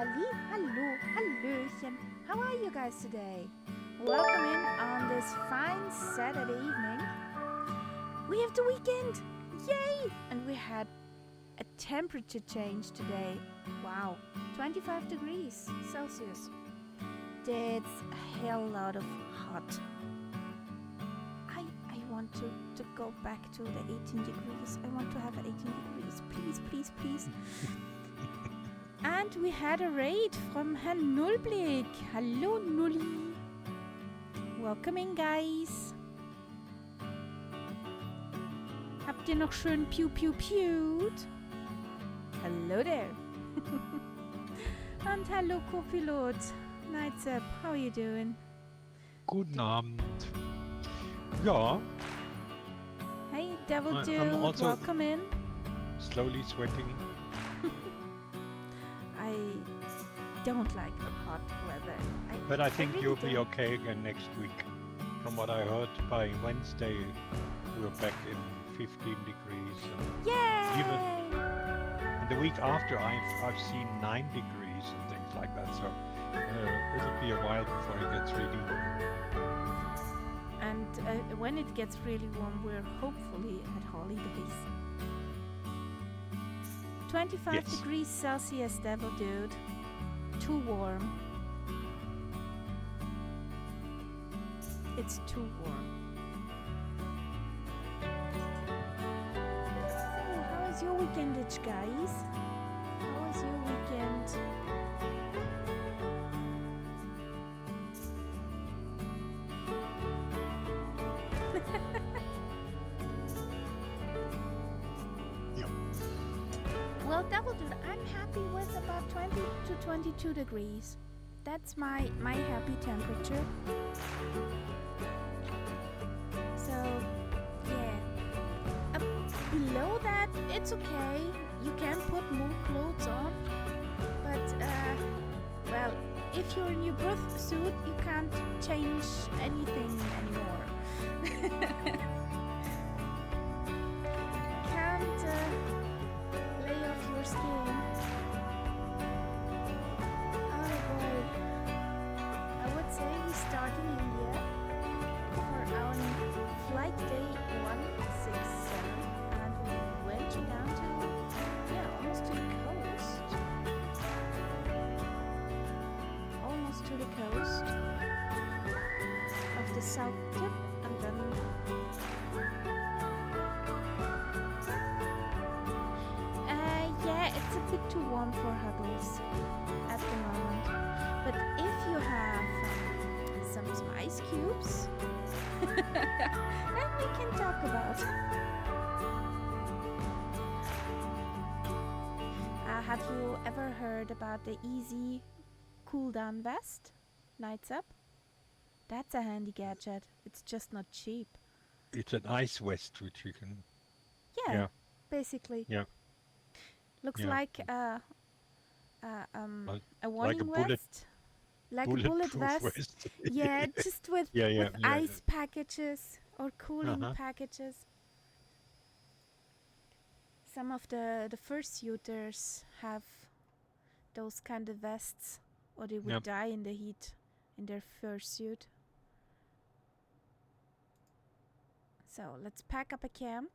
Halli, hallo, hallöchen. How are you guys today? Welcome in on this fine Saturday evening. We have the weekend! Yay! And we had a temperature change today. Wow, 25 degrees Celsius. That's a hell lot of hot. I want to go back to the 18 degrees. I want to have 18 degrees. Please, please, please. And we had a raid from Herrn Nullblick. Hallo Nulli. Welcome in, guys. Habt ihr noch schön pew pew pewed? Hello there. And hello Co-Pilot. Nights up. How are you doing? Guten Abend. Ja. Hey, Devil I'm Dude. also Welcome in. slowly sweating. I don't like the hot weather. But I think really you'll be don't. okay again next week. From what I heard, by Wednesday we're back in 15 degrees. Yay! And the week after I've seen 9 degrees and things like that. So it'll be a while before it gets really warm. And when it gets really warm, we're hopefully at holidays. 25 Yes. degrees Celsius, Devil Dude. Too warm. It's too warm. So, how was your weekend, guys? How was your weekend? Yep. Well, Devil Dude, I'm happy with about 20 to 22 degrees. That's my happy temperature. So, yeah. Below that, it's okay. You can put more clothes on. But, well, if you're in your birth suit, you can't change anything anymore. Can't lay off your skin. Oh boy. I would say we start in India for our flight day 167 and we went down to, almost to the coast. Almost to the coast of the south tip and then it's a bit too warm for huddles at the moment. But if you have some ice cubes, then we can talk about. Have you ever heard about the easy cool down vest? Nights up? That's a handy gadget. It's just not cheap. It's an ice vest which you can. Yeah. Basically. Yeah. Looks Yeah. like a warning bullet- vest. Like a bullet Bulletproof vest. Yeah, just with ice packages or cooling packages. Some of the fursuiters have those kind of vests, or they would die in the heat in their fursuit. So let's pack up a camp.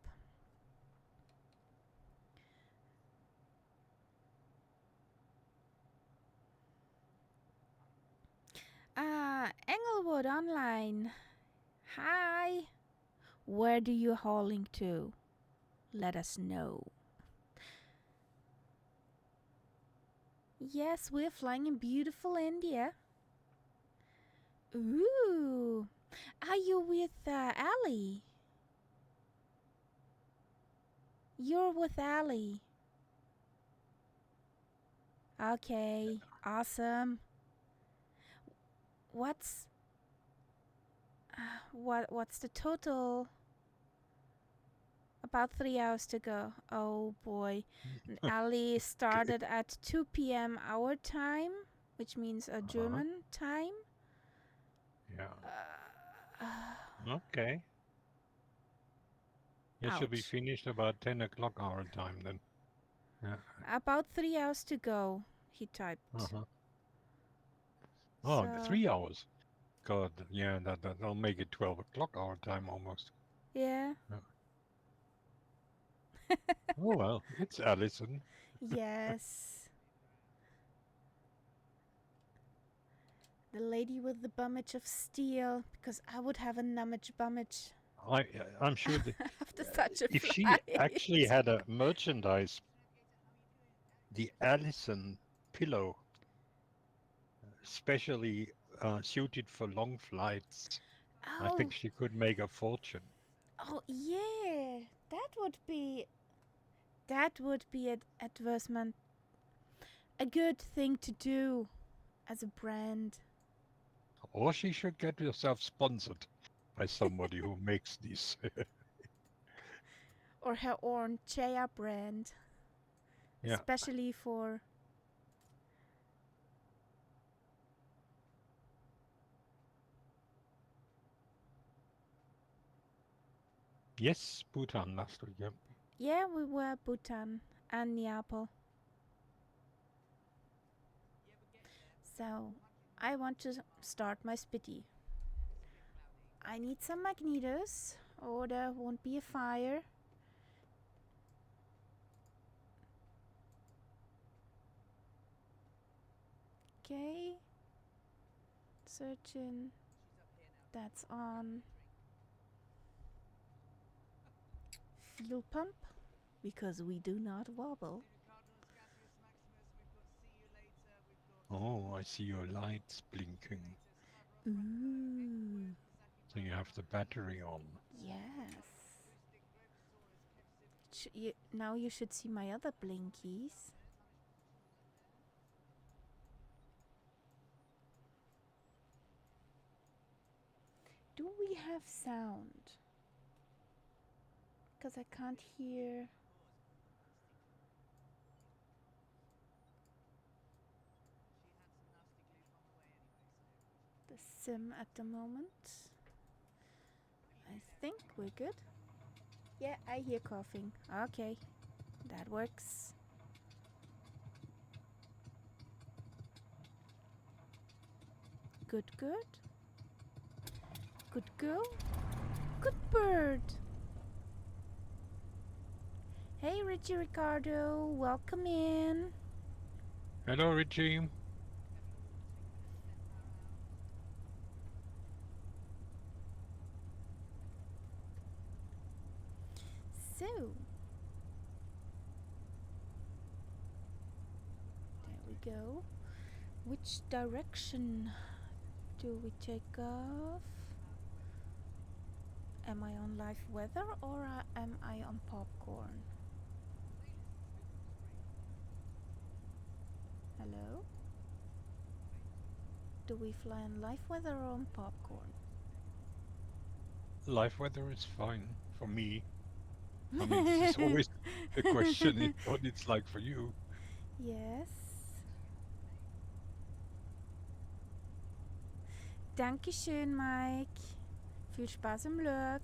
Englewood Online. Hi. Where do you hauling to? Let us know. Yes, we're flying in beautiful India. Ooh. Are you with Ali? You're with Ali. Okay, awesome. What's the total? About 3 hours to go. Oh boy. Ali started at 2 p.m. our time, which means a German time. Yeah. Okay. It should be Ouch. finished about 10 o'clock our time then. Yeah. About 3 hours to go. he typed. Uh-huh. Oh, So 3 hours. God, yeah, that'll make it 12 o'clock our time almost. yeah. Yeah. Oh well, it's Allison. Yes. The lady with the bummage of steel, because I would have a nummage bummage I'm sure that after such a if she actually flight. had a merchandise, the Allison pillow, specially suited for long flights, I Oh, think she could make a fortune. oh yeah, that would be an advertisement, a good thing to do as a brand. Or she should get herself sponsored by somebody who makes these. Or her own Chaya brand, Yeah. especially for. Yes, Bhutan last week. Yeah. Yeah, we were Bhutan and Nepal. So, I want to start my spitty. I need some magnetos, or there won't be a fire. Okay. Searching. That's on. Fuel pump, because we do not wobble. Oh, I see your lights blinking. Ooh. So you have the battery on. Yes. Now you should see my other blinkies. Do we have sound? Because I can't hear. The sim at the moment. I think we're good. Yeah, I hear coughing. Okay, that works. Good, good. Good girl. Good bird. Hey, Richie Ricardo. Welcome in. Hello, Richie. So, there we go. Which direction do we take off? Am I on live weather or am I on popcorn? Hello? Do we fly on live weather or on popcorn? Live weather is fine for me. I mean, this is always the question, what it's like for you. Yes. Dankeschön, Mike. Viel Spaß im Lurk.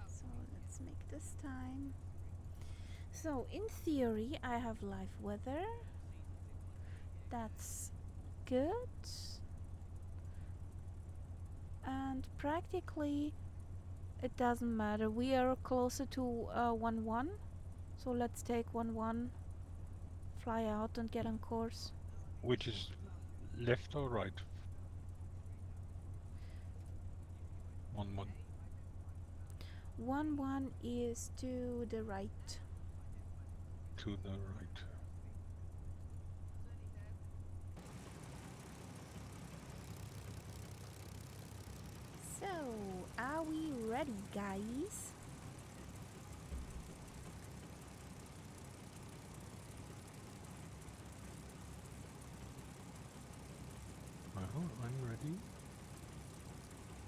So let's make this time. So in theory, I have live weather. That's good. And practically, it doesn't matter. We are closer to 1-1. So let's take 1-1, fly out and get on course. Which is left or right? 1-1. 1-1 is to the right. To the right. So, are we ready, guys? Well, I'm ready.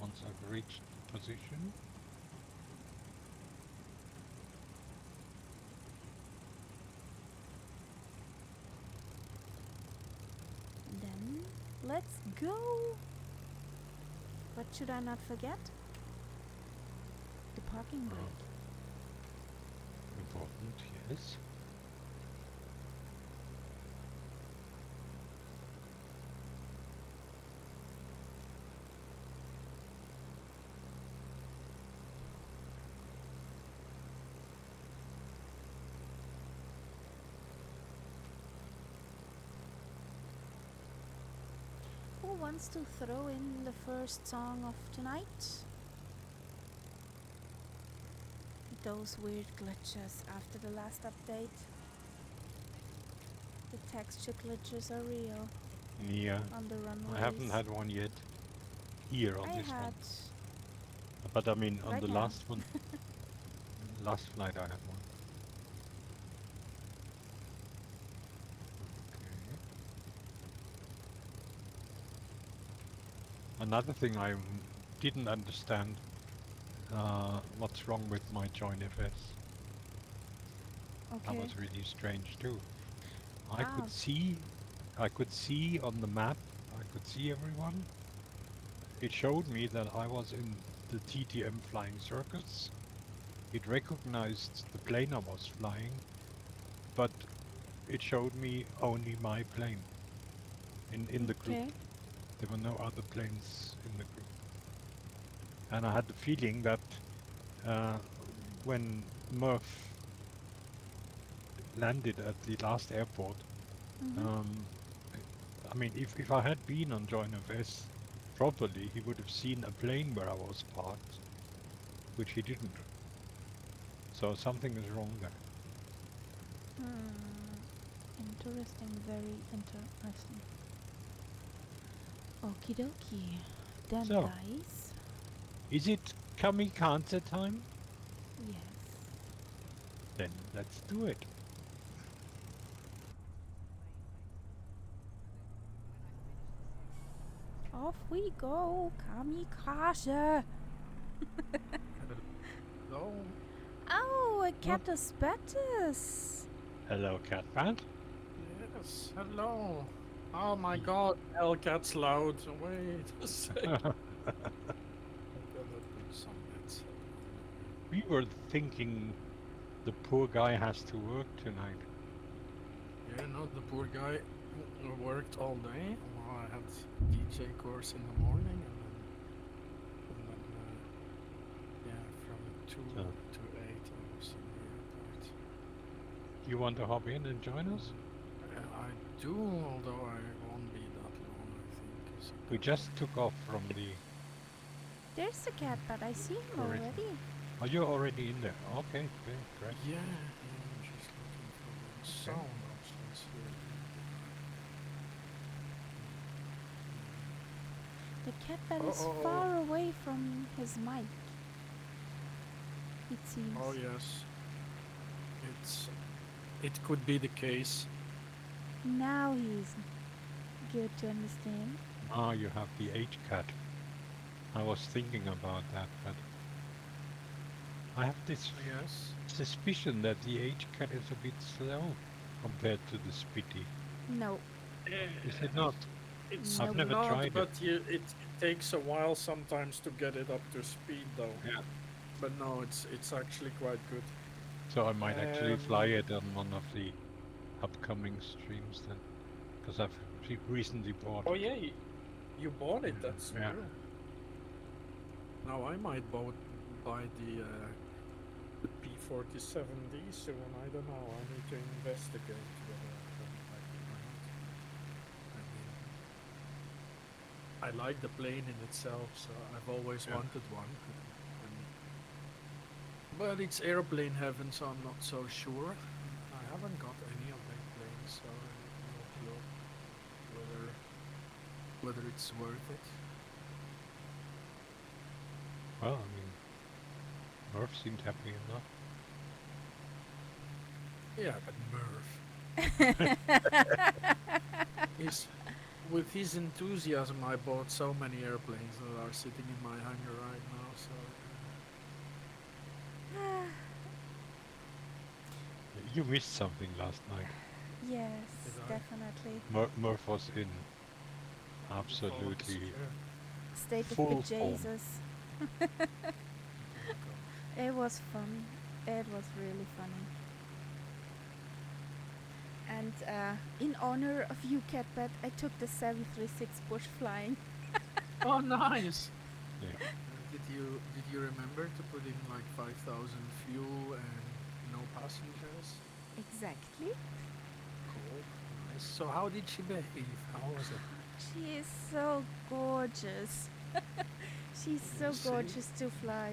Once I've reached position. let's go. What should I not forget? The parking brake. Important, yes. Who wants to throw in the first song of tonight? Those weird glitches after the last update. The texture glitches are real Yeah. on the runways. I haven't had one yet. Here on I this had one. But I mean, on right the now. last one, last flight I had one. Okay. Another thing I didn't understand what's wrong with my join FS. That Okay. was really strange too. I Ah. could see on the map, I could see everyone. It showed me that I was in the TTM flying circuits. It recognized the plane I was flying, but it showed me only my plane in the group. Okay. There were no other planes in the group. And I had the feeling that when Murph landed at the last airport, I mean, if I had been on Join FS properly, he would have seen a plane where I was parked, which he didn't. So something is wrong there. Interesting, very interesting. Okie dokie. Then So. guys. Is it kamikaze time? Yes. Then let's do it. Off we go, kamikaze. Hello. Oh, a Cataspetus. Hello, cat fan. Yes, hello. Oh my god, Hellcat's loud. Wait a second. I'm gonna put some bits. We were thinking the poor guy has to work tonight. Yeah, no, the poor guy worked all day. Well, I had DJ course in the morning and then yeah, from 2 So. to 8 I was in the airport. You want to hop in and join us? I do, although I won't be that long, I think. So We just took off from the... There's the cat, but I see him Correct. already. Oh, you're already in there. Okay, great. Yeah, I'm just looking for the sound options here. The cat bat is Oh. far away from his mic. It seems. Oh yes, it could be the case. Now he's good to understand. Ah, you have the H-cat. I was thinking about that, but I have this Yes. suspicion that the H-cat is a bit slow compared to the Spitty. No. Is it not? It's I've never not, tried it. but it takes a while sometimes to get it up to speed, though. Yeah. But no, it's actually quite good. So I might actually fly it on one of the upcoming streams then, because I've recently bought. Oh yeah, you bought it. That's Yeah. true. Now I might buy the P47D soon. I don't know. I need to investigate whether I can like it or not. I mean, I like the plane in itself, so I've always Yeah. wanted one. But it's airplane heaven, so I'm not so sure. I haven't got any of their planes, so I have no clue whether it's worth it. Well, I mean, Murph seemed happy enough. Yeah, but Murph. With his enthusiasm, I bought so many airplanes that are sitting in my hangar right now, so... You missed something last night. Yes, Did I? definitely. Murph was in Absolutely State of full form. bejesus. Oh It was fun. It was really funny. And in honor of you, Catbet, I took the 736 bush flying. Oh, nice. Yeah. Did you remember to put in like 5,000 fuel and no passengers? Exactly. Cool. Nice. So how did she behave? How was it? She is so gorgeous. She's so You see? gorgeous to fly.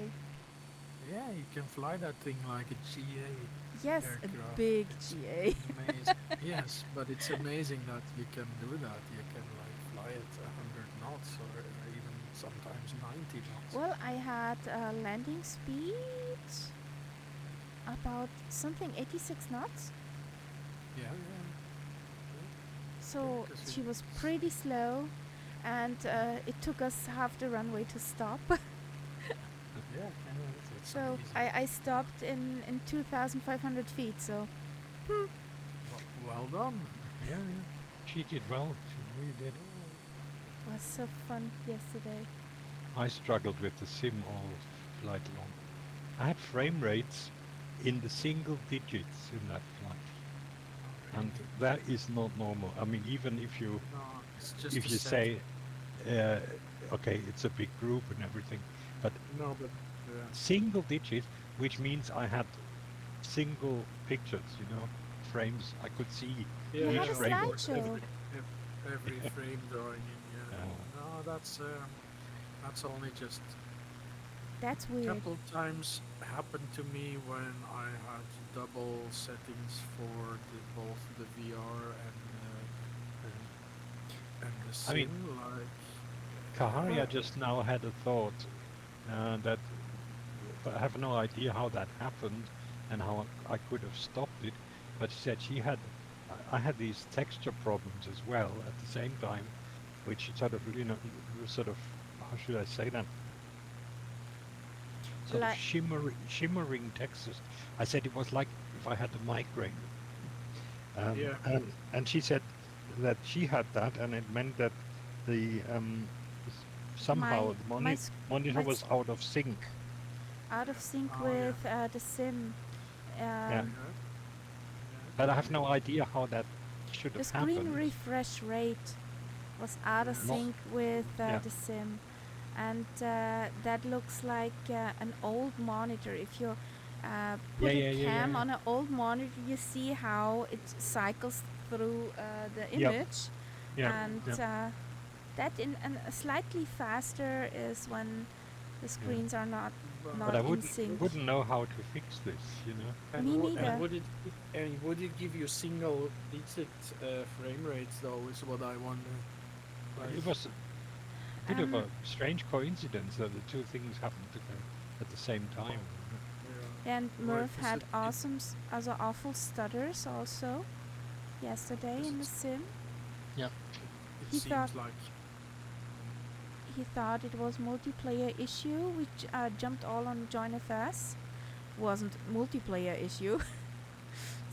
Yeah, you can fly that thing like a GA Yes, a aircraft. big It's GA. amazing. Yes, but it's amazing that you can do that. You can like fly at 100 knots or even sometimes 90 knots. Well, I had a landing speed about something 86 knots. Yeah, So 'cause she was pretty slow, and it took us half the runway to stop. yeah, it's So amazing. I stopped in 2,500 feet. So Well done. Yeah, yeah. She did well. She really did. it was so fun yesterday. I struggled with the sim all flight long. I had frame rates in the single digits in that flight, and that is not normal. I mean, even if you No, it's just a set. say, okay, it's a big group and everything, but No, but single digit, which means I had single pictures, frames. I could see You each had a frame. slideshow. Every frame drawing in. Yeah. Yeah. No, that's only just That's a weird. couple times happened to me when I had double settings for both the VR and the I mean, sim. Like Kaharia just now had a thought that I have no idea how that happened and how I could have stopped it, but she said I had these texture problems as well at the same time, which sort of, how should I say that? Sort of Like shimmering textures. I said it was like if I had a migraine. Yeah. And she said that she had that, and it meant that the somehow the my monitor my was out of sync. out of sync Oh, with the sim. Yeah. Um, But I have no idea how that should the have screen happened. refresh rate was out of No. sync with Yeah. the sim, and that looks like an old monitor. If you put a cam on an old monitor, you see how it cycles through the Yep. image, Yeah. and yeah. that in slightly faster is when the screens are not But I in sync. wouldn't know how to fix this, And Me wo- neither. and would it give you single digit frame rates though? Is what I wonder. It was a bit of a Um, strange coincidence that the two things happened at the same time. And Right, Murph 'cause had it- also awful stutters also yesterday Because in the it's- sim. It He seems thought- like He thought it was multiplayer issue, which jumped all on Join FS. Wasn't multiplayer issue.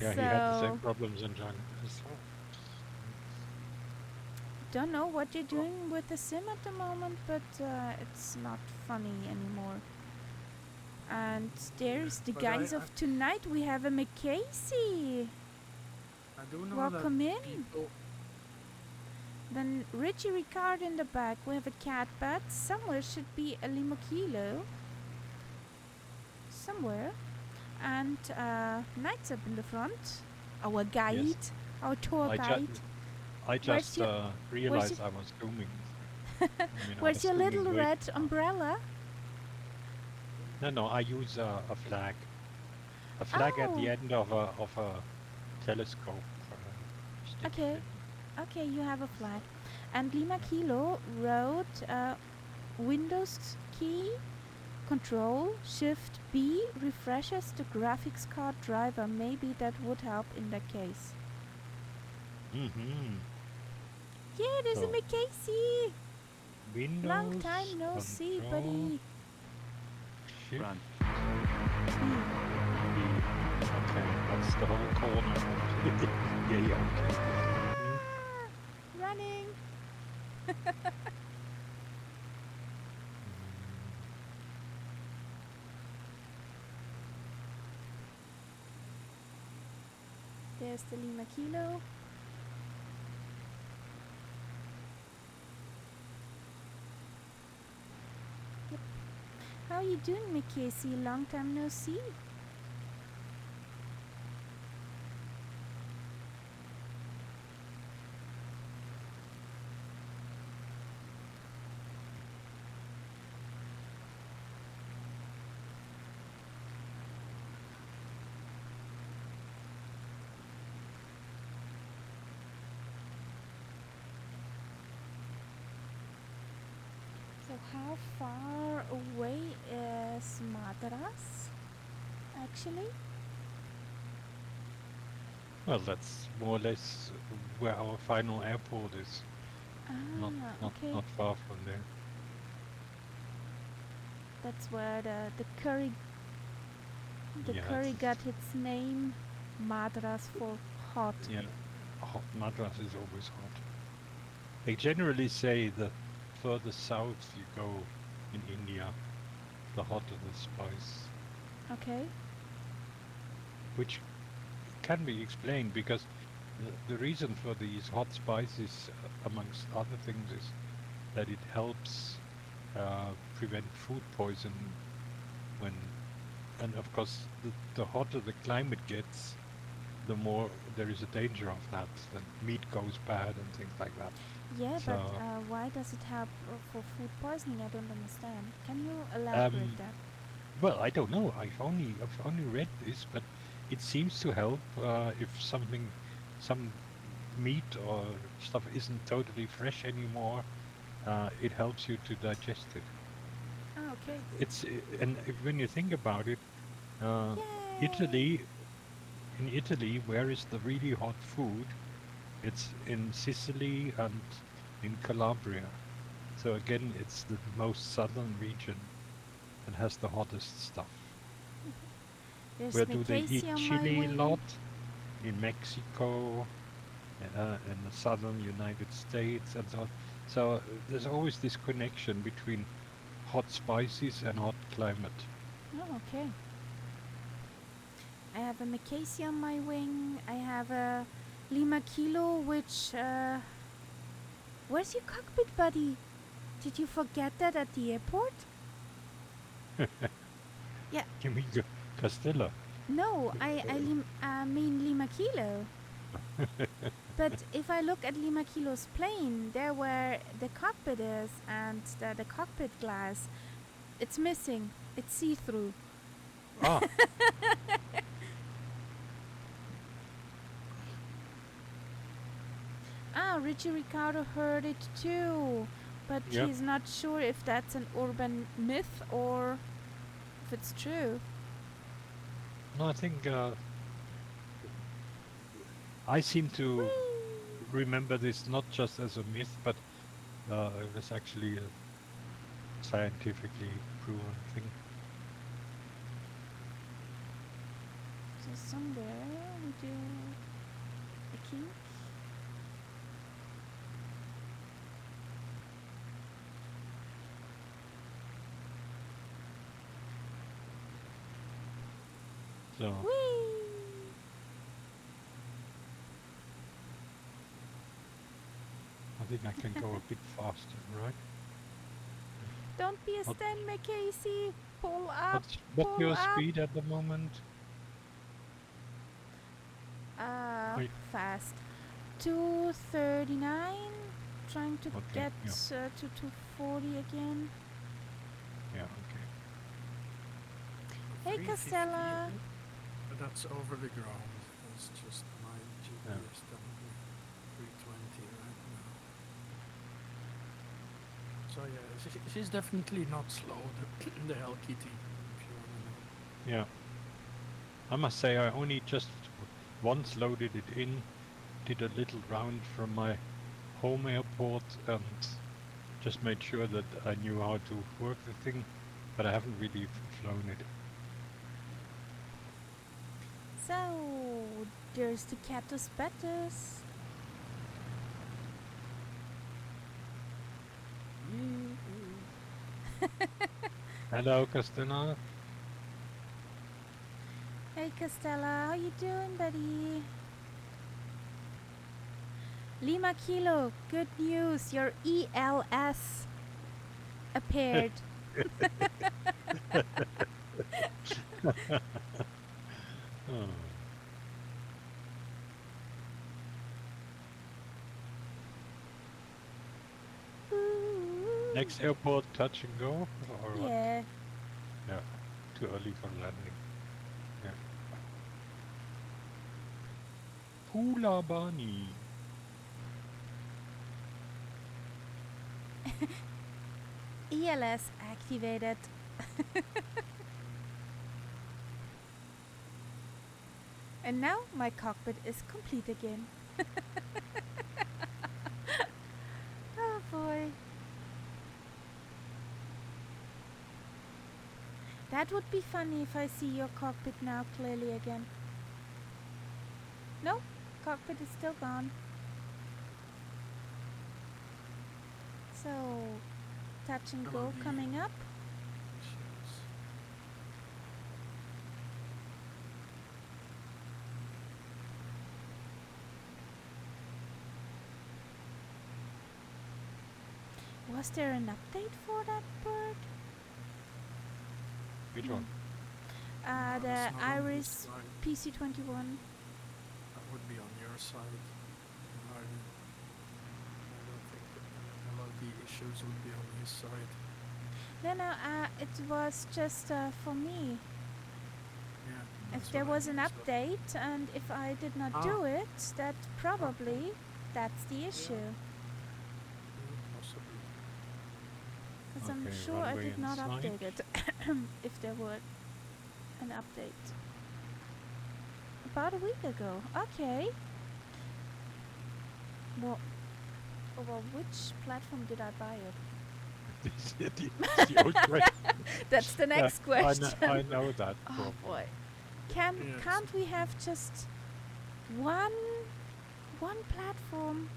Yeah, so he had the same problems in China as well. don't know what you're doing with the sim at the moment, but it's not funny anymore. And there's the But guys I- of tonight. We have a McCasey. I do know Welcome that in. people. Then Richie Ricard in the back. We have a cat bat. Somewhere should be a limo kilo. Somewhere. And Knights up in the front. Our guide. Our tour I guide. just your- realized I was zooming. Where's your little red umbrella? No, I use a flag. A flag at the Oh. end of a telescope. stick Okay. in. Okay, you have a flag. And Lima Kilo wrote Windows key, Control, Shift B refreshes the graphics card driver. Maybe that would help in that case. Mm-hmm. Yeah, there's a So, McCasey. Windows. Long time no see, Control, buddy. Shift. Run. Okay, that's the whole corner. yeah. Okay. Running. There's the Lima Kilo. Yep. How are you doing, Mickey? Long time no see. So how far away is Madras, actually? Well, that's more or less where our final airport is. Not Okay. not far from there. That's where the curry Yeah, curry it's- got its name, Madras, for hot. Yeah, hot Madras is always hot. They generally say the further south you go in India, the hotter the spice, Okay. which can be explained because the reason for these hot spices, amongst other things, is that it helps prevent food poisoning when, and of course, the hotter the climate gets, the more there is a danger of that. Then meat goes bad and things like that. Yeah, but So, why does it help for food poisoning? I don't understand. Can you elaborate that? well, I don't know. I've only read this, but it seems to help if some meat or stuff isn't totally fresh anymore. It helps you to digest it. Oh, okay. And when you think about it, uh, Yay! Italy, in Italy, where is the really hot food? It's in Sicily and in Calabria. So again, it's the most southern region and has the hottest stuff. There's Where do they Macasey eat on my chili a wing. lot? In Mexico, in the southern United States, and so on. So there's always this connection between hot spices and hot climate. Oh, okay. I have a Macasey on my wing. I have a Lima Kilo, which... where's your cockpit, buddy? Did you forget that at the airport? Yeah. You mean Castilla? No, I mean Lima Kilo. But if I look at Lima Kilo's plane, there where the cockpit is and the cockpit glass, it's missing. It's see-through. Ah, Ah, Richie Ricardo heard it too. But yeah. he's not sure if that's an urban myth or if it's true. No, I think I seem to Whee! remember this not just as a myth, but it was actually a scientifically proven thing. So somewhere we do a kink. So Whee! I think I can go a bit faster, right? Don't be a What- stand, Casey. Pull up. What's Pull your up. speed at the moment? Wait. Fast. 239. Trying to Okay, get yeah. to 240 again. Yeah, okay. Hey, 350, Castella. but that's over the ground. That's just my GPS telling me 320 right now. So yeah, she's definitely not slow, the Hell Kitty, if you want to know. Yeah. I must say I only just once loaded it in, did a little round from my home airport and just made sure that I knew how to work the thing, but I haven't really flown it. So, there's the Catus Betus. Hello, Castina. Hey Costella, how you doing, buddy? Lima Kilo, good news. Your ELS appeared. Oh. Ooh. Next airport, touch and go, or what? Yeah. Yeah, too early for landing. Yeah. Hula Bunny. ELS activated. And now my cockpit is complete again. Oh boy. That would be funny if I see your cockpit now clearly again. No, cockpit is still gone. So, touch and go Probably coming up. issues. Was there an update for that bird? Which one? No, The it's not on this Iris side. PC21. That would be on your side. I don't think a lot of the issues would be on his side. No, it was just for me. Yeah. If that's there what I was an mean, so- update and if I did not do it, that probably that's the issue. Yeah, possibly. Because I'm Okay, sure I runway did not inside. update it if there were an update. About a week ago. Okay. Well, which platform did I buy it? It's the old question. That's the next question. I know that. Oh problem. boy. Yes. Can't we have just one platform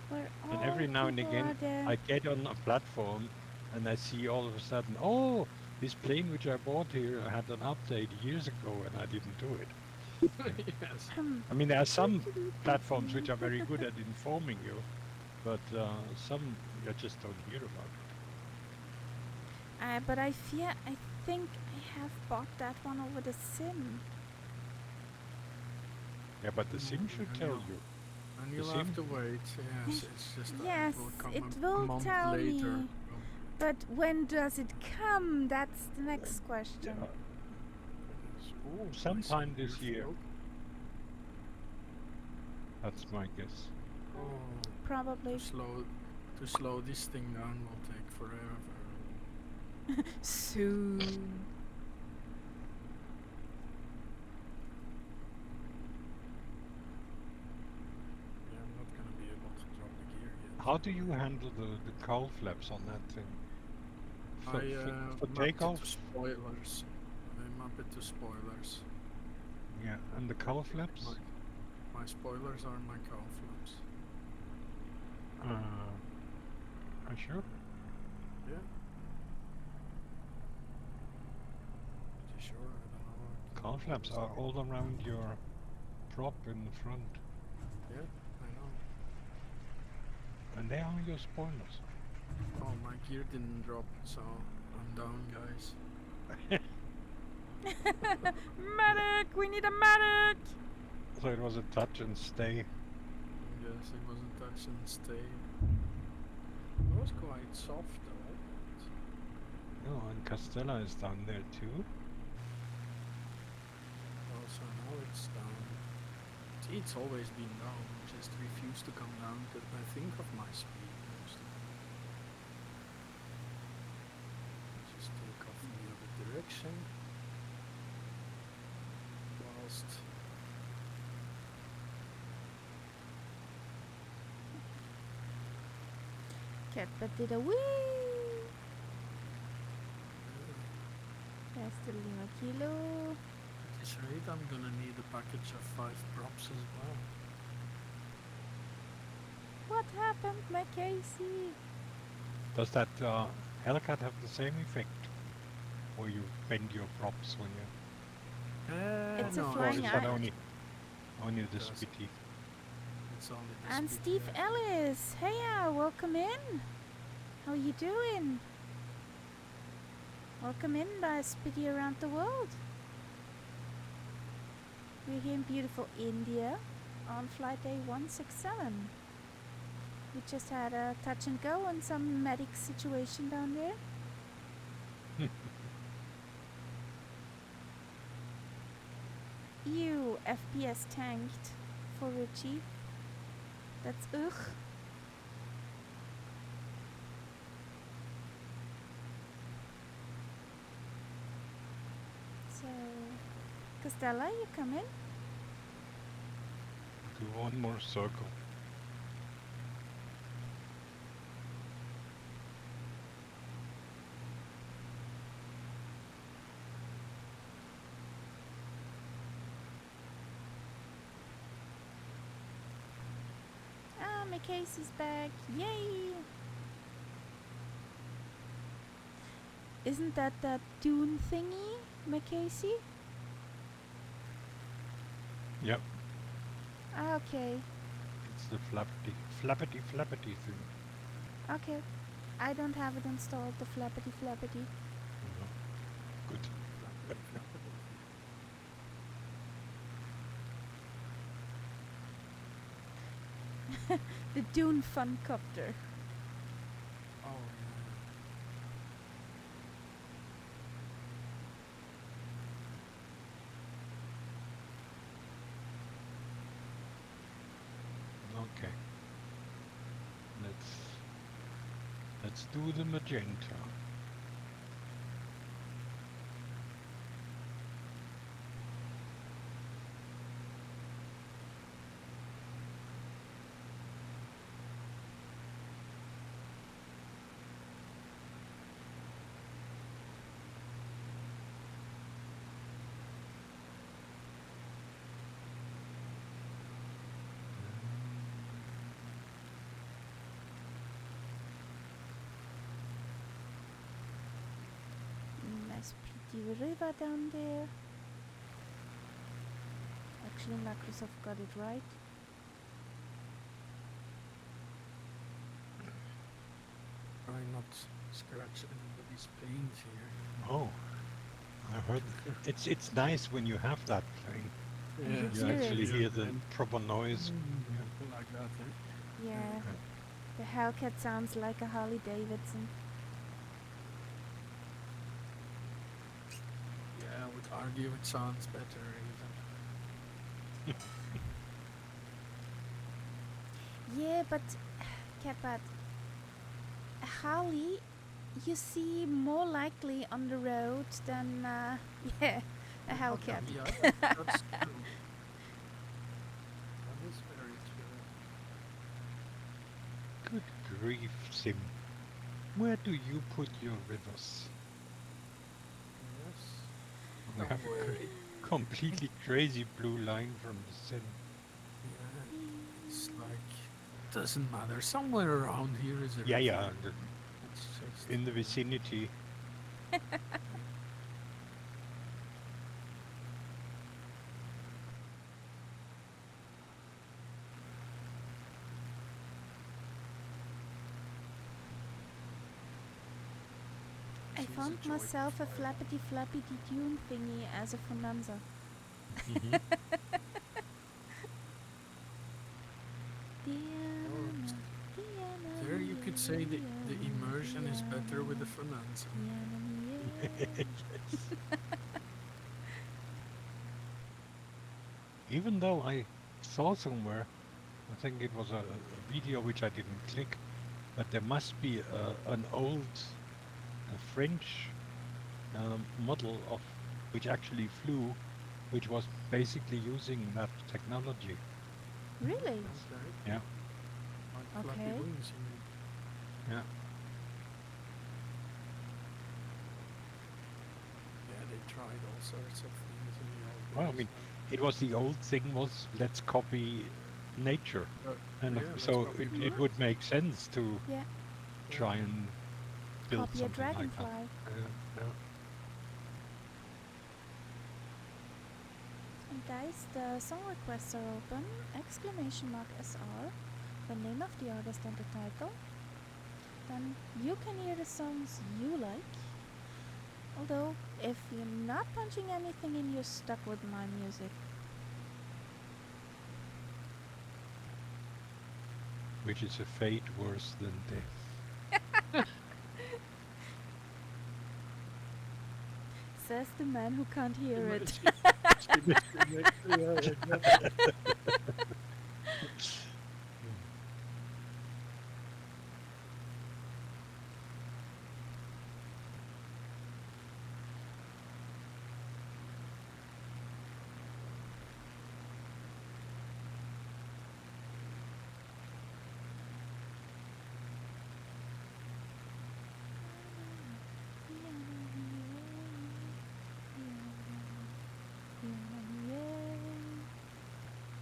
where all And every now and people again, are there? I get on a platform and I see all of a sudden, oh, this plane which I bought here had an update years ago and I didn't do it. Yes. I mean, there are some platforms which are very good at informing you, but some you just don't hear about. But I think I have bought that one over the sim. Yeah, but the sim should I tell know. you. And The you'll have sim- to wait. Yes, it's just that Yes, it will come it a will month tell later. me. But when does it come? That's the next question. Oh, sometime this year. Field. That's my guess. Oh, Probably to slow this thing down will take forever. soon. Yeah, I'm not gonna be able to drop the gear yet. How do you handle the cowl flaps on that thing? For mapped it takeoff? to spoilers. I map it to spoilers. Yeah, and the cowl flaps? My spoilers are my cowl flaps. Are you sure? Yeah. Pretty sure. I don't know. Cowl flaps are all around your prop in the front, Yeah, I know. and they are your spoilers. Oh, my gear didn't drop, so I'm down, guys. Medic! We need a medic! So it was a touch and stay. Yes, it wasn't touch and stay. It was quite soft though. Oh, and Castella is down there too. Also now it's down. See, it's always been down. It just refused to come down because I think of my speed mostly. Just take off in the other direction. Whilst Catbird did a wee! There's the Lima Kilo. at this rate, I'm gonna need a package of 5 props as well. What happened, Mackenzie? Does that Hellcat have the same effect, where you bend your props when you. It's a No, Or flying is eye. that only the Doesn't. Spitty? It's only the And speed, Steve yeah. Ellis. Hey, welcome in. How you doing? Welcome in by Spitty Around the World. We're here in beautiful India on flight day 167. We just had a touch and go on some medic situation down there. Ew, FPS tanked for Richie. That's ugh. So, Costella, you come in? Do one more circle. Ah, my case is back. Yay! Isn't that Dune thingy, Macasey? Yep, Ah, okay. it's the flappity thing. Okay. I don't have it installed, the flappity flappity. No. Good. The Dune Fun Copter. Oh, Okay. Let's do the magenta. Nice pretty river down there. Actually, Microsoft got it right. try not scratch anybody's paint here. Oh, I heard it's nice when you have that playing. And You hear actually it. hear the proper noise. Like that, eh? Yeah. The Hellcat sounds like a Harley Davidson. Yeah, I would argue it sounds better even. Yeah, but Kepat, a Harley you see more likely on the road than yeah, a Hellcat. Yeah, that's true. That is very true. Good grief, Sim. Where do you put your rivers? Yes. We have a completely crazy blue line from the Sim. Yeah, it's like doesn't matter. Somewhere around here is a Yeah, river. yeah, It's just in the vicinity. I She's a found joy myself a to fly. flappity flappity dune thingy as a Bonanza. Mhm. Diana, There you could say the immersion is better with the Finanza. Even though I saw somewhere, I think it was a video which I didn't click, but there must be an old French model of which actually flew, which was basically using that technology. Really? Okay. Yeah, Like flappy Okay. wings, you mean? yeah. Yeah, they tried all sorts of things in the old Well, I days, mean, huh? it was the old thing was let's copy nature, and Yeah, so let's copy it birds. would make sense to Yeah. try and build copy a something like that. dragonfly. Yeah. And guys, the song requests are open. !SR, the name of the artist and the title. Then you can hear the songs you like. Although, if you're not punching anything in, you're stuck with my music. Which is a fate worse than death. Says the man who can't hear it.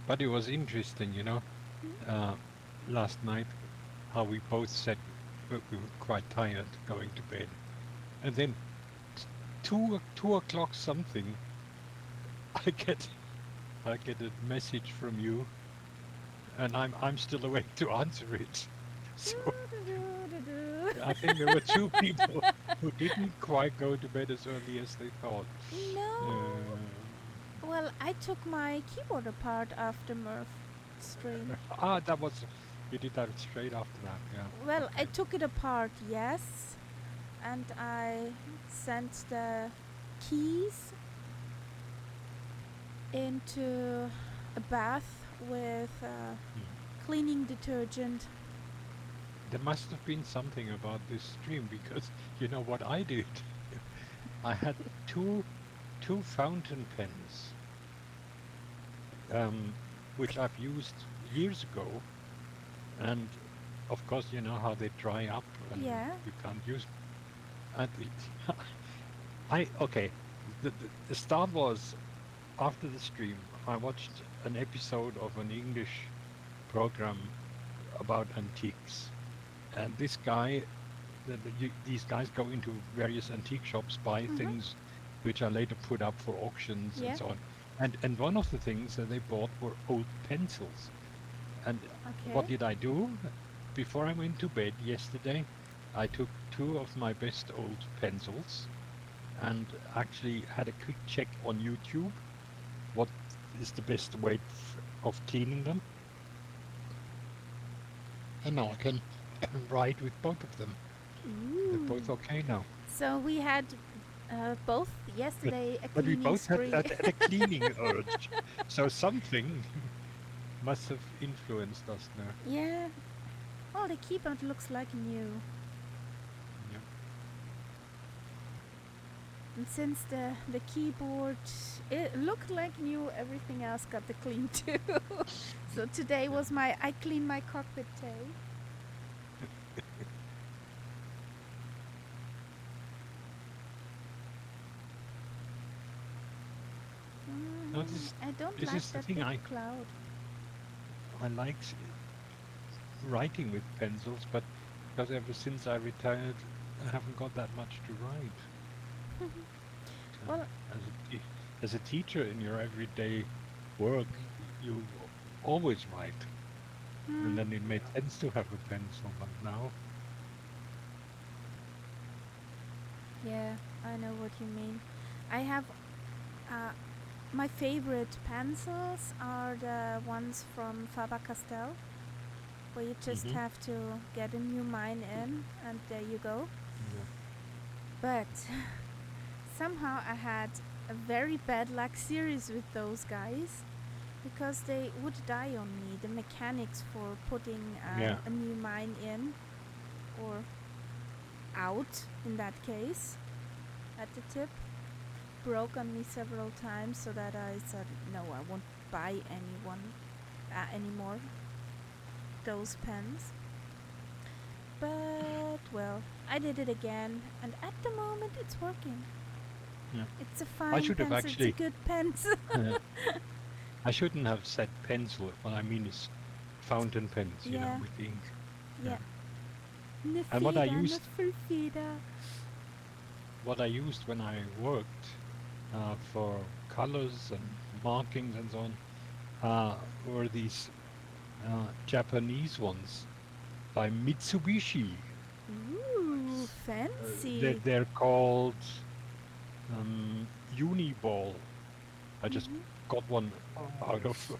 But it was interesting, last night, how we both said we were quite tired going to bed. And then 2 o'clock something, I get a message from you, and I'm still awake to answer it. So I think there were two people who didn't quite go to bed as early as they thought. No. Well, I took my keyboard apart after Murph's stream. You did that straight after that, yeah. Well, Okay. I took it apart, yes, and I sent the keys into a bath with cleaning detergent. There must have been something about this stream, because you know what I did? I had two fountain pens, which I've used years ago, and of course you know how they dry up and Yeah. you can't use. And the start was after the stream. I watched an episode of an English program about antiques, and this guy, these guys go into various antique shops, buy things which are later put up for auctions Yeah. and so on. And one of the things that they bought were old pencils. And Okay. what did I do? Before I went to bed yesterday, I took two of my best old pencils and actually had a quick check on YouTube. What is the best way of cleaning them? And now I can write with both of them. They're both Ooh. okay now. So we had both yesterday a But we cleaning both spree. had a cleaning urge. So something must have influenced us there. Yeah. Oh, the keyboard looks like new. Yeah. And since the keyboard it looked like new, everything else got the clean too. So today was I cleaned my cockpit day. No, this I don't is like the that thing, big cloud. I like writing with pencils, but because ever since I retired, I haven't got that much to write. Well, As a teacher in your everyday work, you always write, and then it made sense to have a pencil. But now, yeah, I know what you mean. I have my favorite pencils are the ones from Faber-Castell, where you just have to get a new mine in, and there you go. yeah. But somehow I had a very bad luck series with those guys, because they would die on me. The mechanics for putting a new mine in, or out in that case, at the tip, broke on me several times, so that I said, no, I won't buy anymore those pens. But, well, I did it again, and at the moment it's working. Yeah. It's a fine should have pencil, it's a good pencil. I shouldn't have said pencil. What I mean is fountain pens, Yeah. with ink. Yeah. Eine And what I Feder, eine used, Füllfeder. what I used when I worked for colors and markings and so on, were these Japanese ones by Mitsubishi. Ooh, fancy. They're called Uniball. I just Mhm. got one Oh, out of, yes.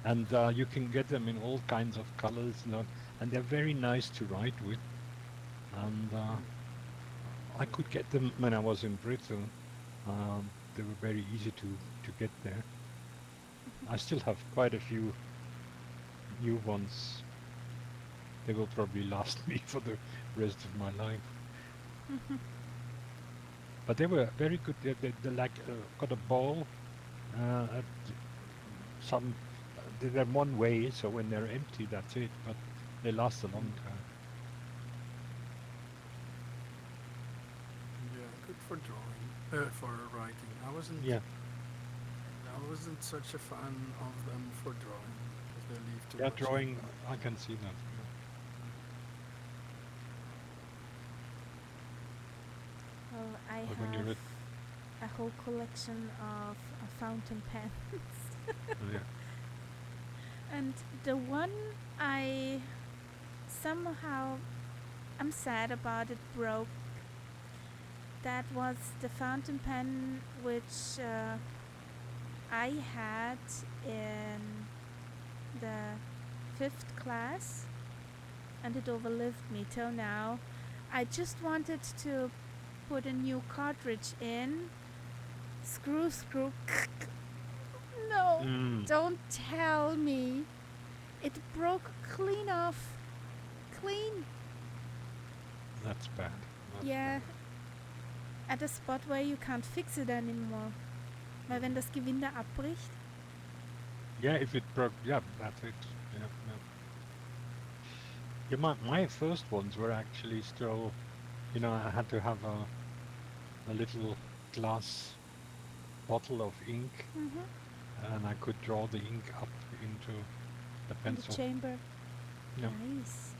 and you can get them in all kinds of colors, and they're very nice to write with. And I could get them when I was in Britain. They were very easy to get there. I still have quite a few new ones. They will probably last me for the rest of my life. But they were very good. They like got a ball at some. They're one way, so when they're empty, that's it. But they last a long time. Yeah, good for drawing, for writing. Yeah, I wasn't such a fan of them for drawing because they leave too yeah. much Drawing, ink. I can see that. Well, I But when you have read, a whole collection of fountain pens. yeah, And the one I somehow I'm sad about it broke. That was the fountain pen which I had in the 5th class, and it overlived me till now. I just wanted to put a new cartridge in. Screw. No, don't tell me. It broke clean off. Clean. that's bad. That's Yeah, bad. at a spot where you can't fix it anymore. Weil wenn das Gewinde abbricht. Yeah, if it broke, yeah, that's it. Yeah, yeah. Yeah, my first ones were actually still, I had to have a little glass bottle of ink, and I could draw the ink up into the In the pencil. chamber. Yeah, Nice.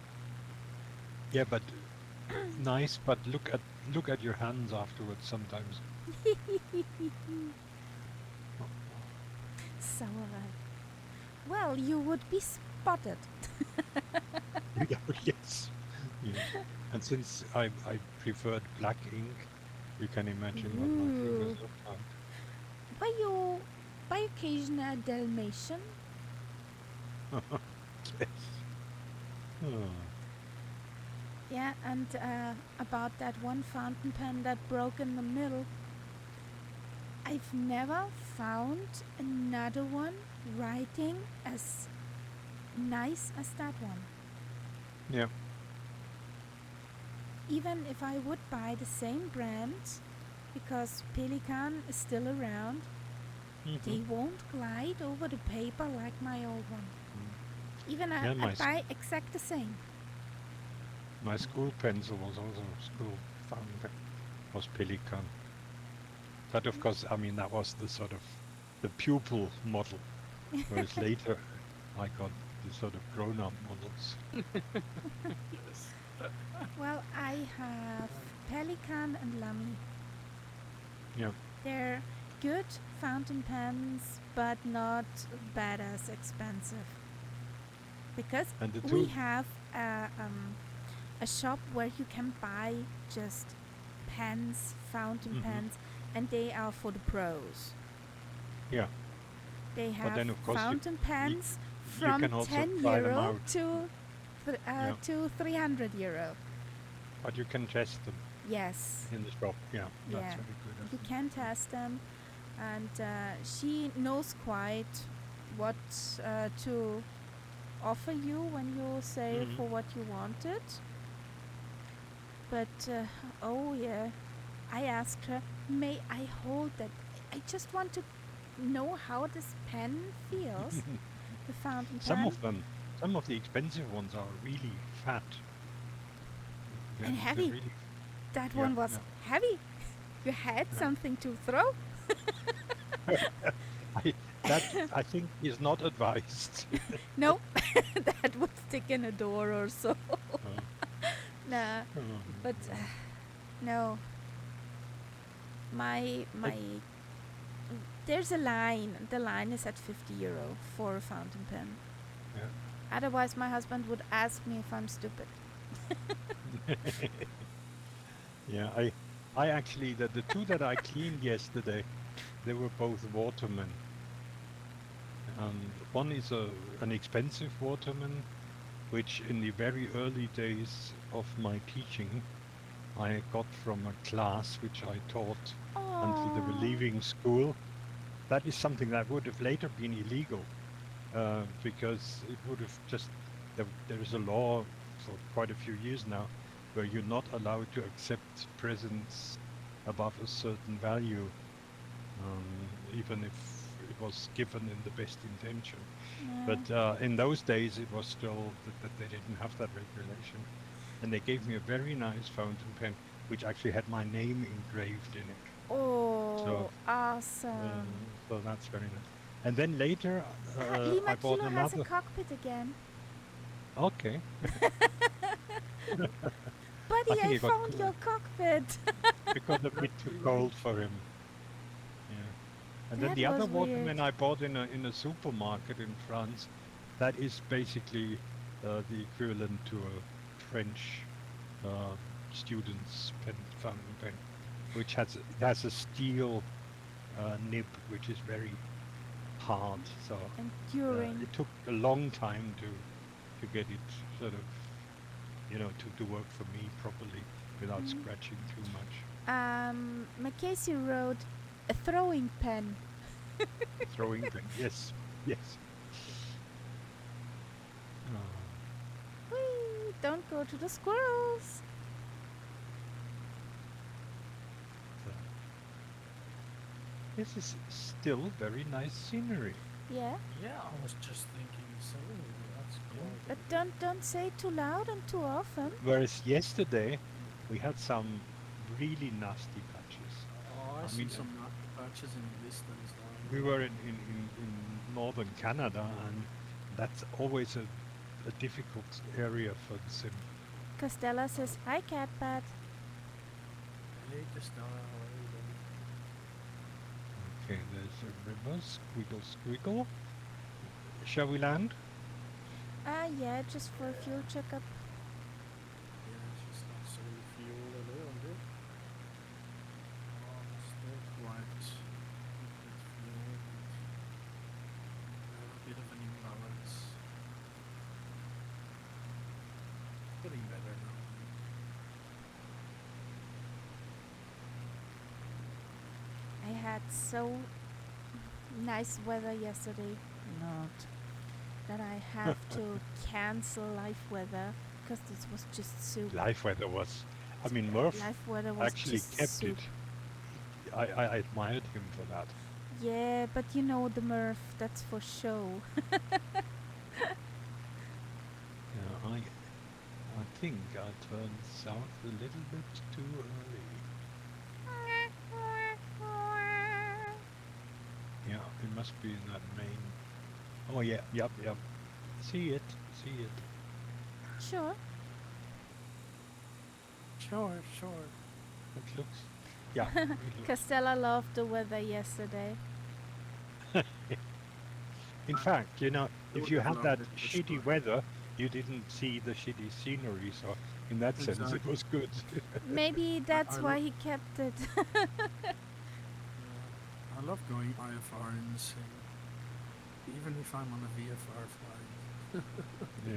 yeah, but nice. But look at your hands afterwards sometimes. Sauerei. Well, you would be spotted. Yeah, yes, yes. And since I preferred black ink, you can imagine what my fingers Ooh. look like. Were you by occasion a Dalmatian? Yes. Oh. Yeah, and about that one fountain pen that broke in the middle. I've never found another one writing as nice as that one. Yeah. Even if I would buy the same brand, because Pelikan is still around, they won't glide over the paper like my old one. Even Yeah, I buy exact the same. my school pencil was also school fountain pen, was Pelikan. But of course, I mean, that was the sort of the pupil model, whereas later I got the sort of grown-up models. Yes. Well, I have Pelikan and Lamy. Yeah. They're good fountain pens, but not badass expensive. Because And the we two, have a shop where you can buy just pens, fountain pens, and they are for the pros. yeah. They But have then of course fountain pens you from can also 10 try them euro out. to 300 euro. But you can test them Yes. in the shop. Yeah, that's Yeah. very good. I You think. can test them, and she knows quite what to offer you when you say for what you wanted. But oh yeah, I asked her, may I hold that? I just want to know how this pen feels. The fountain Some pen. of them, some of the expensive ones are really fat. And They're heavy. really, That yeah, one was heavy. You had something to throw. that I think is not advised. No, that would stick in a door or so. Nah, Oh, but no. My there's a line. The line is at €50 for a fountain pen. yeah. Otherwise, my husband would ask me if I'm stupid. Yeah, I actually, the two that I cleaned yesterday, they were both watermen. One is an expensive waterman, which in the very early days of my teaching, I got from a class which I taught until they were Oh, leaving school. That is something that would have later been illegal, because it would have just, there is a law for quite a few years now where you're not allowed to accept presents above a certain value, even if it was given in the best intention. yeah. But in those days, it was still that they didn't have that regulation. And they gave me a very nice fountain pen, which actually had my name engraved in it. So, Oh, awesome. so that's very nice. And then later, Lima I bought Kilo has a another. cockpit again. Okay, I Buddy, think I found your cockpit. it got a bit too cold for him. Yeah. And then That the other was weird. waterman I bought in a supermarket in France, that is basically the equivalent to a French uh, student's fountain pen, which it has a steel nib, which is very hard. So Enduring. it took a long time to get it sort of, to work for me properly without scratching too much. Mackenzie wrote a throwing pen. Throwing pen, yes, yes. Whee! Don't go to the squirrels. So this is still very nice scenery. Yeah, Yeah, I was just thinking the same. That's quite. but don't say it too loud and too often. Whereas yesterday we had some really nasty patches. Oh, I I see mean, some patches in the distance. we were in northern Canada, and that's always a difficult area for the sim. Costella says, hi, Catpat. Hey, Castella, how are you doing? Okay, there's a river, squiggle, squiggle. Shall we land? Yeah, just for a fuel checkup. Yeah, she's not so fuel a little bit. Still quite good fuel, but a bit of an imbalance. Getting better now. I had so nice weather yesterday. Not that I have to cancel live weather because this was just soup. Live weather was, I mean, Murph Live weather was actually just kept soup. it. I admired him for that. Yeah, but you know the Murph, that's for show. Yeah, I think I turned south a little bit too early. Yeah, it must be in that main. Oh yeah, yep. See it. Sure. Sure. It looks. Yeah. It looks. Costella loved the weather yesterday. In fact, if would you have had that loved it for shitty sure. weather, you didn't see the shitty scenery. So in that sense, it Exactly. was good. Maybe that's I why lo- he kept it. I love going IFR in the sim, even if I'm on a VFR flight. Yeah.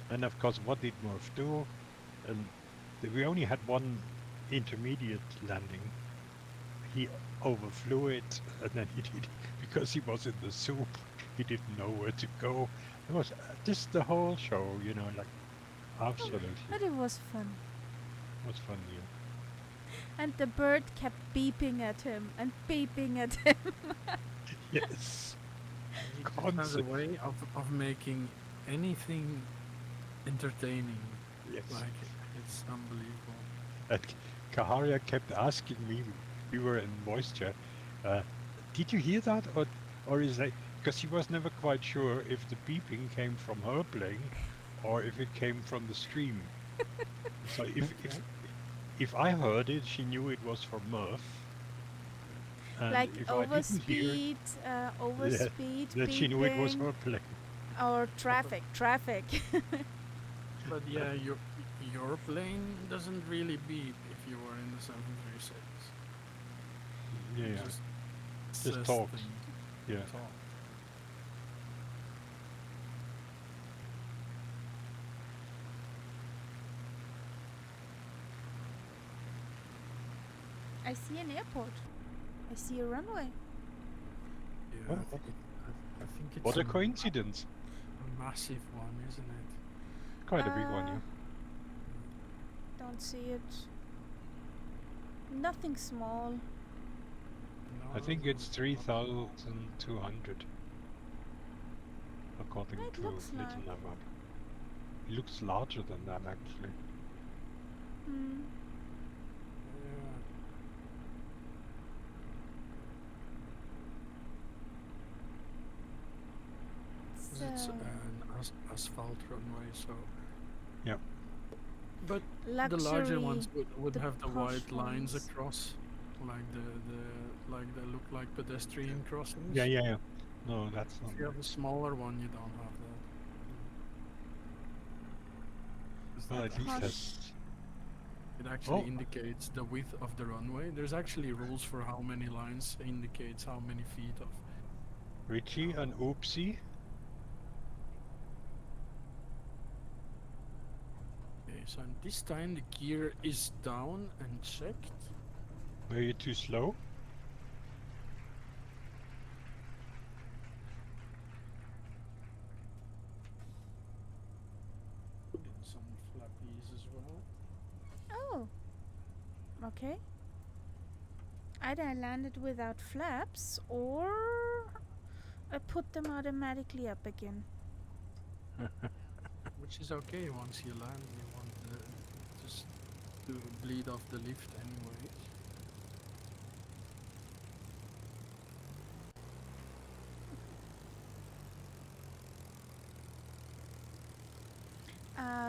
And of course, what did Murph do? And we only had one intermediate landing. He overflew it, and then he did, because he was in the soup. He didn't know where to go. It was just the whole show, like absolutely. But it was fun. It was fun, yeah. And the bird kept beeping at him and beeping at him. Yes. He just has a Constant. way of making anything entertaining. Yes. Like, it's unbelievable. And Kaharia kept asking me, we were in voice chat, did you hear that? Or Or is that because he was never quite sure if the beeping came from her plane or if it came from the stream. So Okay. if I heard it, she knew it was from Murph, and Like if I didn't hear, overspeed, yeah, overspeed, that she knew it was beeping, her plane. or But traffic. yeah, your plane doesn't really beep if you are in the 736. Yeah, It yeah, just just says talks. things. Yeah. Talk. I see an airport. I see a runway. Yeah, Oh, I think it's what a coincidence! a massive one, isn't it? Quite a big one, yeah. Don't see it. Nothing small. No, I think it's not 3,200 according It to looks Little like. Navab. It looks larger than that actually. Hmm. Yeah. So It's an asphalt runway, so. Yep. But the larger luxury, ones would the have the posh white lines ones. across, like like they look like pedestrian crossings. Yeah, yeah, yeah. No, that's not If you have a nice. smaller one, you don't have that. 'Cause Well, that at least actually, Posh. it actually oh, indicates the width of the runway. There's actually rules for how many lines indicates how many feet of. Richie and Oopsie. Okay, so this time the gear is down and checked. Were you too slow? Put in some flappies as well. Oh. Okay. Either I landed without flaps or I put them automatically up again. Which is okay once you land. You want just to bleed off the lift anyways.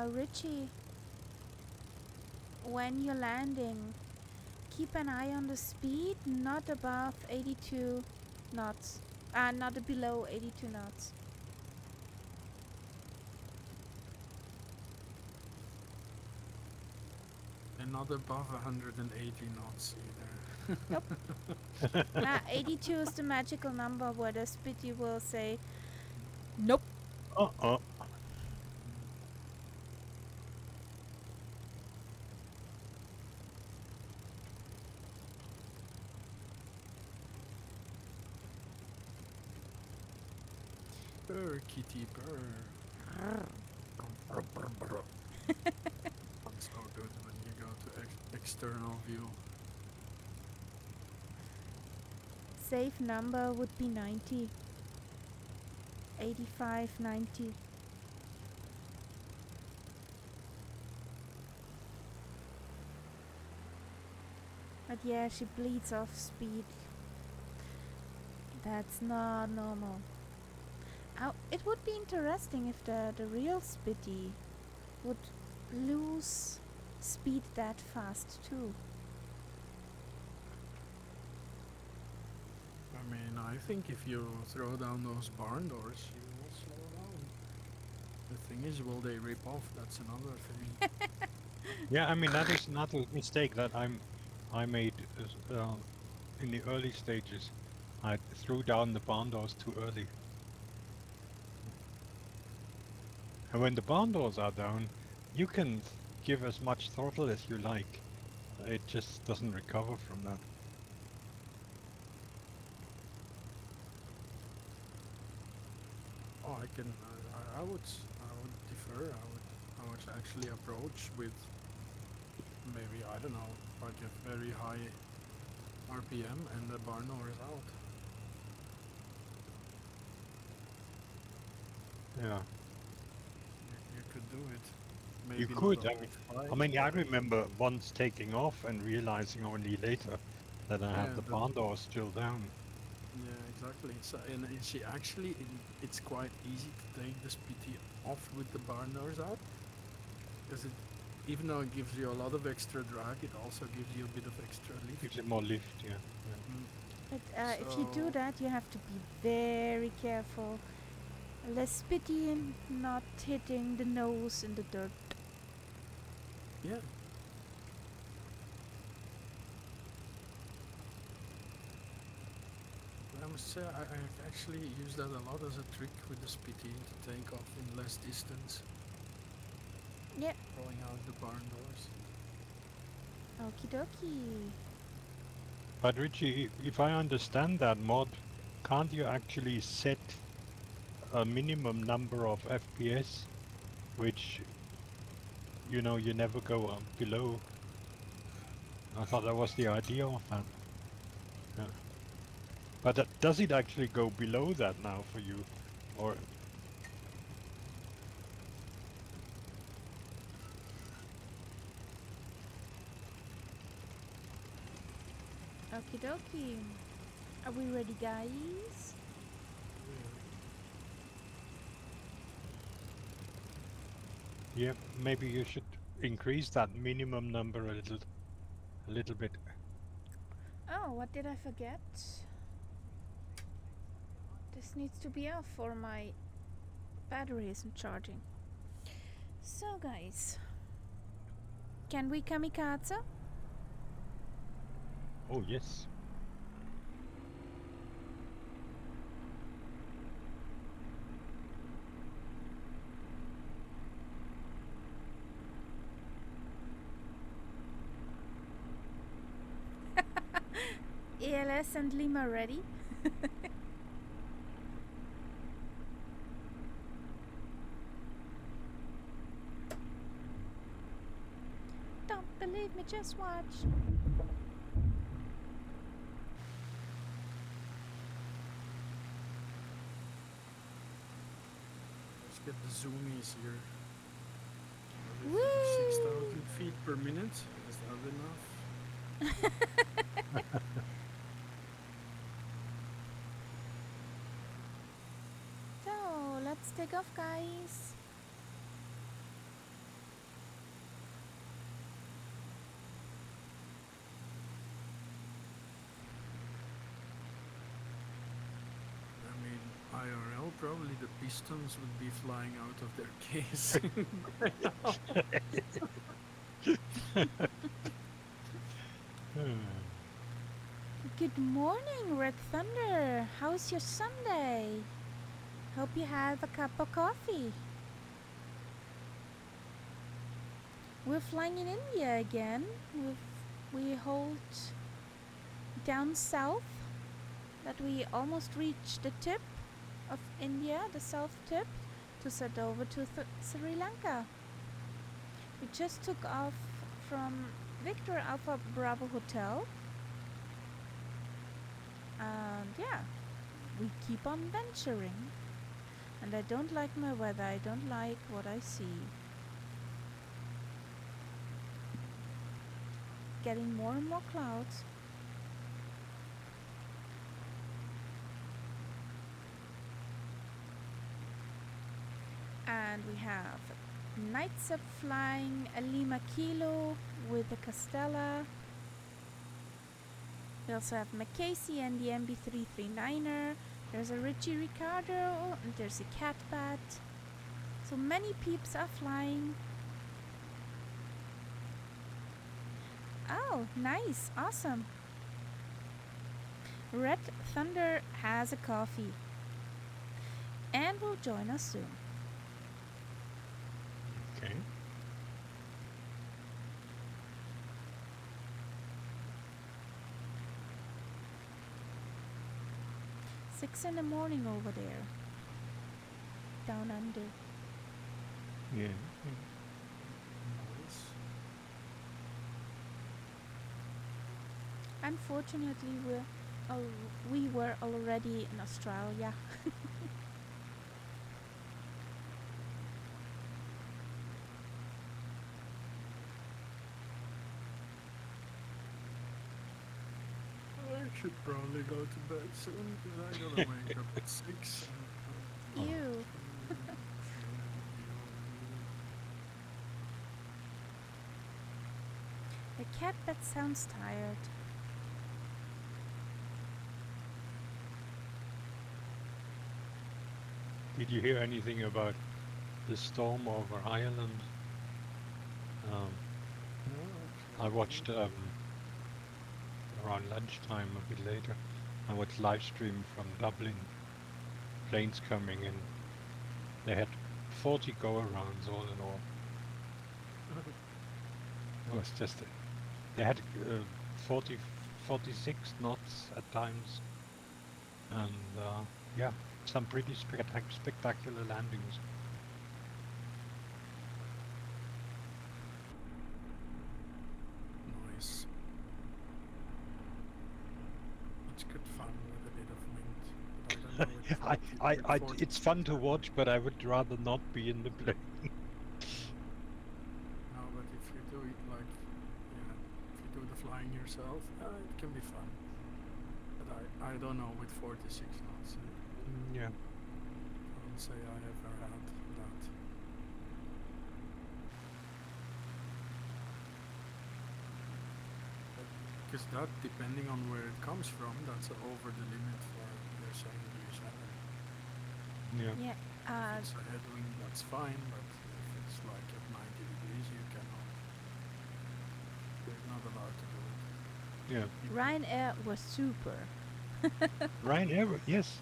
Richie, when you're landing, keep an eye on the speed, not above 82 knots. Not below 82 knots. And not above 180 knots either. 82 is the magical number where the speedy will say, nope. Uh-uh. Purr, kitty, purr. It's so good when you go to external view. Safe number would be 90. 85, 90. But yeah, she bleeds off speed. That's not normal. It would be interesting if the real Spitty would lose speed that fast too. I mean, I think if you throw down those barn doors, you will slow down. The thing is, will they rip off? That's another thing. Yeah, I mean that is not a mistake that I made in the early stages. I threw down the barn doors too early. And when the barn doors are down, you can give as much throttle as you like. It just doesn't recover from that. Oh, I can. I would. I would defer. I would actually approach with maybe, I don't know, like a very high RPM and the barn door is out. Yeah, You could do it. you Maybe not could. a whole I flight, mean, I but remember once taking off and realizing only later that I yeah, have the barn doors still down. Yeah, exactly. So, and she actually, it's quite easy to take the spitty off with the barn doors out, because it, even though it gives you a lot of extra drag, it also gives you a bit of extra lift. Gives it more lift, yeah. Yeah. Mm. But if you do So, that, you have to be very careful. Less pity not hitting the nose in the dirt. yeah. I must say, I've actually used that a lot as a trick with the spitty to take off in less distance, Yeah. rolling out the barn doors. Okie dokie. But Richie, if I understand that mod, can't you actually set a minimum number of FPS, which you never go below? I thought that was the idea of that. Yeah. But does it actually go below that now for you, or Okie dokie. Are we ready, guys? yeah, maybe you should increase that minimum number a little bit. Oh, what did I forget? This needs to be off or my battery isn't charging. So, guys, can we kamikaze? Oh yes. ELS and Lima ready? Don't believe me, just watch. Let's get the zoomies here. Woo! 6,000 feet per minute. Is that enough? So, let's take off, guys. I mean, IRL, probably the pistons would be flying out of their case right now. Good morning, Red Thunder. How's your Sunday? Hope you have a cup of coffee. We're flying in India again. We hold down south that we almost reached the tip of India, the south tip, to set over to Sri Lanka. We just took off from Victor Alpha Bravo Hotel. And yeah, we keep on venturing. And I don't like my weather, I don't like what I see. Getting more and more clouds. And we have Knights Up flying a Lima Kilo with the Castella. We also have Macasey and the MB339er. There's a Richie Ricardo and there's a Catbat. So many peeps are flying. Oh, nice, awesome. Red Thunder has a coffee and will join us soon. Okay. Six in the morning over there. Down under. Yeah. Nice. Unfortunately, we were already in Australia. should probably go to bed soon because I gotta wake up at 6. Ew. The cat bed sounds tired. Did you hear anything about the storm over Ireland? I watched around lunchtime a bit later. I watched live stream from Dublin. Planes coming in. They had 40 go-arounds all in all. It was just they had 46 knots at times, and yeah, some pretty spectacular landings. Nice. It's good fun with a bit of wind. But I don't know with It's fun to watch, but I would rather not be in the plane. No, but if you do it like, yeah, if you do the flying yourself, it can be fun. But I don't know with 46 knots. Yeah. I wouldn't say I ever had that. Because that, depending on where it comes from, that's over the limit for they're saying use heaven. Yeah. Yeah. If it's a headwind, that's fine, but if it's like at 90 degrees, you cannot. You're not allowed to do it. Yeah. Ryanair was super. Ryanair, yes,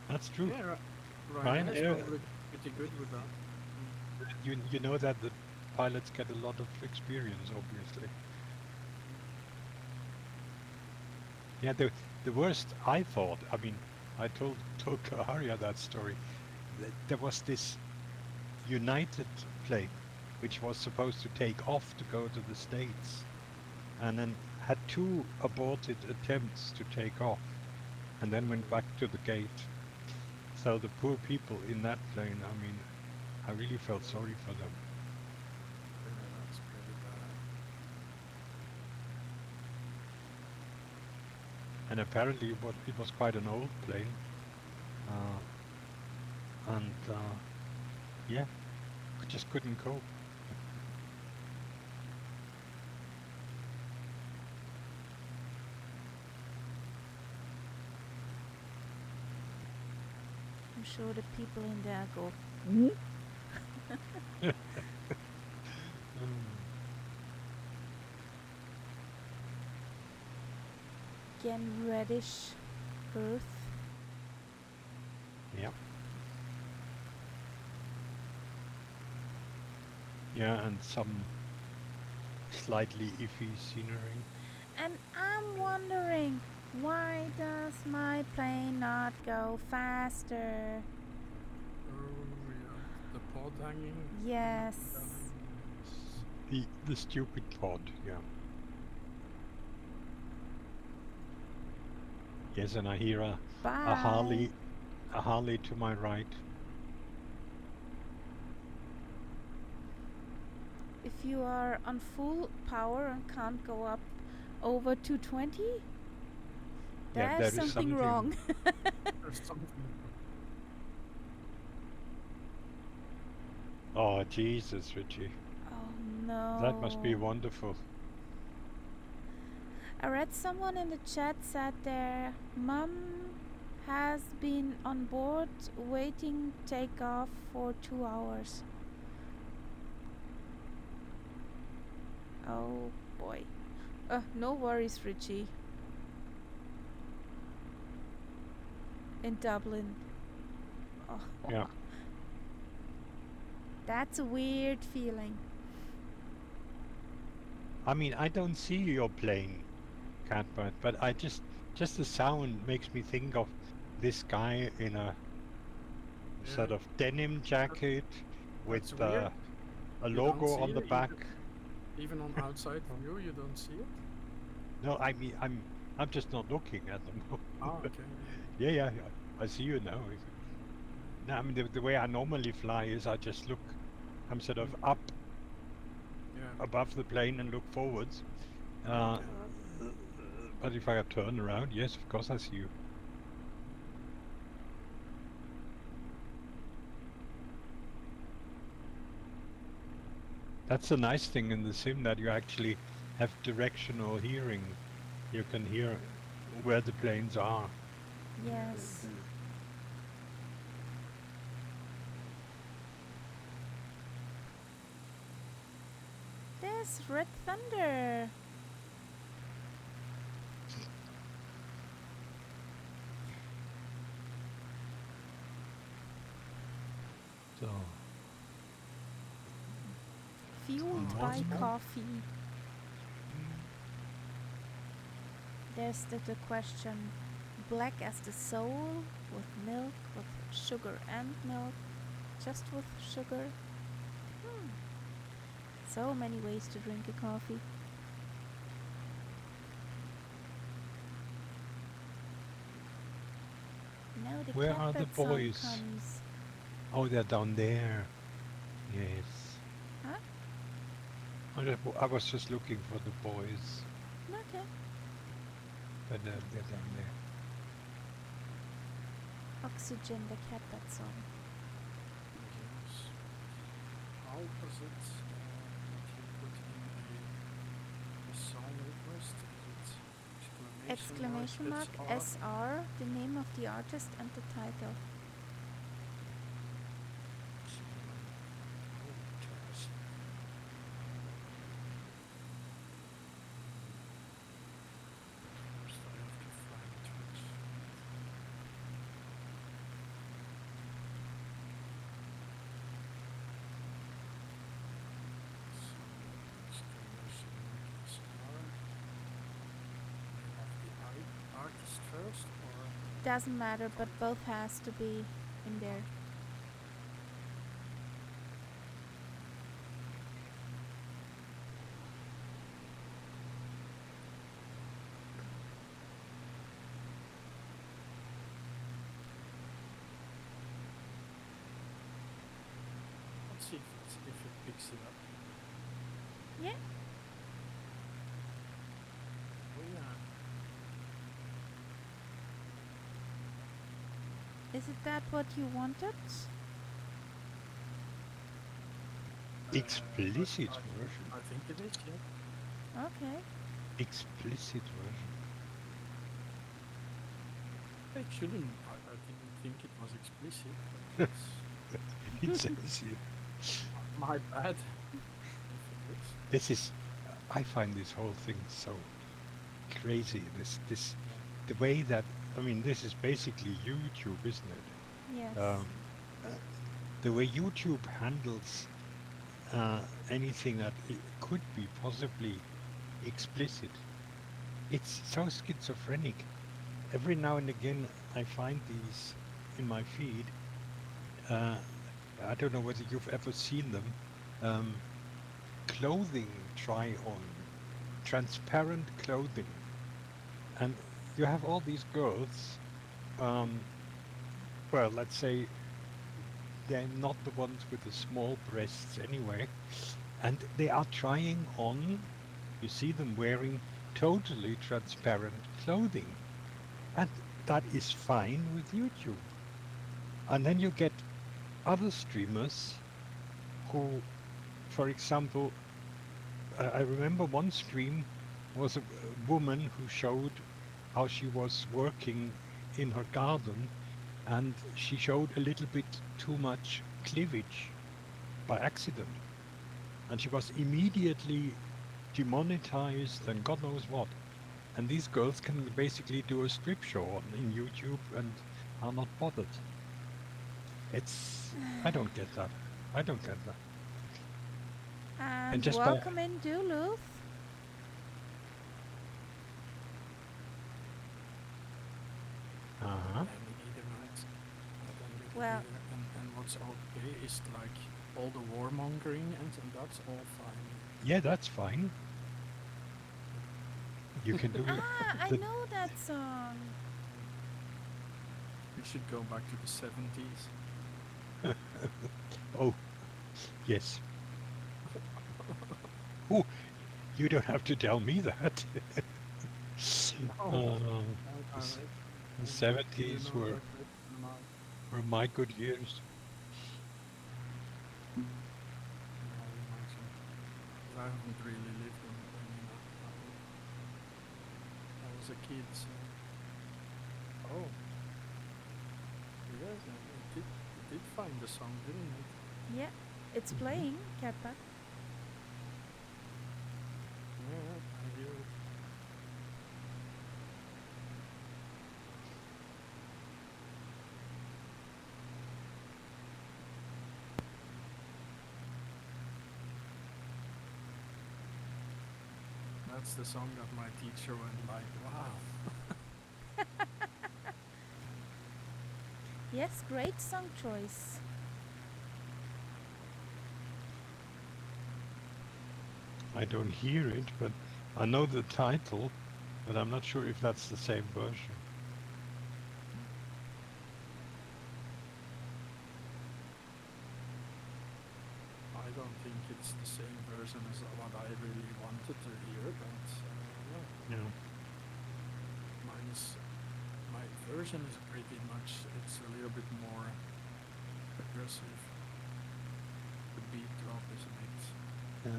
that's true. Yeah, Ryanair- Ryanair's probably pretty good with that. You know that the pilots get a lot of experience, obviously. Yeah, the worst I thought. I mean, I told Kaharia that story. There was this United plane, which was supposed to take off to go to the States, and then had 2 aborted attempts to take off, and then went back to the gate. So the poor people in that plane, I mean, I really felt sorry for them. Yeah, that's pretty bad. And apparently it was quite an old plane. Yeah, I just couldn't cope. I'm sure the people in there go, again, reddish earth. Yeah. Yeah, and some slightly iffy scenery. And I'm wondering, why does my plane not go faster? Oh, yeah. The pod hanging. Yes. The stupid pod, yeah. Yes, and I hear a Bye. Harley to my right. If you are on full power and can't go up over 220, Yeah, there's there is something wrong. There's something. Oh, Jesus, Richie. Oh no. That must be wonderful. I read someone in the chat said their mum has been on board waiting takeoff for 2 hours. Oh boy. No worries, Richie. In Dublin. Oh. Yeah. That's a weird feeling. I mean, I don't see your plane, Catbird, but I just the sound makes me think of this guy in a sort Yeah. of denim jacket with That's weird. a You don't logo see on the it back. Even on outside view, you don't see it? No, I mean I'm just not looking at the moment. Ah, okay. Yeah, I see you now. No, I mean the way I normally fly is I just look. I'm sort of up Yeah. above the plane and look forwards. Okay. But if I turn around, yes, of course I see you. That's a nice thing in the sim, that you actually have directional hearing. You can hear where the planes are. Yes. There's Red Thunder. So, Fueled by coffee. There's the question. Black as the soul, with milk, with sugar and milk, just with sugar. So many ways to drink a coffee. Now the where are the catbird song boys? comes. Oh, they're down there. Yes. Huh? I was just looking for the boys, Okay. but they're down there. Oxygen, the catbird song. Yes. How does it that you put in a song request? Is it Exclamation mark SR, the name of the artist and the title. First I have to find which. Exclamation mark SR. We have the artist first, or Doesn't matter, but both has to be in there. let's see if it picks it up. Yeah. Oh yeah. Is it that what you wanted? Explicit I version. think it is, yeah. Okay. Explicit version. It shouldn't. I didn't think it was explicit. But It says here. my bad. This is. I find this whole thing so crazy. The way that, I mean, this is basically YouTube, isn't it? Yes. The way YouTube handles anything that could be possibly explicit, it's so schizophrenic. Every now and again, I find these in my feed. I don't know whether you've ever seen them. Clothing try-on, transparent clothing, and you have all these girls. Well, let's say they're not the ones with the small breasts anyway, and they are trying on. You see them wearing totally transparent clothing, and that is fine with YouTube. And then you get other streamers who, for example, I remember one stream was a woman who showed how she was working in her garden, and she showed a little bit too much cleavage by accident, and she was immediately demonetized and God knows what. And these girls can basically do a strip show in YouTube and are not bothered. I don't get that. I don't get that. And just welcome in, Duluth. Uh-huh. Well- And what's okay is like all the warmongering and that's all fine. Yeah, that's fine. You can do I the- know that song. We should go back to the 70s. Oh, yes. Oh, you don't have to tell me that. No, The s- it. the Do you 70s know were that question about? were my good years. No, you mentioned. 'Cause I haven't really lived in I was a kid, so. Oh, yes, it did find the song, didn't it? Yeah, it's Mhm. playing, Kappa. Yeah, I hear it. That's the song that my teacher went like, wow. Yes, great song choice. I don't hear it, but I know the title, but I'm not sure if that's the same version. I don't think it's the same version as what I really wanted to hear, but yeah, Yeah. mine is my version is pretty much it's a little bit more aggressive. The beat drop is a bit Yeah.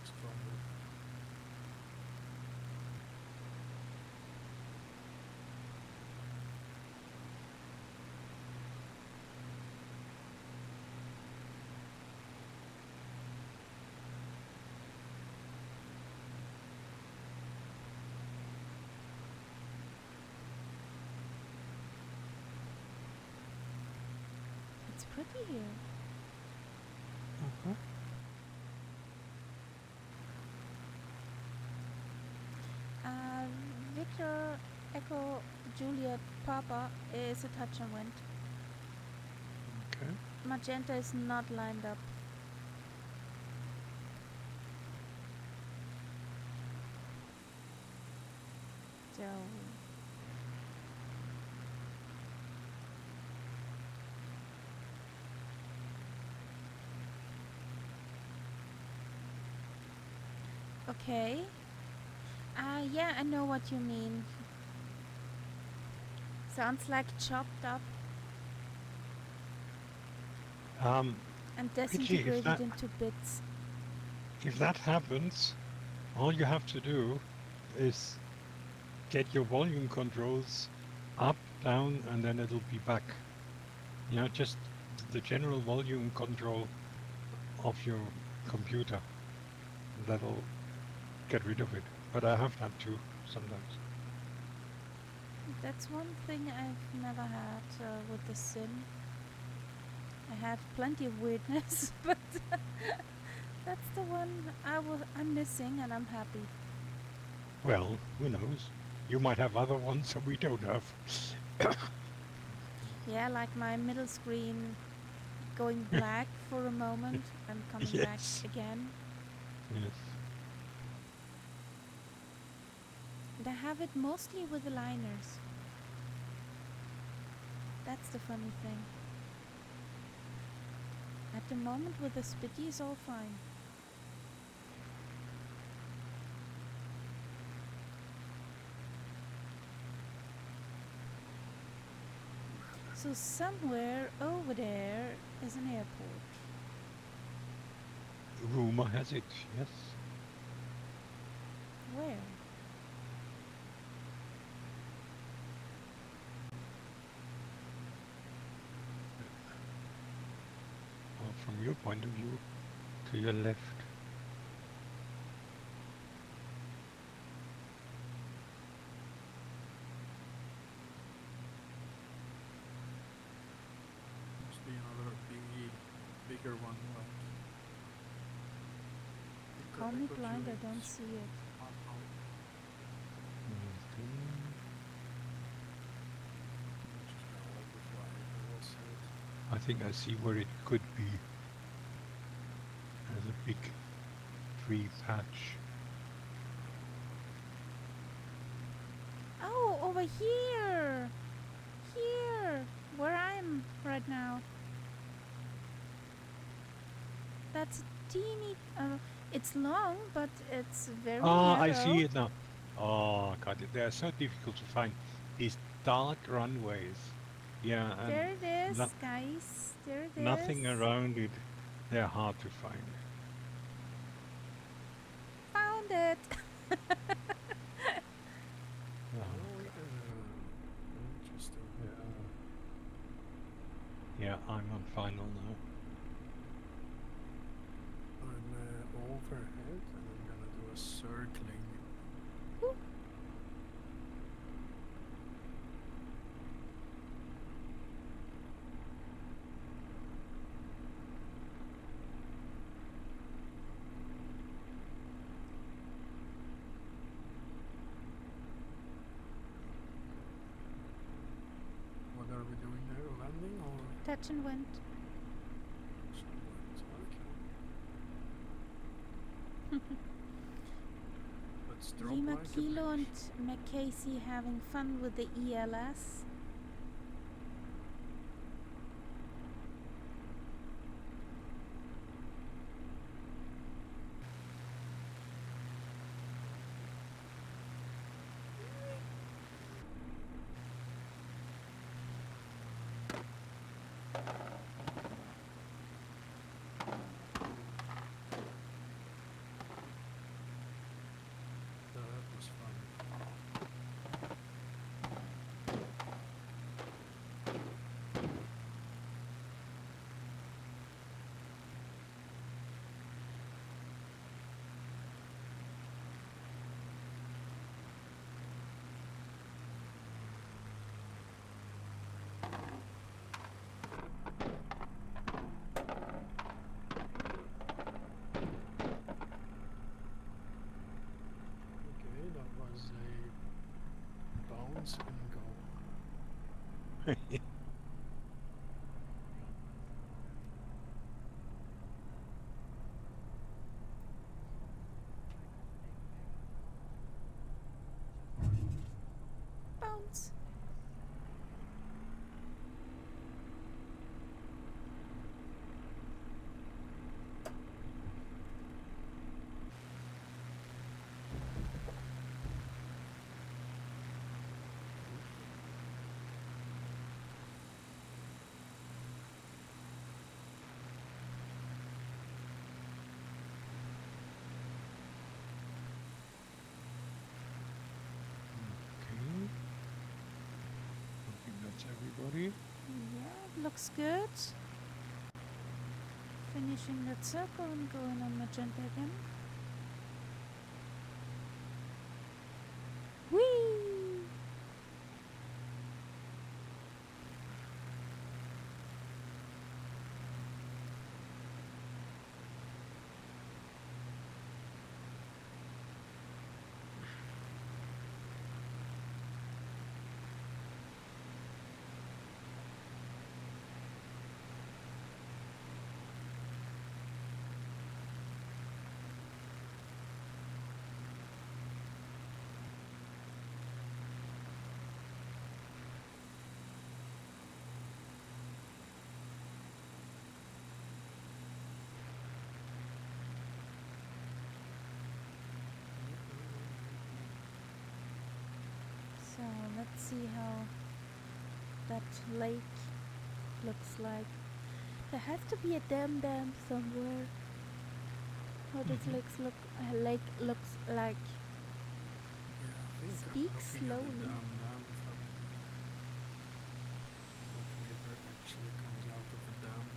stronger. It's pretty here. Uh-huh. Uh, Victor Echo Juliet Papa is a touch and went. Okay. Magenta is not lined up. So okay. Yeah, I know what you mean. Sounds like chopped up Um, and Richie, disintegrated into bits. if that happens, all you have to do is get your volume controls up, down, and then it'll be back. You know, just the general volume control of your computer. That'll get rid of it. But I have that too sometimes. That's one thing I've never had with the sim. I had plenty of weirdness, but that's the one I'm missing, and I'm happy. Well, who knows? You might have other ones that we don't have. Yeah, like my middle screen going black for a moment and coming back Yes. again. Yes. And I have it mostly with the liners. That's the funny thing. At the moment with the Spitty is all fine. So somewhere over there is an airport. Rumor has it, yes. Where? Well, from your point of view, to your left. Must be another bigger one like. Call me Echo blind, I Juliet. don't see it. Okay. Just gonna let it fly. We'll see it. I think I see where it could be. There's a big tree patch. Oh, over here! Here! Where I'm right now. That's a teeny... it's long, but it's very Ah, narrow. I see it now. Oh god, they're so difficult to find. These dark runways. Yeah, and There it is, no, guys. There it nothing is. around it. They're hard to find. Found it. Oh Oh god. yeah. Interesting. Yeah. Yeah, I'm on final now. I'm overhead and I'm gonna do a circling. Woo. What are we doing there? Landing or Touch and wind. okay. Let's drop Lima like a Kilo brick. and Macasey having fun with the ELS. That was fun. Okay, that was a bounce and go. Bounce. Okay. I think that's everybody. Yeah, looks good. Finishing that circle and going on magenta again. Whee! So let's see how that lake looks like. There has to be a dam somewhere. How does Mhm. lake looks like? Yeah, I think Speak I'm looking at slowly. the dam from what river actually comes out of the dam.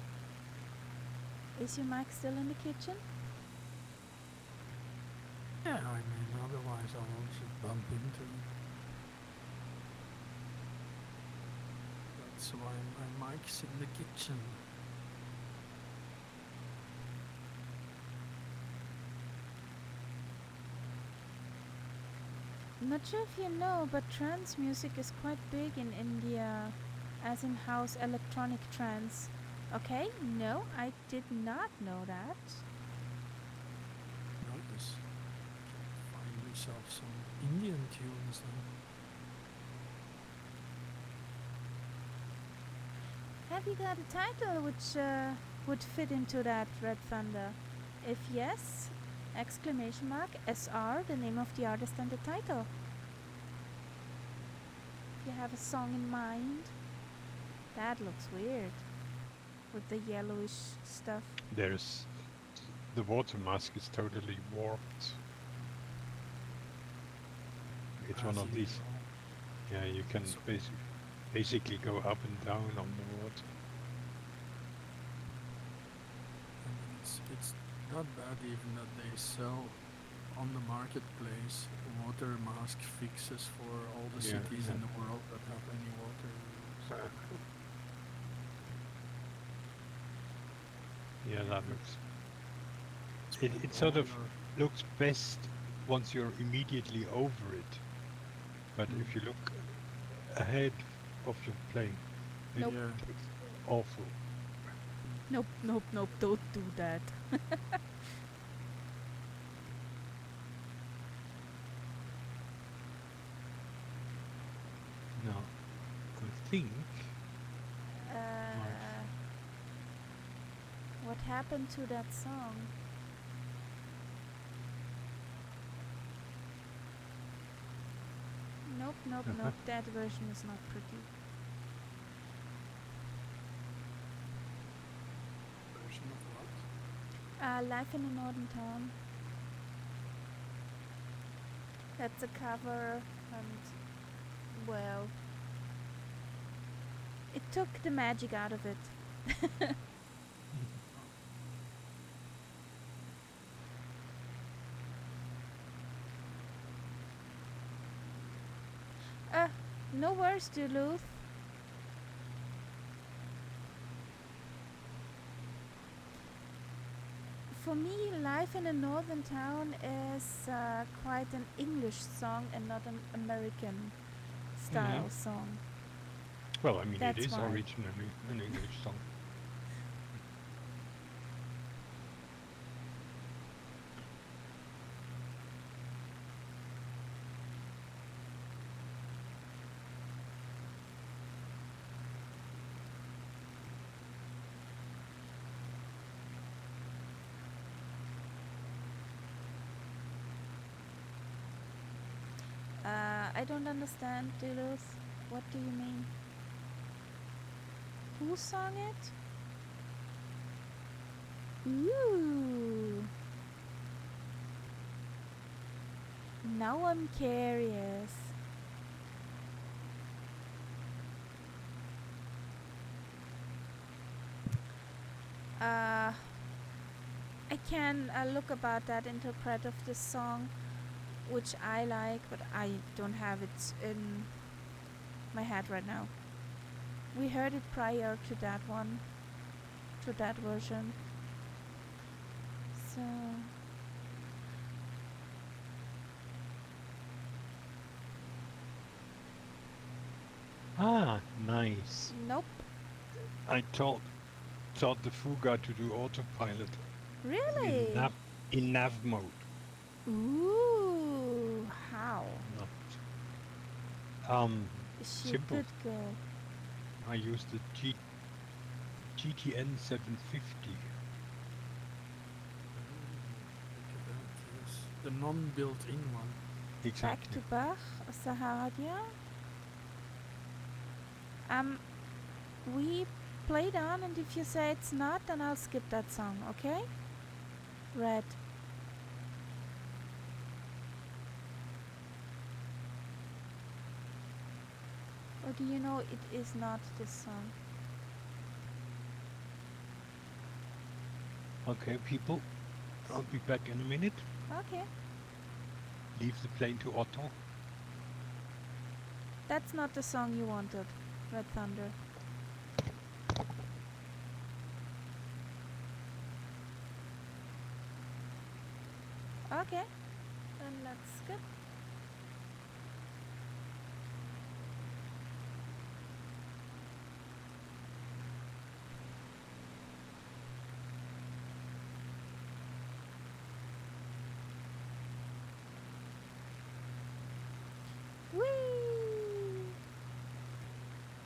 Is your mic still in the kitchen? Yeah, I mean, otherwise I will just bump into it. That's why my mic's in the kitchen. I'm not sure if you know, but trance music is quite big in India, as in house electronic trance. Okay, no, I did not know that. Notice. Find yourself some Indian tunes then. Have you got a title which would fit into that, Red Thunder? If yes, Exclamation mark SR, the name of the artist and the title. If you have a song in mind. That looks weird. With the yellowish stuff. There's the water mask is totally warped. It's one As of these. usual. Yeah, you can So- basically go up and down on the water. And it's not bad even that they sell on the marketplace water mask fixes for all the Yeah, cities yeah. in the world that have any water issues. Yeah, that looks. Spend It sort all of your- looks best once you're immediately over it. But Mm. if you look ahead of your plane, Nope. Yeah. it's awful. Nope, nope, nope, don't do that. No, I think What happened to that song? Nope, nope, nope, that version is not pretty. Version of what? Life in a Northern Town. That's a cover, and well, it took the magic out of it. No worries, Duluth. For me, Life in a Northern Town is quite an English song and not an American style song. Well, I mean, That's it is why. originally an English song. I don't understand, Duluth. What do you mean? Who sung it? Ooh. Now I'm curious. I can look about that interpret of this song, which I like, but I don't have it in my head right now. We heard it prior to that one, to that version. So Ah, nice. nope. I taught the Fuga to do autopilot Really? in nav mode. Ooh, how? Is she a Simple. good girl? I used the GTN 750. Look at that, yes. The non-built-in one. Back Exactly. to Bach, Sahadia. We played on, and if you say it's not, then I'll skip that song, okay? Red. Or do you know it is not this song? Okay, people. I'll be back in a minute. Okay. Leave the plane to auto. That's not the song you wanted, Red Thunder. Okay. Then let's skip. Whee!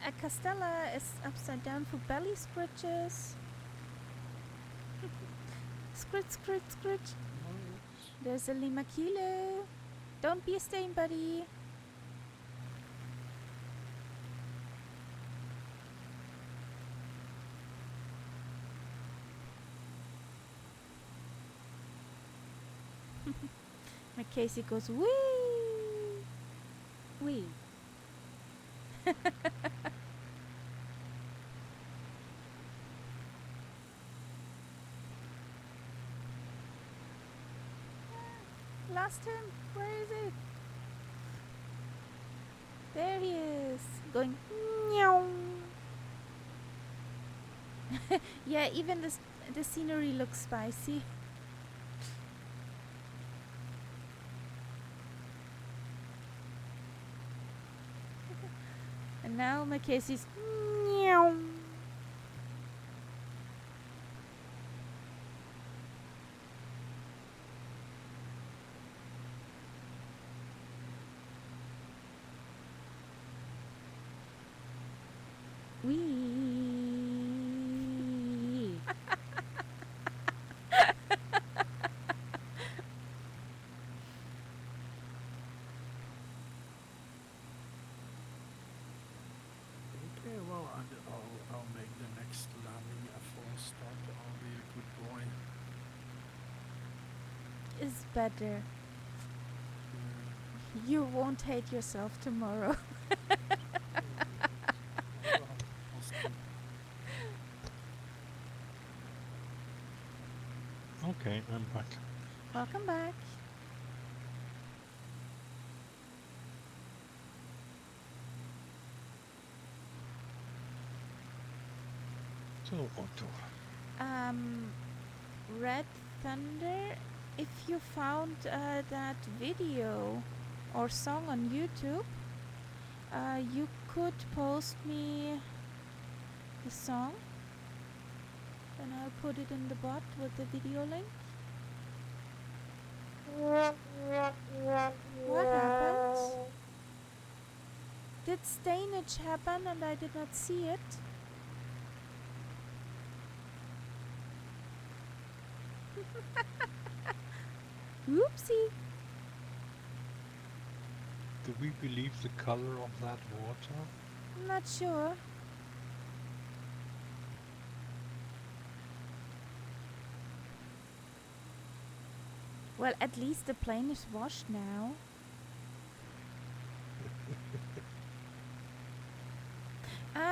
A Castella is upside down for belly scritches. Scritch, scritch, scritch. No, it's There's a Limakilo. Don't be a stain, buddy. Mackenzie goes, wee! Wee. Lost him. Where is he? There he is. Going, meow. Yeah, even the scenery looks spicy. And now Mackenzie's meow. Wee. Okay, well, I'll make the next landing a full stop. I'll be a good boy. Is better. Yeah. You won't hate yourself tomorrow. Well, I'll see. Okay, I'm back. Welcome back. So, Otto. Red Thunder, if you found that video or song on YouTube, you could post me the song and I'll put it in the bot with the video link. What happened? Did stainage happen and I did not see it? Whoopsie. Do we believe the color of that water? Not sure. Well, at least the plane is washed now.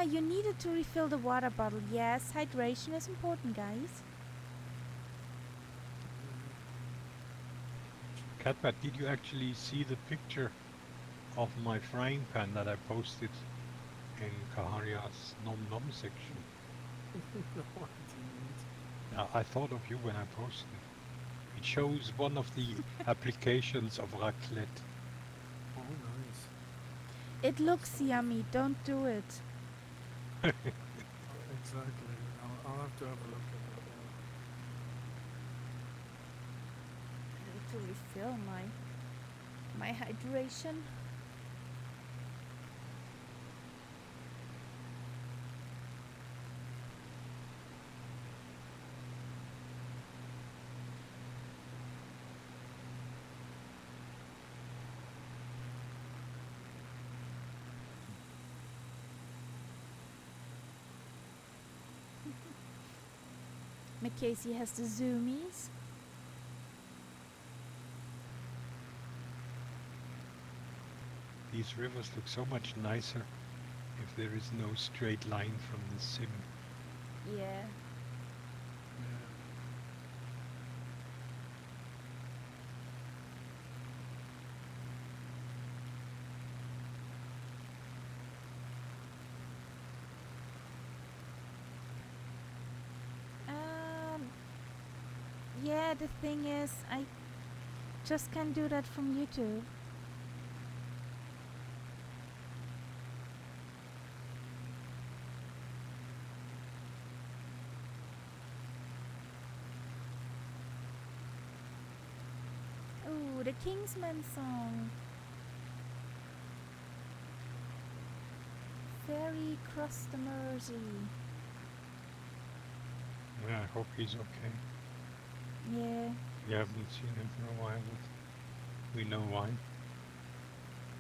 You needed to refill the water bottle. Yes, hydration is important, guys. Catbat, did you actually see the picture of my frying pan that I posted in Kaharia's Nom Nom section? No, I didn't. I thought of you when I posted it. It shows one of the applications of raclette. Oh, nice. It looks yummy. Don't do it. Oh, exactly. I'll have to have a look at that. I need to refill my hydration. Mackenzie has the zoomies. These rivers look so much nicer if there is no straight line from the sim. Yeah. Yeah. Yeah, the thing is, I just can't do that from YouTube. Ooh, the Kingsman song. Ferry cross the Mersey. Yeah, I hope he's okay. Yeah. We haven't seen him for a while, but we know why.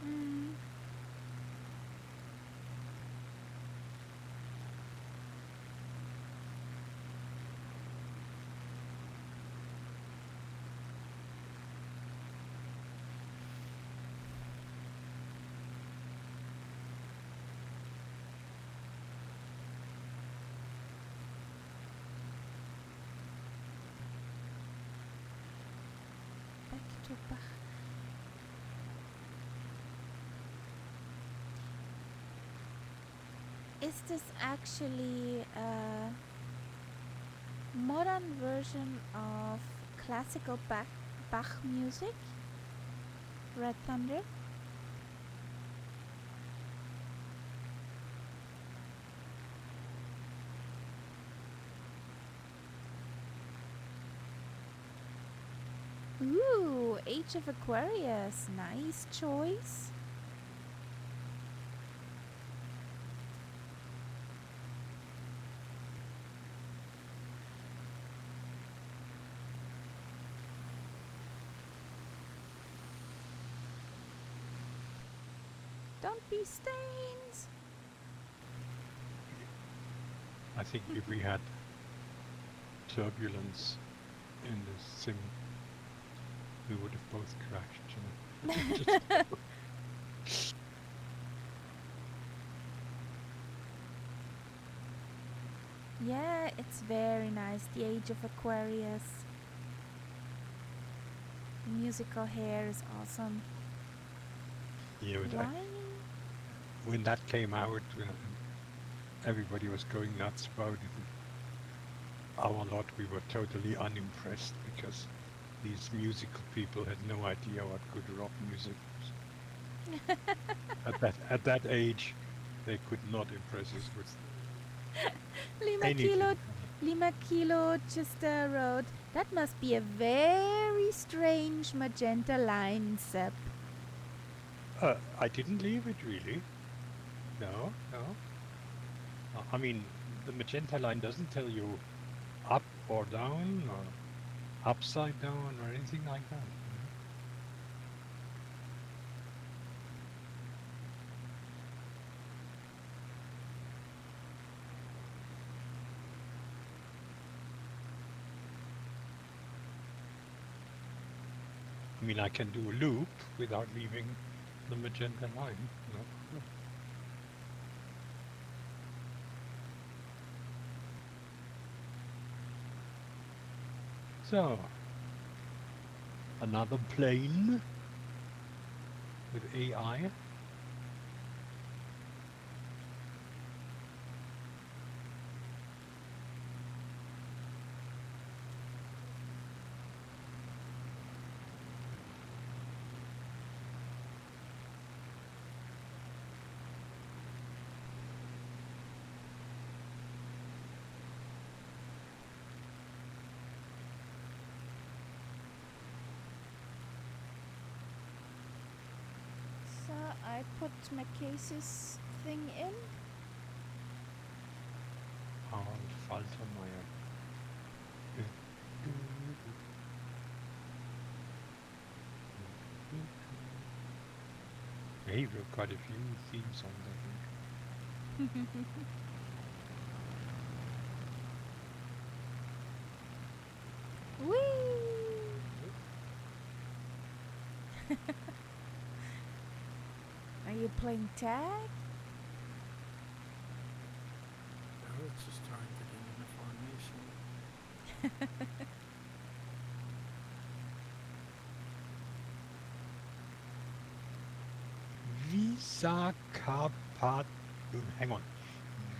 Mm. Back to Bach. Is this actually a modern version of classical Bach music? Red Thunder? Ooh, Age of Aquarius. Nice choice. Don't be stains. I think if we had turbulence in the sim, we would have both crashed. Yeah, it's very nice. The Age of Aquarius. The musical hair is awesome. Yeah, but Why? when that came out, everybody was going nuts about it. Our lot, we were totally unimpressed because these musical people had no idea what good rock music was. At that age, they could not impress us with anything. Lima Kilo Chester Road. That must be a very strange magenta line, Sep. I didn't leave it really. No, no. I mean, the magenta line doesn't tell you up or down or upside down or anything like that. I mean, I can do a loop without leaving the magenta line. No. So, another plane with AI. So I put Mackay's thing in. Harald Faltermeyer. He wrote quite a few theme songs, I think. Whee! Are you playing tag? No, it's just trying to get in the formation. Visakhapatnam. Hang on.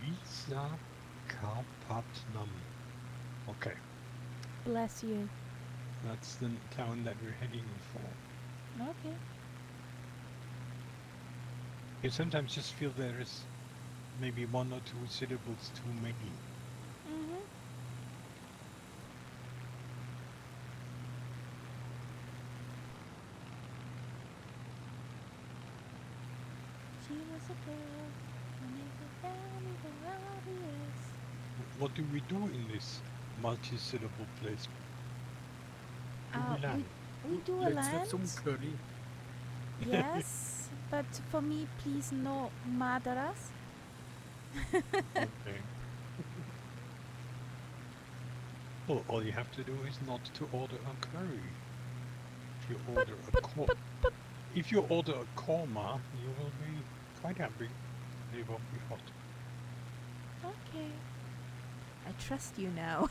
Visakhapatnam. Okay, Bless you. that's the town that we're heading for. Okay. You sometimes just feel there is maybe one or two syllables too many. Mm-hmm. She was a girl, and it was very obvious. What do we do in this multi-syllable place? Do we land? we do a Let's have some land. curry. Yes, but for me, please no madaras. Okay. Well, all you have to do is not to order a curry. If you order if you order a korma, you will be quite happy. They won't be hot. Okay. I trust you now.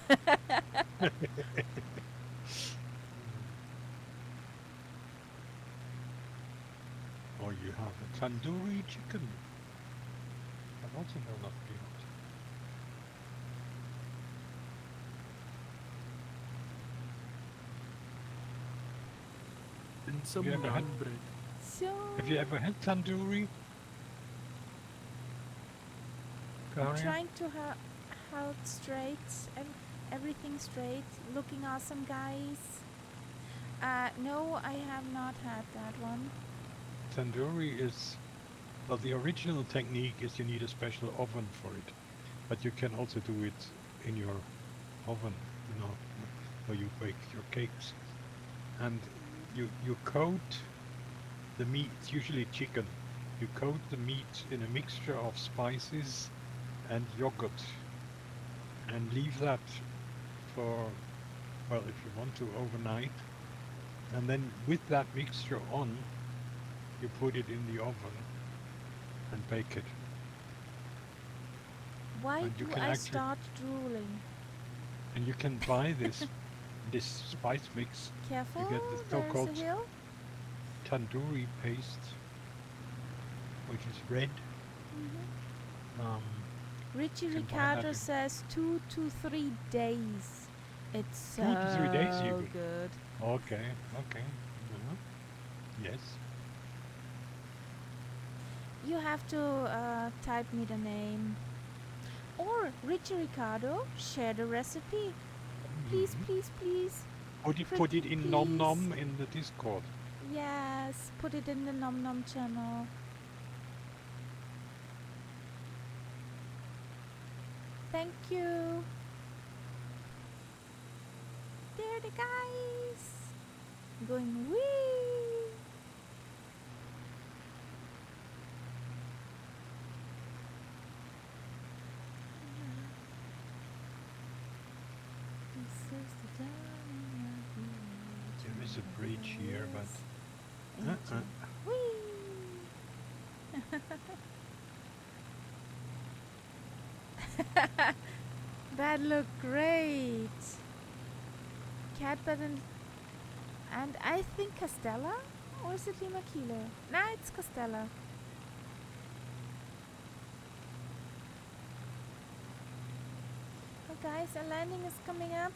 Or you have a tandoori chicken. That also will not be hot. And some You ever had- naan bread. So Have you ever had tandoori? I'm Karia? trying to hold straight, everything straight, looking awesome, guys. No, I have not had that one. Tandoori is, well, the original technique is you need a special oven for it, but you can also do it in your oven, where you bake your cakes. And you coat the meat, it's usually chicken. You coat the meat in a mixture of spices and yogurt, and leave that for, well, if you want to, overnight. And then with that mixture on, you put it in the oven and bake it. Why And you do can I actually- start drooling? And you can buy this spice mix, Careful, get the there's a so-called hill. tandoori paste, which is red. Richie can buy that Ricardo in- says 2 to 3 days. It's 2 to 3 days so even. good. Okay. Yes. You have to type me the name. Or Richie Ricardo, share the recipe. Please, Mhm. please, please. Put it Pretty in Nom please. Nom in the Discord. Yes, put it in the Nom Nom channel. Thank you. There the guys. Going wee. This is the time of year There is a to bridge here, but rise into- Whee! That looked great. Cat button, and I think Castella, or is it Lima Kilo? Nah, it's Castella. Oh guys, a landing is coming up.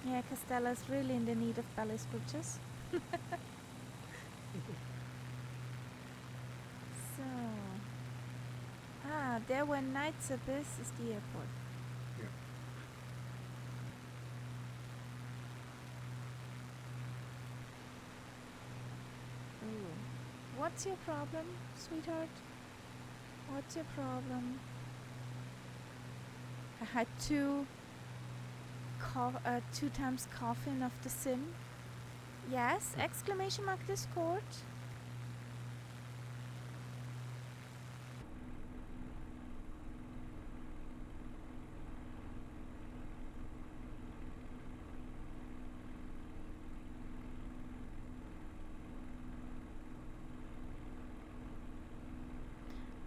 Yeah, Castella's really in the need of belly scratches. So, there where Night's Abyss is the airport. Yeah. Ooh. What's your problem, sweetheart? What's your problem? I had two times coughing of the sim. Yes, exclamation mark Discord.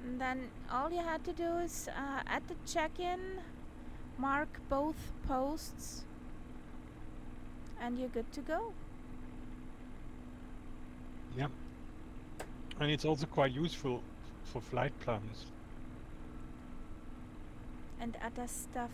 And then all you had to do is at the check-in, mark both posts, and you're good to go. Yeah. And it's also quite useful for flight plans. And other stuff.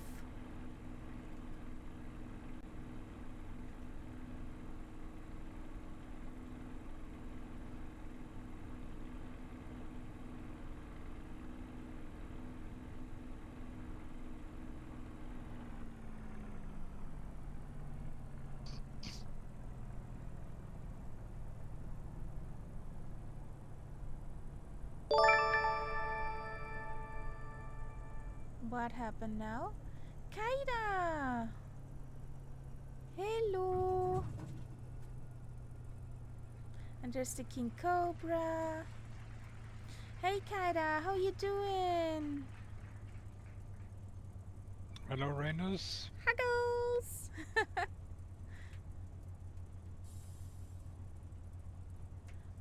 What happened now? Kaida! Hello! And there's the king cobra. Hey Kaida, how you doing? Hello, Rainers. Huggles!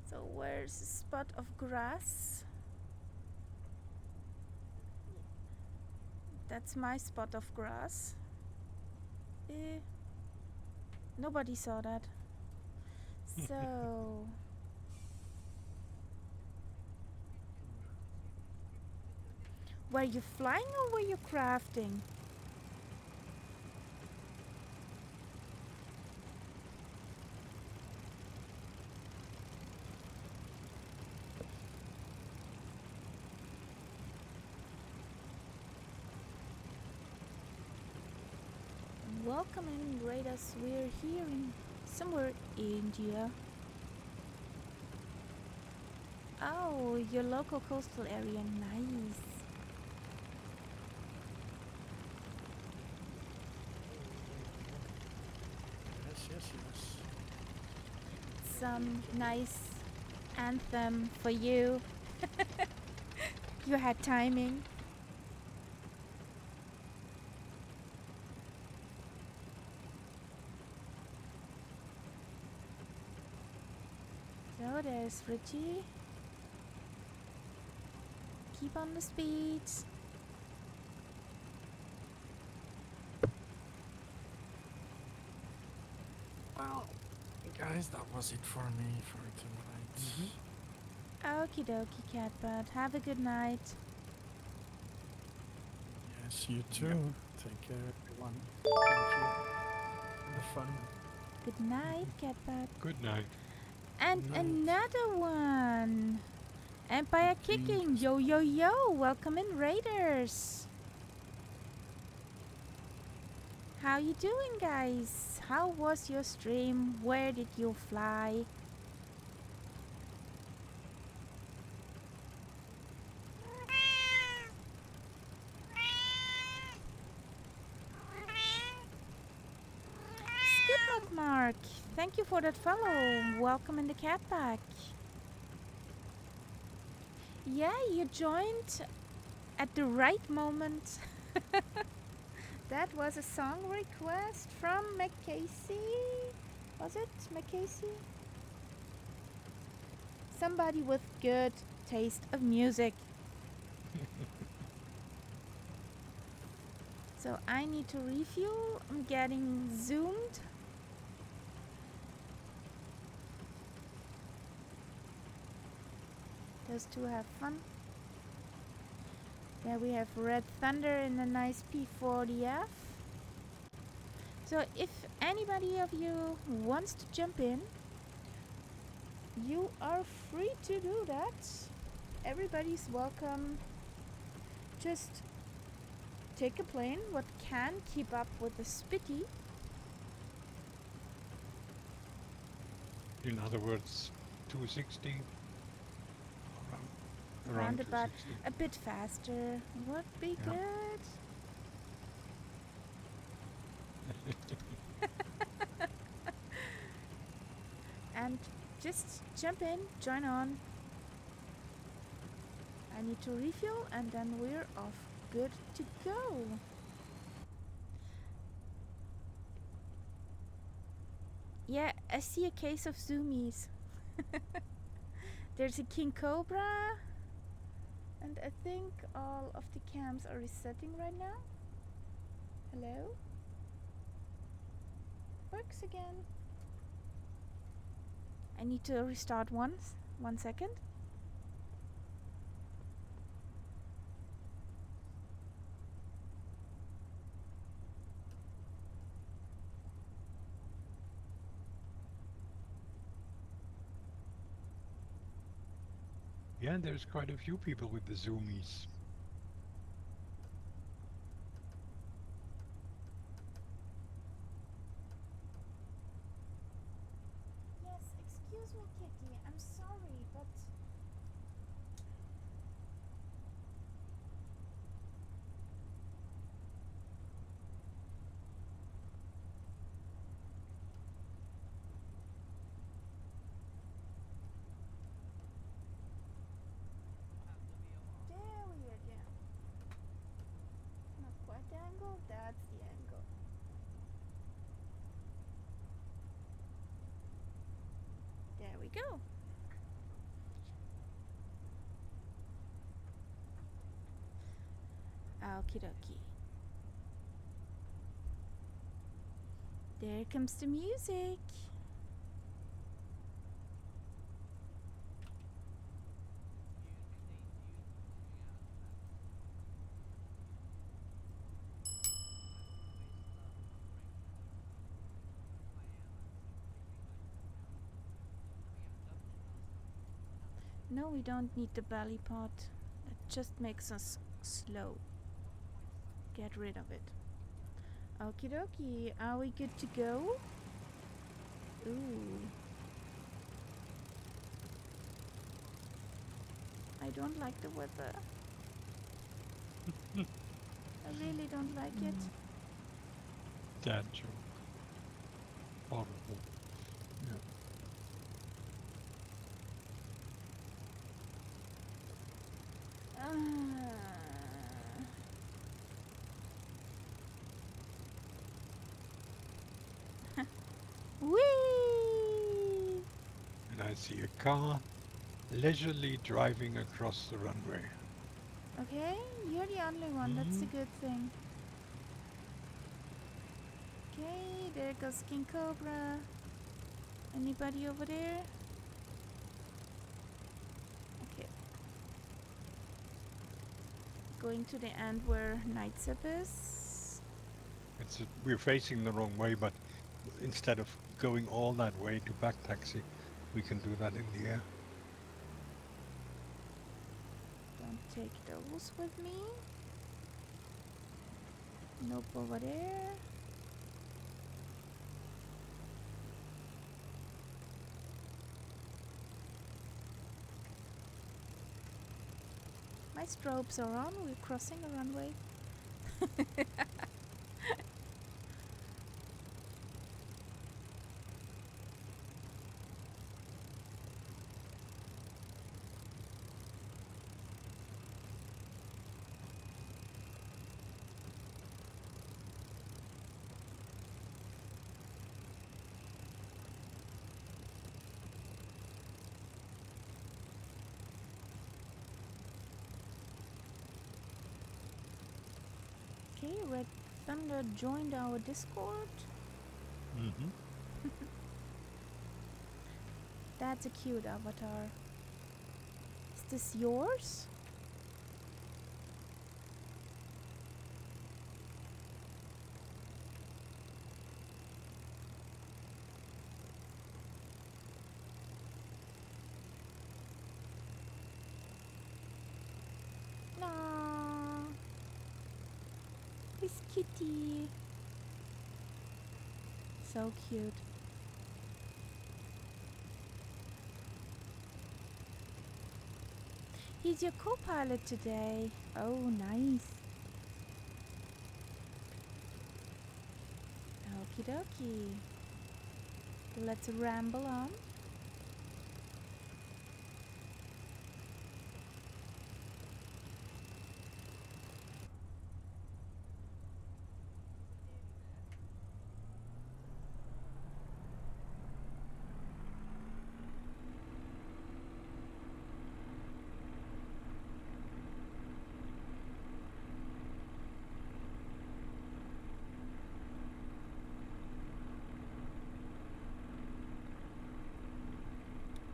So where's a spot of grass? That's my spot of grass. Nobody saw that. So... Were you flying or were you crafting? Welcome in Raiders, we're here in somewhere India. Oh, your local coastal area, nice. Yes. Some nice anthem for you. You had timing. So there's Richie. Keep on the speed. Well, guys, that was it for me for tonight. Okie dokie, Catbird. Have a good night. Yes, you too. Take care, everyone. Thank you for the fun. Good night, Catbird. Good night. And Good night. another one. Empire Thank Kicking. you. Yo. Welcome in, Raiders. How you doing, guys? How was your stream? Where did you fly? Skiplock Mark, thank you for that follow. Welcome in the cat pack. Yeah, you joined at the right moment. That was a song request from Macasey. Was it Macasey? Somebody with good taste of music. So I need to refuel. I'm getting zoomed. Those two have fun. There we have Red Thunder in a nice P40F. So if anybody of you wants to jump in, you are free to do that. Everybody's welcome. Just take a plane what can keep up with the Spitty. In other words, 260. Around about 260. a bit faster would be Yeah. good. And just jump in, join on. I need to refuel and then we're off. Good to go. Yeah, I see a case of zoomies. There's a king cobra. And I think all of the cams are resetting right now. Hello? Works again. I need to restart once. 1 second. Yeah, there's quite a few people with the zoomies. Yes, excuse me, Kitty. I'm sorry, but go. Okie dokie. There comes the music. No, we don't need the belly pot. It just makes us slow. Get rid of it. Okie dokie. Are we good to go? Ooh. I don't like the weather. I really don't like it. Dad joke. Horrible. Yeah. Whee! And I see a car leisurely driving across the runway. Okay, you're the only one. That's the good thing. Okay, there goes King Cobra. Anybody over there? Okay. Going to the end where Nightsep is. We're facing the wrong way, but instead of going all that way to back taxi, we can do that in the air. Don't take those with me. Nope, over there. My strobes are on. We're crossing a runway. Okay, Red Thunder joined our Discord. Mm-hmm. That's a cute avatar. Is this yours? No. He's kitty. So cute. He's your co-pilot today. Oh, nice. Okie dokie. Let's ramble on.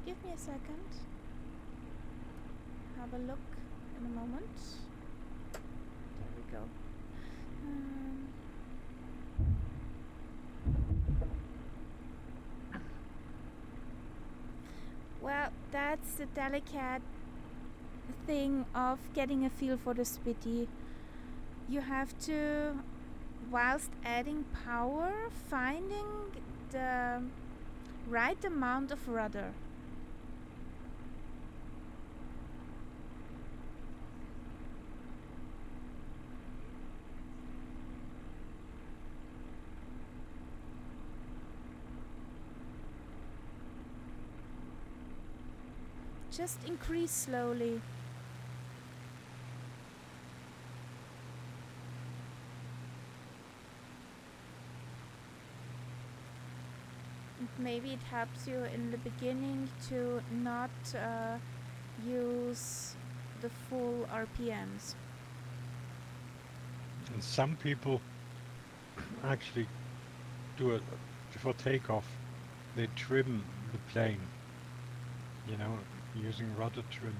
Give me a second. Have a look in a moment. There we go. Well, that's the delicate thing of getting a feel for the Spitty. You have to, whilst adding power, finding the right amount of rudder. Just increase slowly. maybe it helps you in the beginning to not use the full RPMs. And some people actually do it before takeoff. They trim the plane, you know, using rudder trim.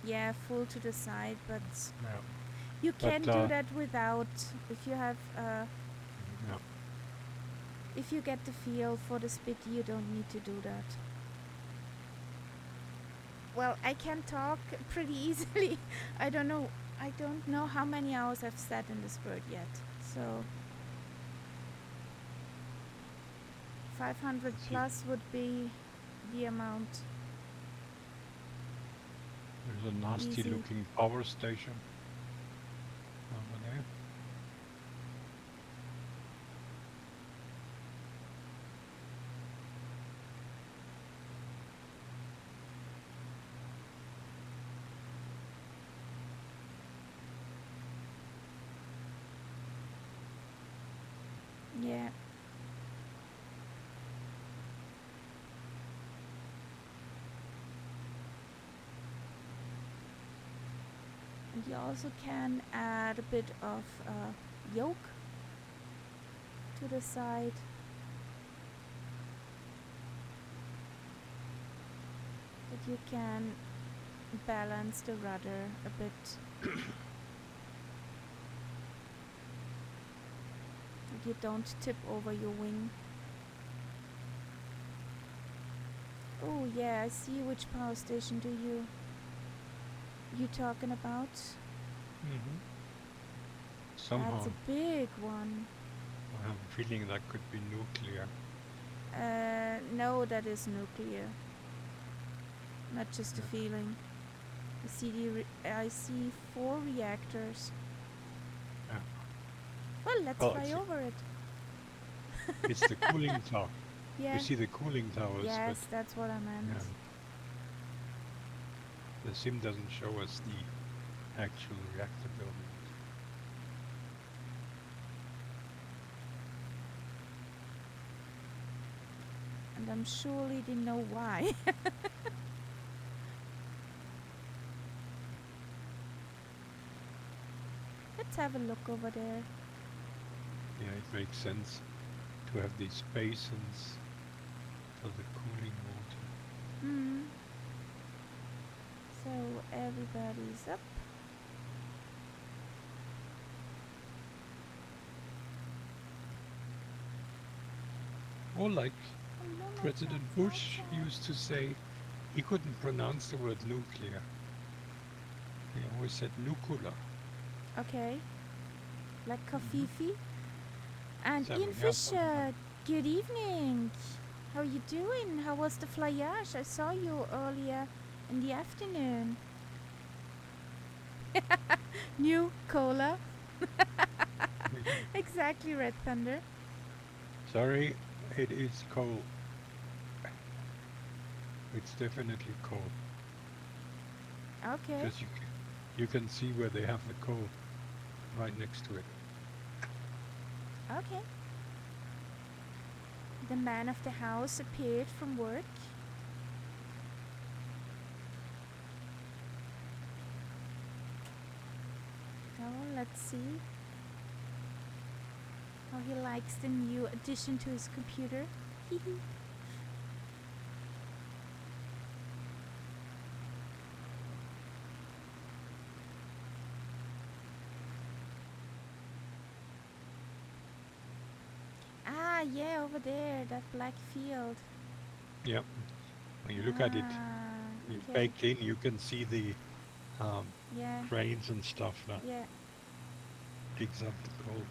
Yeah, full to the side, but Yeah. you can But, do that without, if you have, yeah. if you get the feel for the speed, you don't need to do that. Well, I can talk pretty easily. I don't know how many hours I've sat in this bird yet. So 500 Let's see. plus would be the amount. There's a nasty Easy. looking power station over there. Yeah. And you also can add a bit of yolk to the side. That you can balance the rudder a bit. That you don't tip over your wing. Oh yeah, I see. Which power station do you talking about? Mm-hmm. Somehow, That's a big one. I have a feeling that could be nuclear. No, that is nuclear. Not just a Yeah. feeling. I see 4 reactors. Yeah. Well, let's Well, fly over it. It's the cooling tower. Yeah. You see the cooling towers, Yes, that's what I meant. but the sim doesn't show us the actual reactor building. And I'm surely they know why. Let's have a look over there. Yeah, it makes sense to have these basins for the cooling water. Hmm. So everybody's up. Or like Hello, my President friends Bush outside. used to say, he couldn't pronounce the word nuclear. He always said nuclear. Okay. Like Kafifi. And Something Ian else, something Fisher, like good evening. How you doing? How was the flyage? I saw you earlier in the afternoon. New cola. Exactly, Red Thunder. Sorry, it is cold. It's definitely cold. Okay. Because you can see where they have the coal right next to it. Okay. The man of the house appeared from work. Oh, let's see how he likes the new addition to his computer. Ah, yeah, over there, that black field. Yep. When you look at it Okay. baked in, you can see the Yeah, cranes and stuff that yeah. digs up the coal.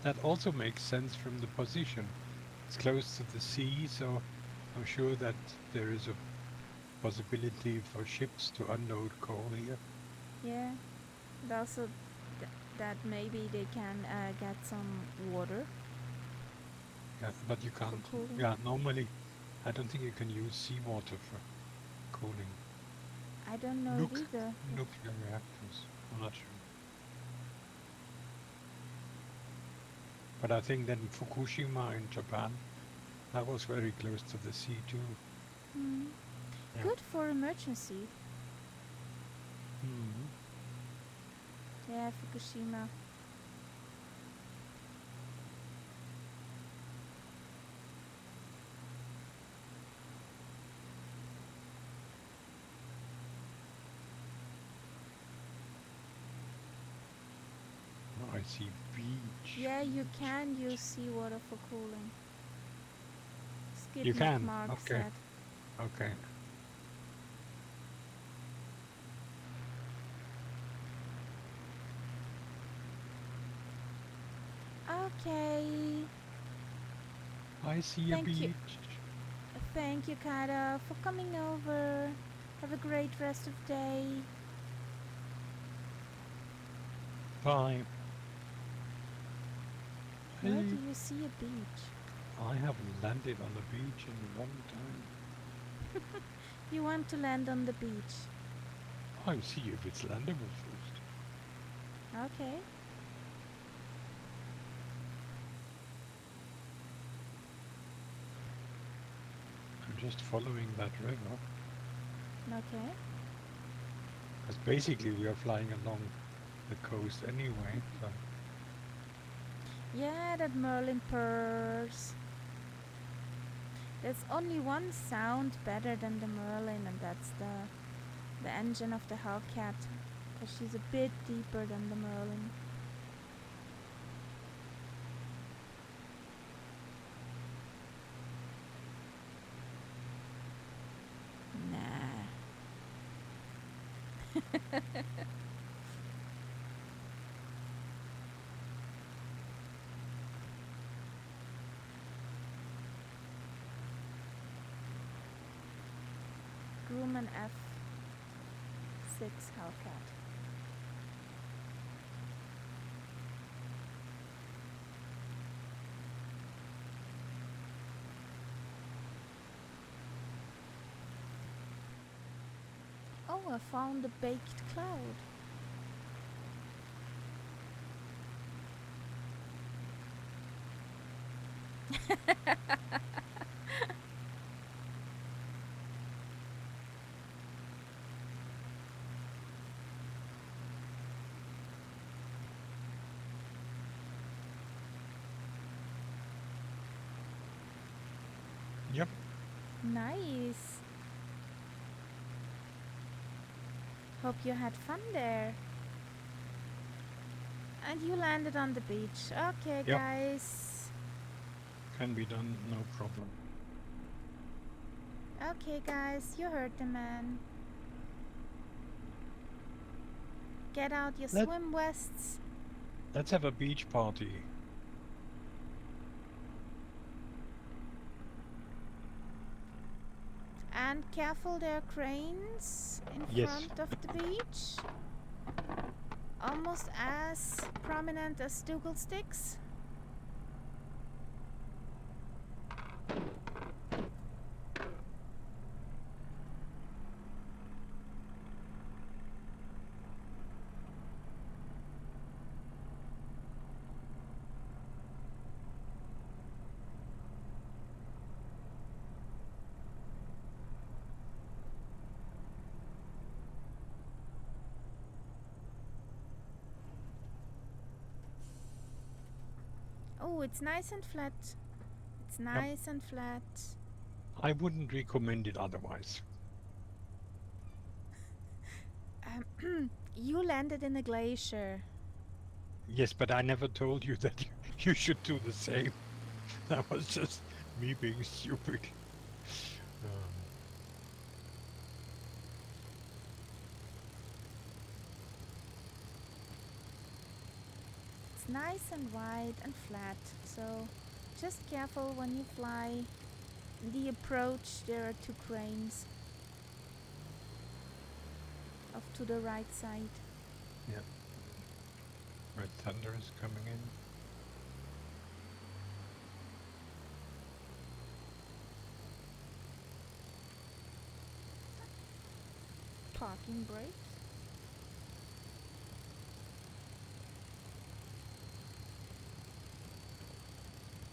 That also makes sense from the position. It's close to the sea, so I'm sure that there is a possibility for ships to unload coal here. Yeah. And also that maybe they can get some water. Yeah, but you For can't. cooling. Yeah, normally I don't think you can use seawater for cooling. I don't know it either. Nuclear reactors. I'm not sure. But I think that in Fukushima in Japan, that was very close to the sea too. Hmm. Yeah. Good for emergency. Hmm. Yeah, Fukushima. I see beach. Yeah, you beach, can beach. use seawater for cooling. Skip You can? Mark Okay. said. Okay. Okay. I see a Thank you. beach. Thank you, Kara, for coming over. Have a great rest of day. Bye. Where Hey. do you see a beach? I haven't landed on a beach in a long time. You want to land on the beach. I'll see if it's landable first. Okay. I'm just following that river. Okay. Because basically we are flying along the coast anyway, so... Yeah, that Merlin purrs. There's only one sound better than the Merlin, and that's the engine of the Hellcat, because she's a bit deeper than the Merlin. Nah. Grumman F6 Hellcat. Oh, I found a baked cloud. Yep. Nice. Hope you had fun there. And you landed on the beach. Okay, Yep. guys. Can be done, no problem. Okay, guys, you heard the man. Get out your swim vests. Let's have a beach party. And careful, there are cranes in Yes. front of the beach. Almost as prominent as Dougal sticks. Oh, it's nice and flat. It's nice and flat. I wouldn't recommend it otherwise. You landed in a glacier. Yes, but I never told you that you should do the same. That was just me being stupid. It's nice and wide and flat, so just careful when you fly. In the approach, there are 2 cranes. Off to the right side. Yeah. Red Thunder is coming in. parking brake.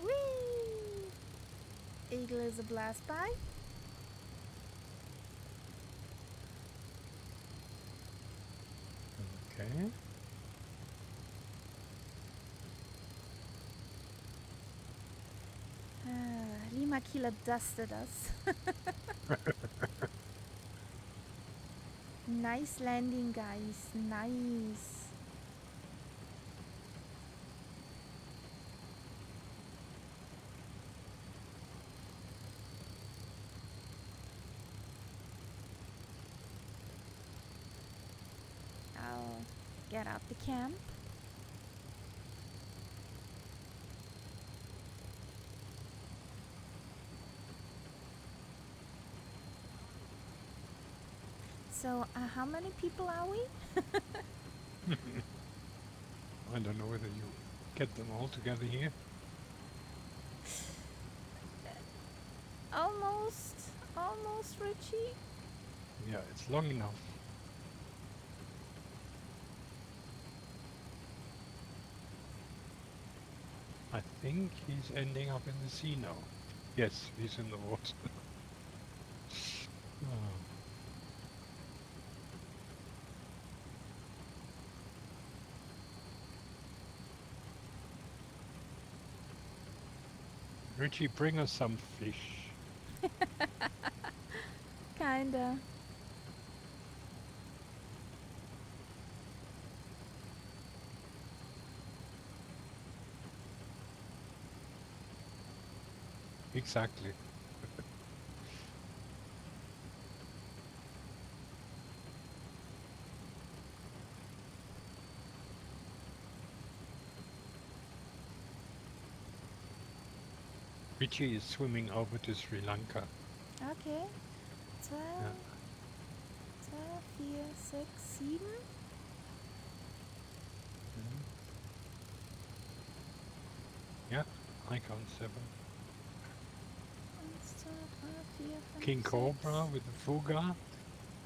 Whee! Eagle is a blast by. Okay. Lima Kilo dusted us. Nice landing, guys. Nice. I'll get out the camp. So, how many people are we? I don't know whether you get them all together here. Almost, Richie. Yeah, it's long enough. I think he's ending up in the sea now. Yes, he's in the water. Oh. Richie, bring us some fish. Kinda. Exactly. Richie is swimming over to Sri Lanka. Okay. 12, Yeah. 12, 4, 6, 7. Mhm. Yeah, I count 7. 1, 2, 3, 4, 5, King 6. Cobra with the Fuga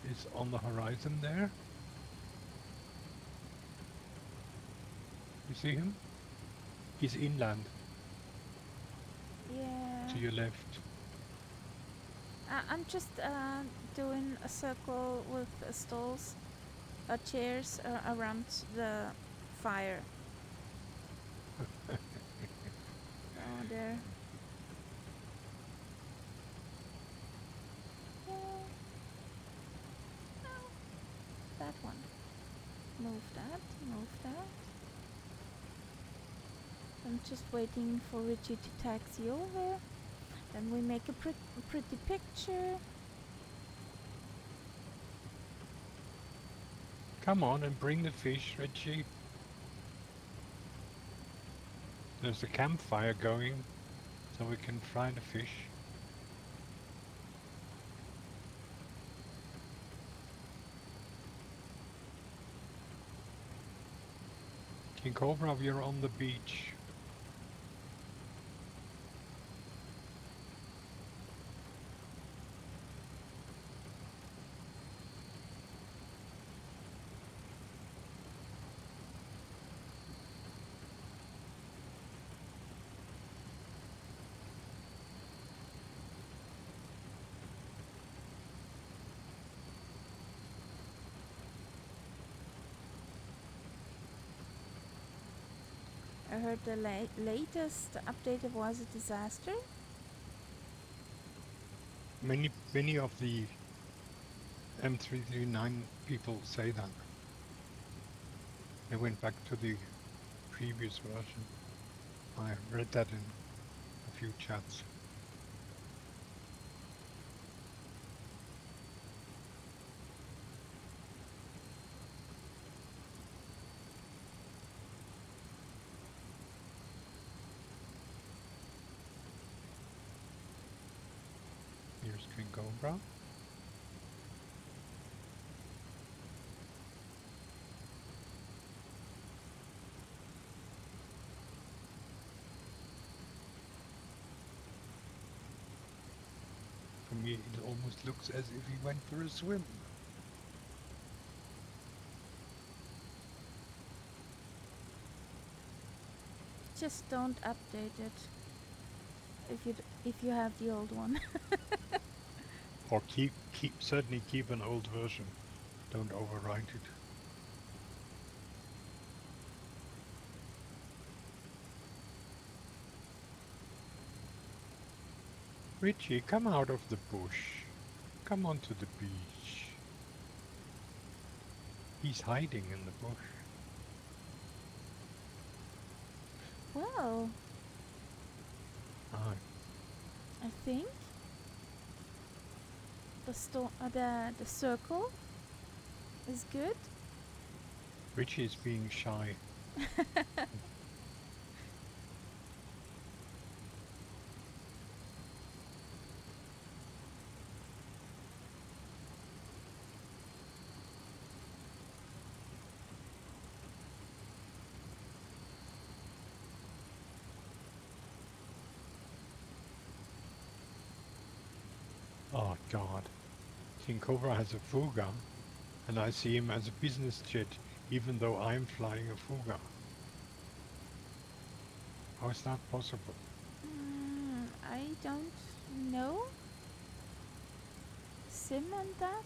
is on the horizon there. You see him? He's inland Yeah. to your left. I'm just doing a circle with stools, chairs around the fire. Oh, there. Yeah. No. That one. Move that. Move that. I'm just waiting for Richie to taxi over. Then we make a pretty picture. Come on and bring the fish, Richie. There's a campfire going, so we can fry the fish. King Cobra, we're on the beach. I heard the latest update was a disaster. Many of the M339 people say that. They went back to the previous version. I read that in a few chats. Here's King Cobra. For me, it almost looks as if he went for a swim. Just don't update it if you have the old one. Or certainly keep an old version. Don't overwrite it. Richie, come out of the bush. Come onto the beach. He's hiding in the bush. Well, Ah, I think the circle is good. Richie is being shy. Oh God. King Cobra has a Fuga, and I see him as a business jet, even though I'm flying a Fuga. How is that possible? I don't know. Sim on that?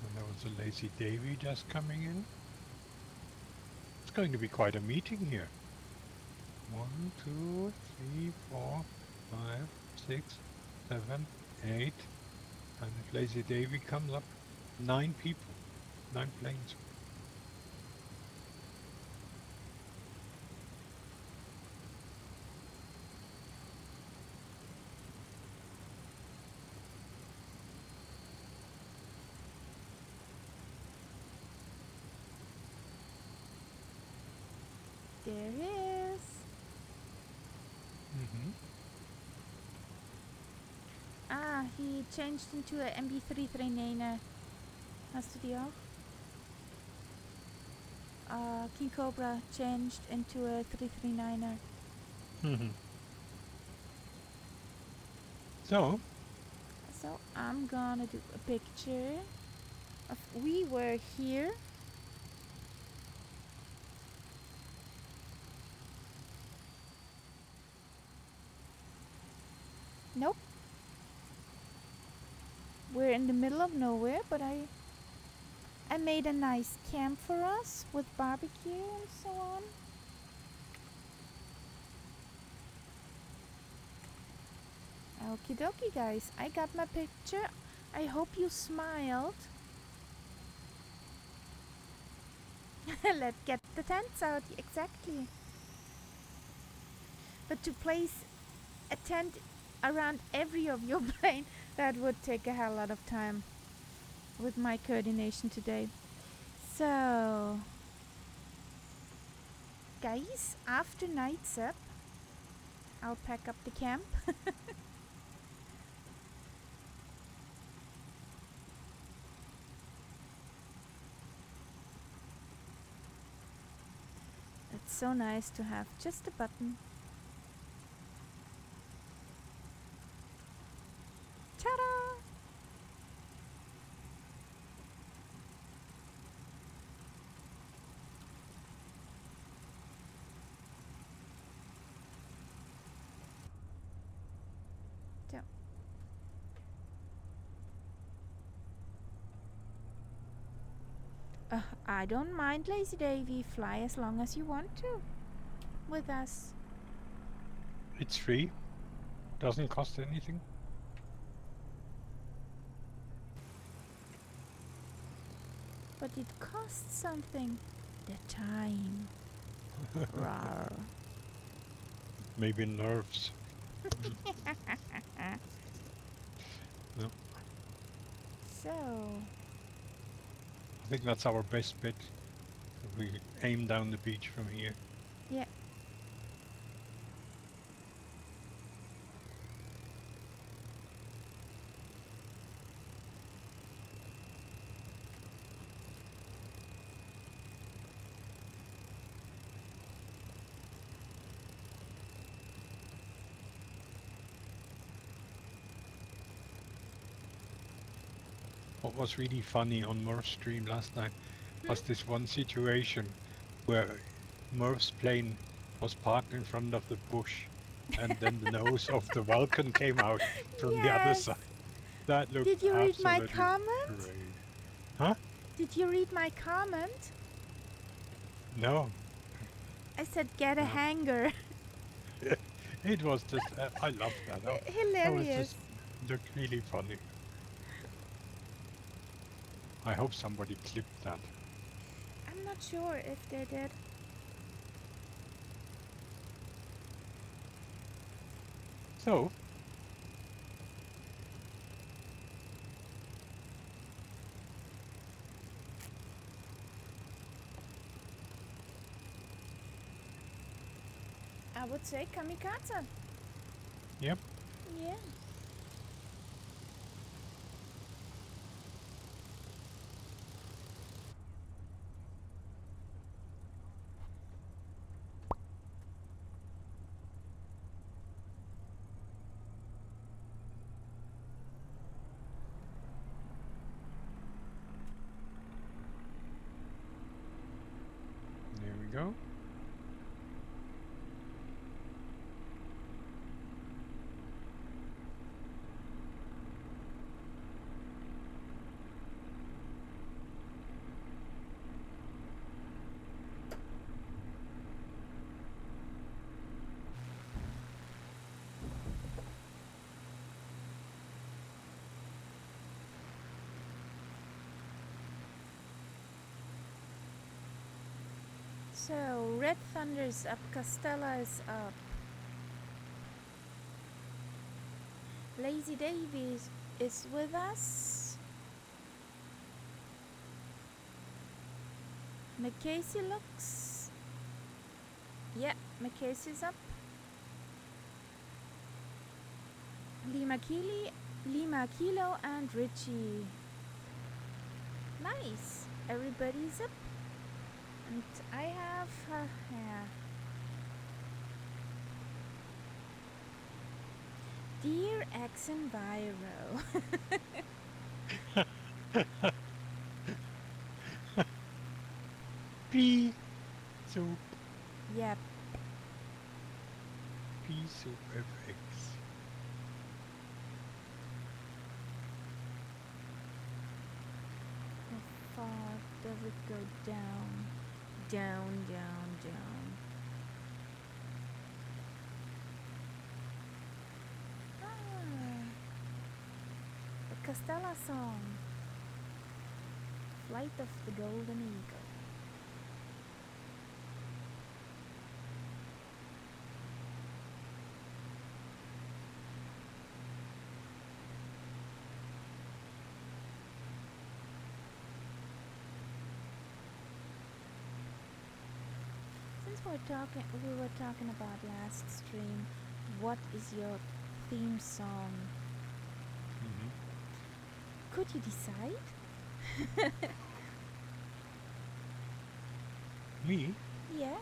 And there was a lazy Davy just coming in. It's going to be quite a meeting here. 1, 2, 3, 4, 5, 6, 7, 8. And if Lazy Davy comes up, 9 people, 9 planes. There he is. Mm-hmm. Ah, he changed into a MB339er. Hast du die auch? King Cobra changed into a 339er. Mm-hmm. So, So I'm gonna do a picture of we were here. Nope. We're in the middle of nowhere, but I made a nice camp for us with barbecue and so on. Okie dokie, guys. I got my picture. I hope you smiled. Let's get the tents out. Exactly. But to place a tent around every of your plane, that would take a hell lot of time with my coordination today. So, guys, after night's up, I'll pack up the camp. It's so nice to have just a button. Ta-da! So. I don't mind, Lazy Davy. Fly as long as you want to with us. it's free. Doesn't cost anything. But it costs something. The time. Rawr. Maybe nerves. No, So, I think that's our best bet. We aim down the beach from here. yeah. what was really funny on Murph's stream last night was this one situation where Murph's plane was parked in front of the bush, and then the nose of the Vulcan came out from the other Yes. side. That looked Did you read my absolutely comment? great. Huh? Did you read my comment? No. I said get a No. hanger. It was just, I loved that. That was Hilarious. just, looked really funny. I hope somebody clipped that. I'm not sure if they did. So, I would say kamikaze. yep. Yeah. There we go. So Red Thunder's up, Castella is up. Lazy Davies is with us. Macasey looks. Yeah, Macasey's up. Lima Kilo and Richie. Nice. Everybody's up. And I have yeah. Dear X and Viro. Pea soup. Yep. Pea soup FX. How far does it go down? Down, down, down. Ah, the Castella song. Flight of the Golden Eagle. Since we were talking about last stream, what is your theme song? Mm-hmm. Could you decide? Me? Yeah.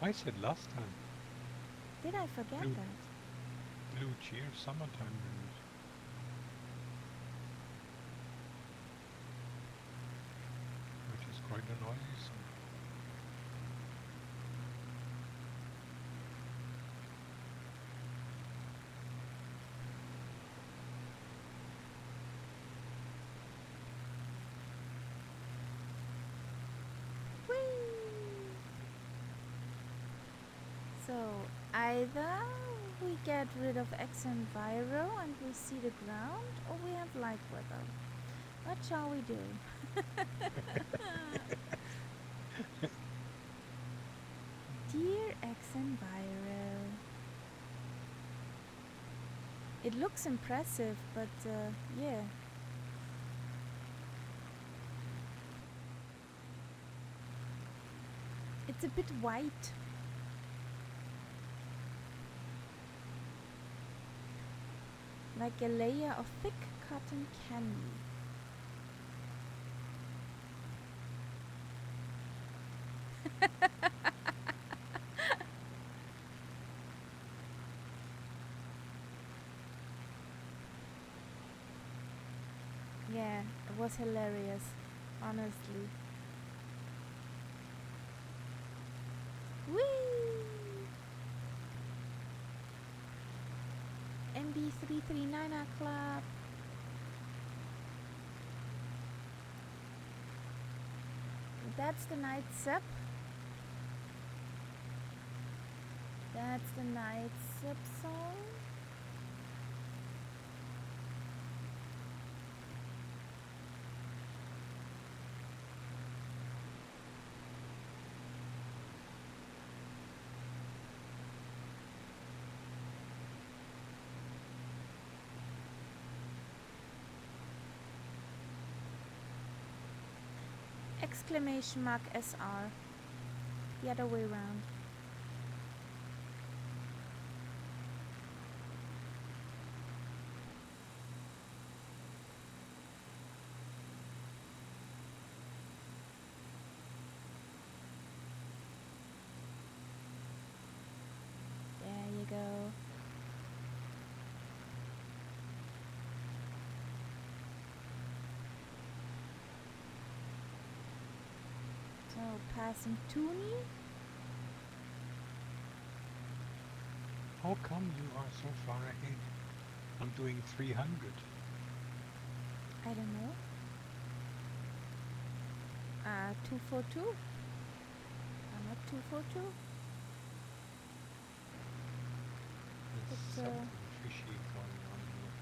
I said last time. Did I forget Blue. that? Blue Cheer Summertime Blues. Which is quite a noisy song. Whee! So either we get rid of X and Viro and we see the ground, or we have light weather. What shall we do? Dear X and Viro. It looks impressive, but yeah. It's a bit white. Like a layer of thick cotton candy. Yeah, it was hilarious, honestly. Whee! MB339 Club. That's the night sub. That's the night sub song. Exclamation mark SR. The other way around. There you go. So passing Toonie. How come you are so far ahead? I'm doing 300. I don't know. 242. I'm at 242. There's But, something fishy going on here.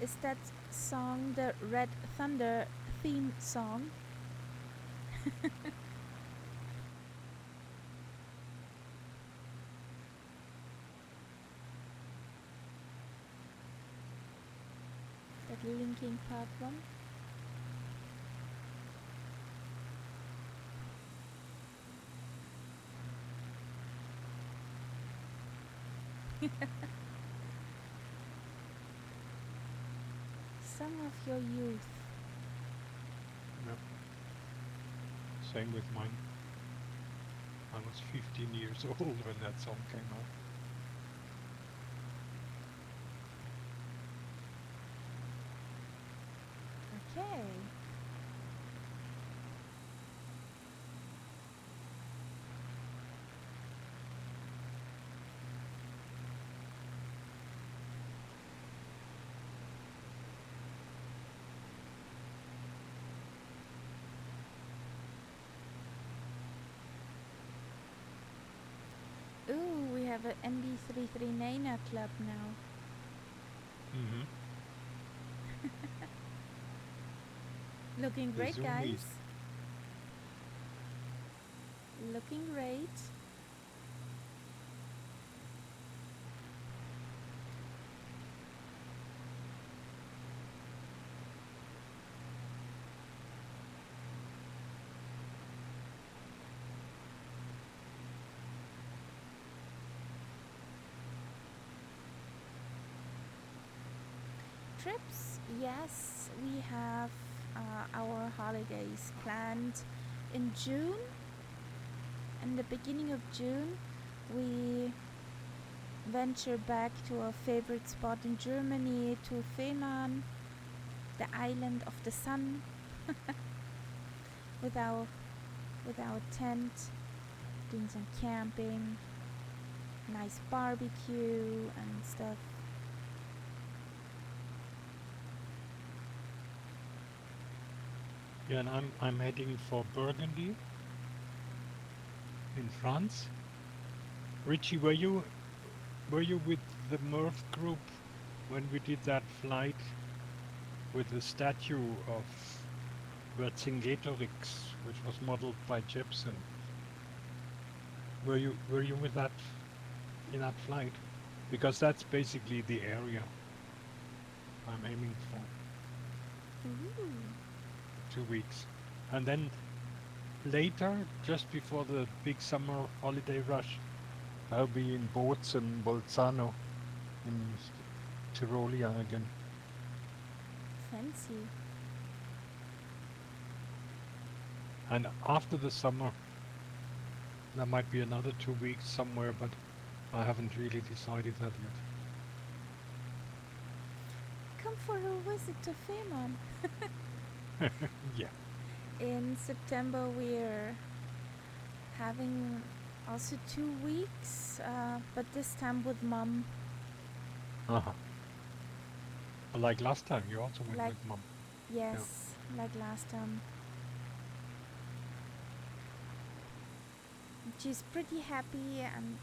Is that song the Red Thunder theme song? That Linkin Park one? Song of your youth. Yep. Same with mine. I was 15 years old when that song came out. Okay. Ooh, we have a NB339 club now. Mm-hmm. Looking The great, Zoomies. guys. Looking great. Trips, yes, we have our holidays planned in June. In the beginning of June, we venture back to our favorite spot in Germany, to Fehmarn, the island of the sun, with our tent, doing some camping, nice barbecue and stuff. Yeah, and I'm heading for Burgundy in France. Richie, were you with the Mirth group when we did that flight with the statue of Vercingetorix, which was modeled by Jepsen? Were you with that in that flight? Because that's basically the area I'm aiming for. Ooh. 2 weeks. And then later, just before the big summer holiday rush, I'll be in boats in Bolzano in Tyrolia again. Fancy. And after the summer, There might be another 2 weeks somewhere, but I haven't really decided that Come for a visit to Fehmarn. yet. Yeah. In September, we're having also 2 weeks, but this time with Mum. Uh-huh. Like last time, you also went Like, with Mum. yes, like last time. She's pretty happy and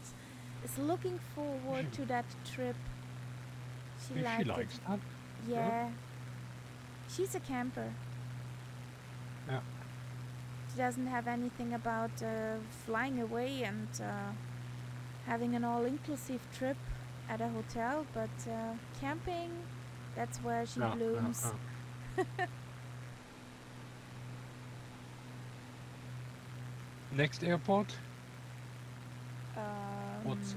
is looking forward to that trip. She If she liked it. likes that. Yeah. She's a camper. Yeah. She doesn't have anything about flying away and having an all-inclusive trip at a hotel, but camping, that's where she blooms. Next airport? Um, What's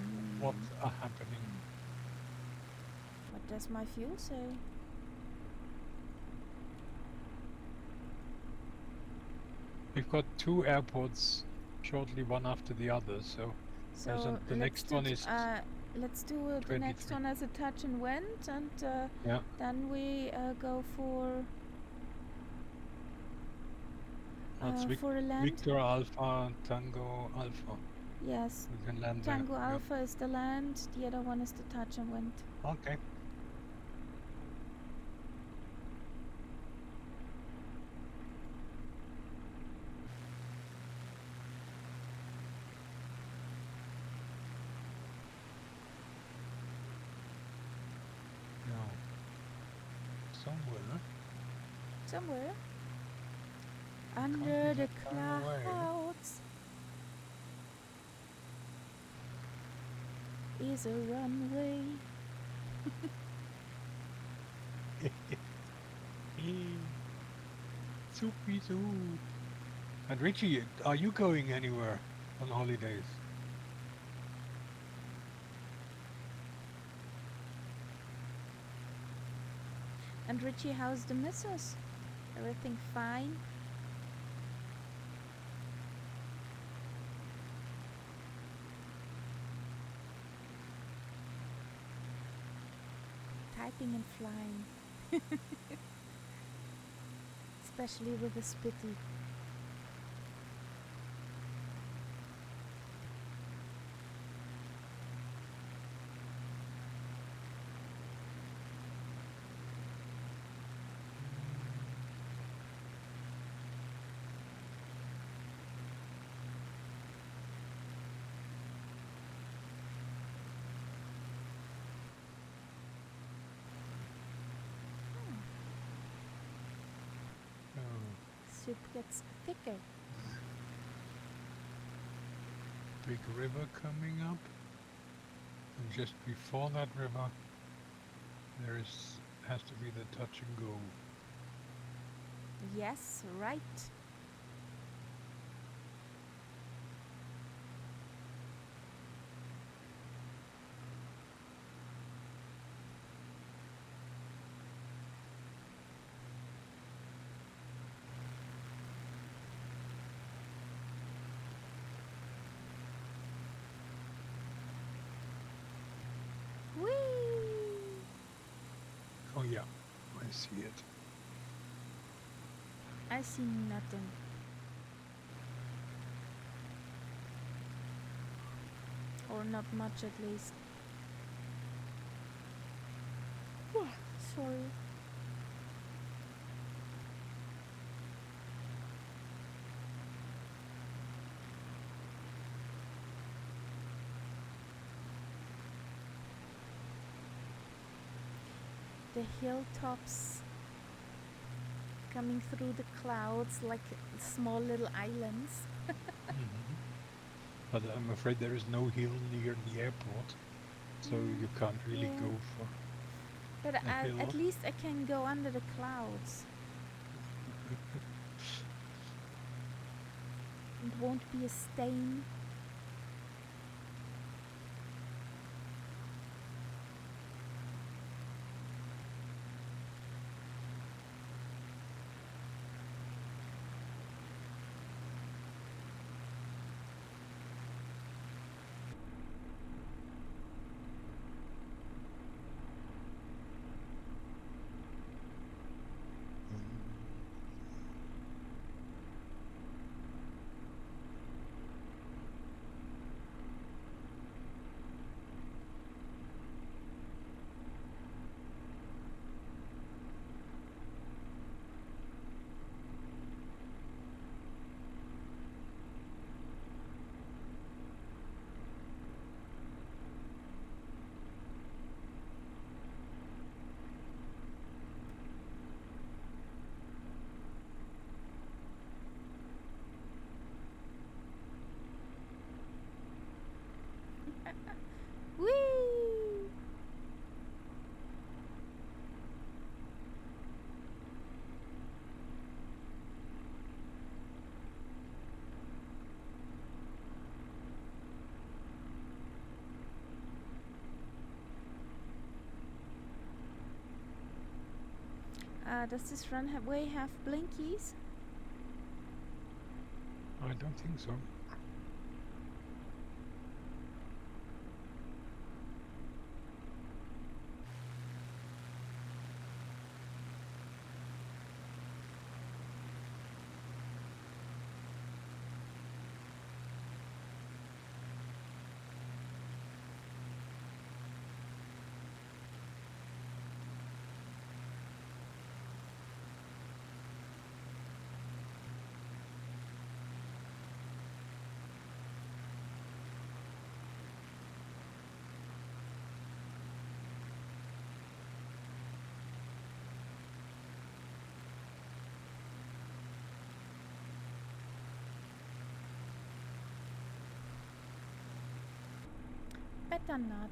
happening? What does my fuel say? We've got 2 airports shortly, one after the other. So there's So the next one is let's do the next 23. one as a touch and went, and Yeah. then we go for a land. Victor Alpha Tango Alpha. Yes, We can land Tango there. Alpha is the land. The other one is the touch and went. Okay. Now, Somewhere under the that far away. clouds is a runway. Soupy soup. And Richie, are you going anywhere on holidays? And Richie, how's the missus? Everything fine? Typing and flying. Especially with a spitty. Soup gets thicker. Big river coming up. And just before that river, has to be the touch and go. Yes, right. Whee! Oh yeah, I see it. I see nothing. Or not much at least. Sorry. The hilltops coming through the clouds like small little islands. But I'm afraid there is no hill near the airport, so you can't really Yeah. go for But a hill. at least I can go under the clouds. It won't be a stain. Does this runway have blinkies? I don't think so. Better not.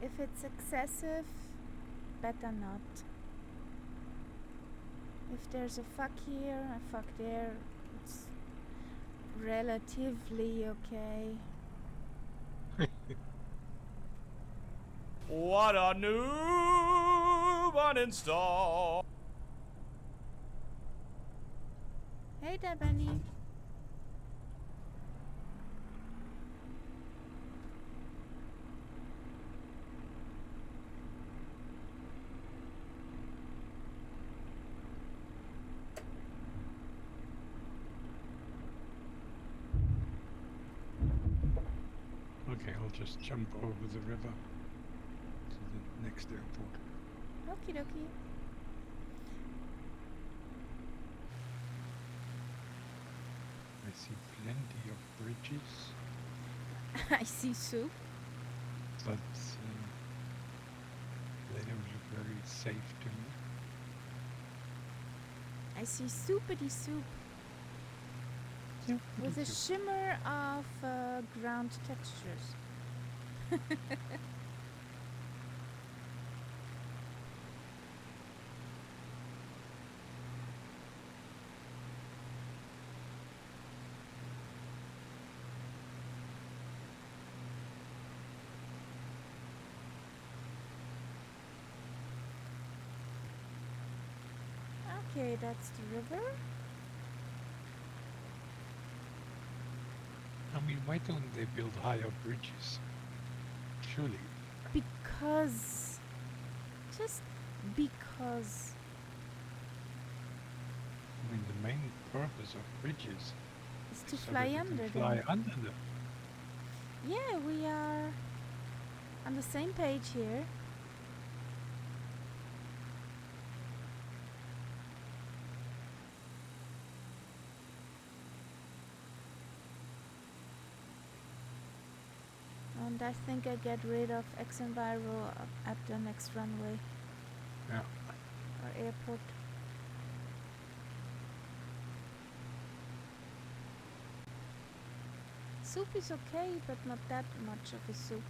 If it's excessive, better not. If there's a fuck here, a fuck there, it's relatively okay. What a new uninstall. Hey there, Benny. Okay, I'll just jump over the river to the next airport. Okie dokie. I see plenty of bridges, I see soup. but they don't look very safe to me. I see soupity soup with a shimmer of ground textures. Okay, that's the river. I mean, why don't they build higher bridges? Surely. Because. Just because. I mean, the main purpose of bridges It's to is so fly that you under can fly them. under them. Yeah, we are on the same page here. And I think I get rid of X Enviro at the next runway Yeah. or airport. Soup is okay, but not that much of a soup.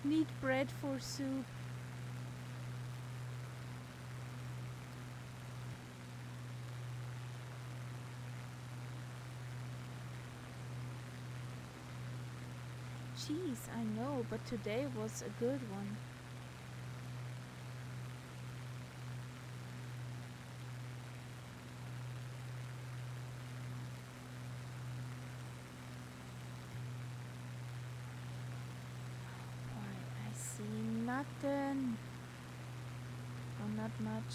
Need bread for soup. Jeez, I know, but today was a good one. Boy, I see nothing. Oh, not much.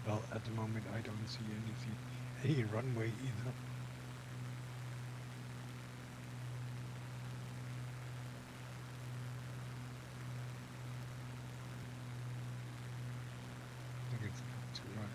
Well, at the moment I don't see anything, any runway either. I think it's too early.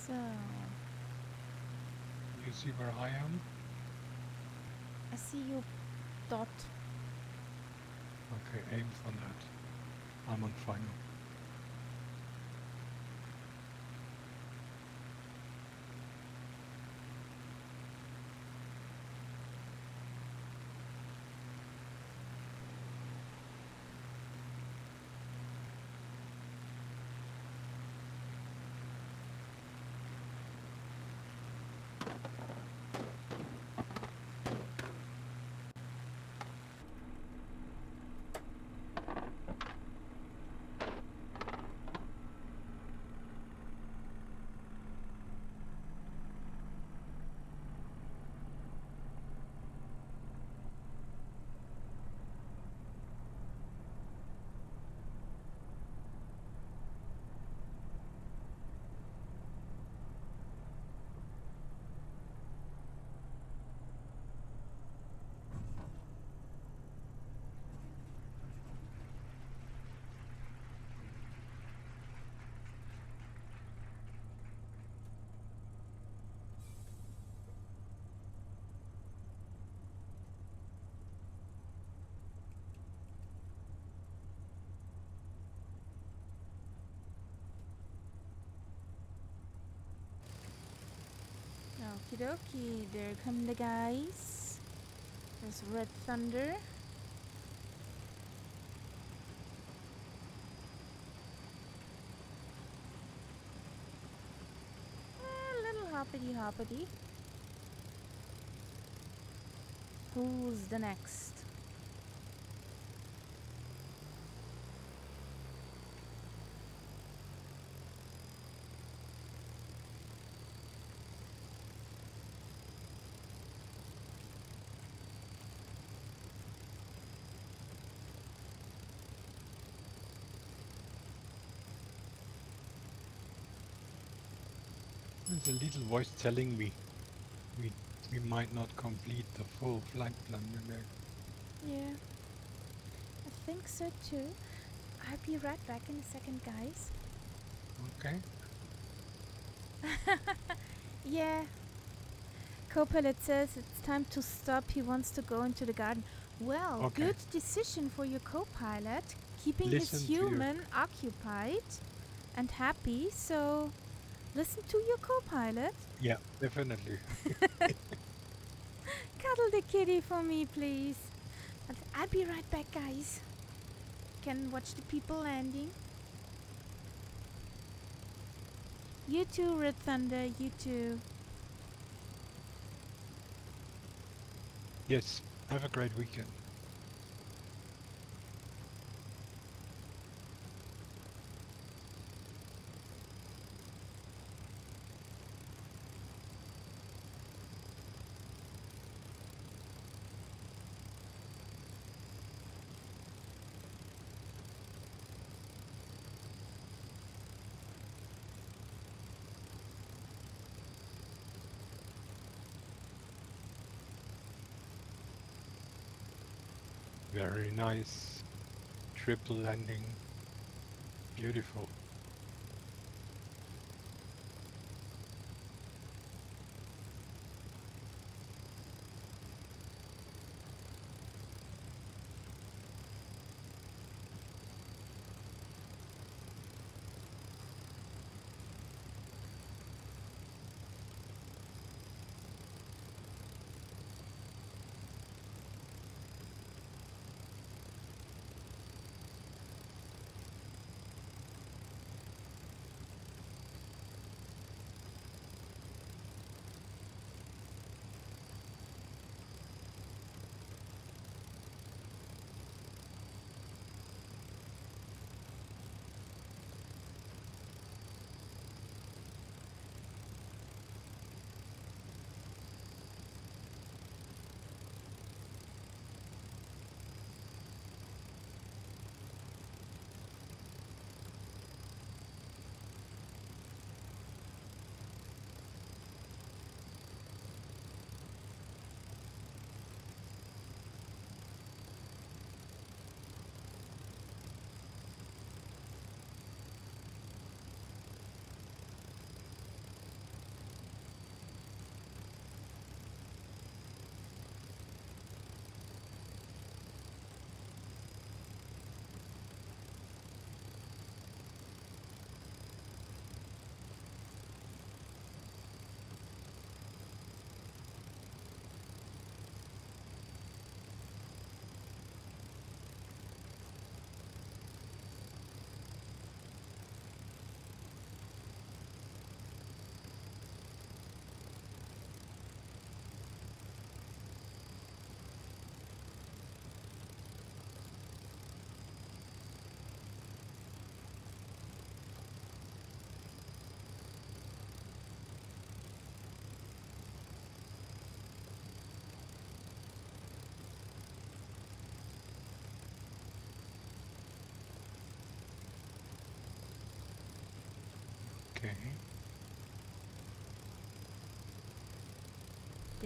So, You see where I am? I see you dot. Okay, aim for that. I'm on final. Okie dokie, there come the guys. There's Red Thunder. A little hoppity hoppity. Who's the next? There's a little voice telling me we we might not complete the full flight plan today. Yeah, I think so too. I'll be right back in a second, guys. Okay. Yeah. Co-pilot says it's time to stop. He wants to go into the garden. Well, Okay. good decision for your co-pilot, keeping Listen his to your- human occupied and happy. So, listen to your co-pilot. Yeah, definitely. Cuddle the kitty for me, please. And I'll be right back, guys. Can watch the people landing. You too, Red Thunder. You too. Yes. Have a great weekend. Very nice. Triple landing. Beautiful.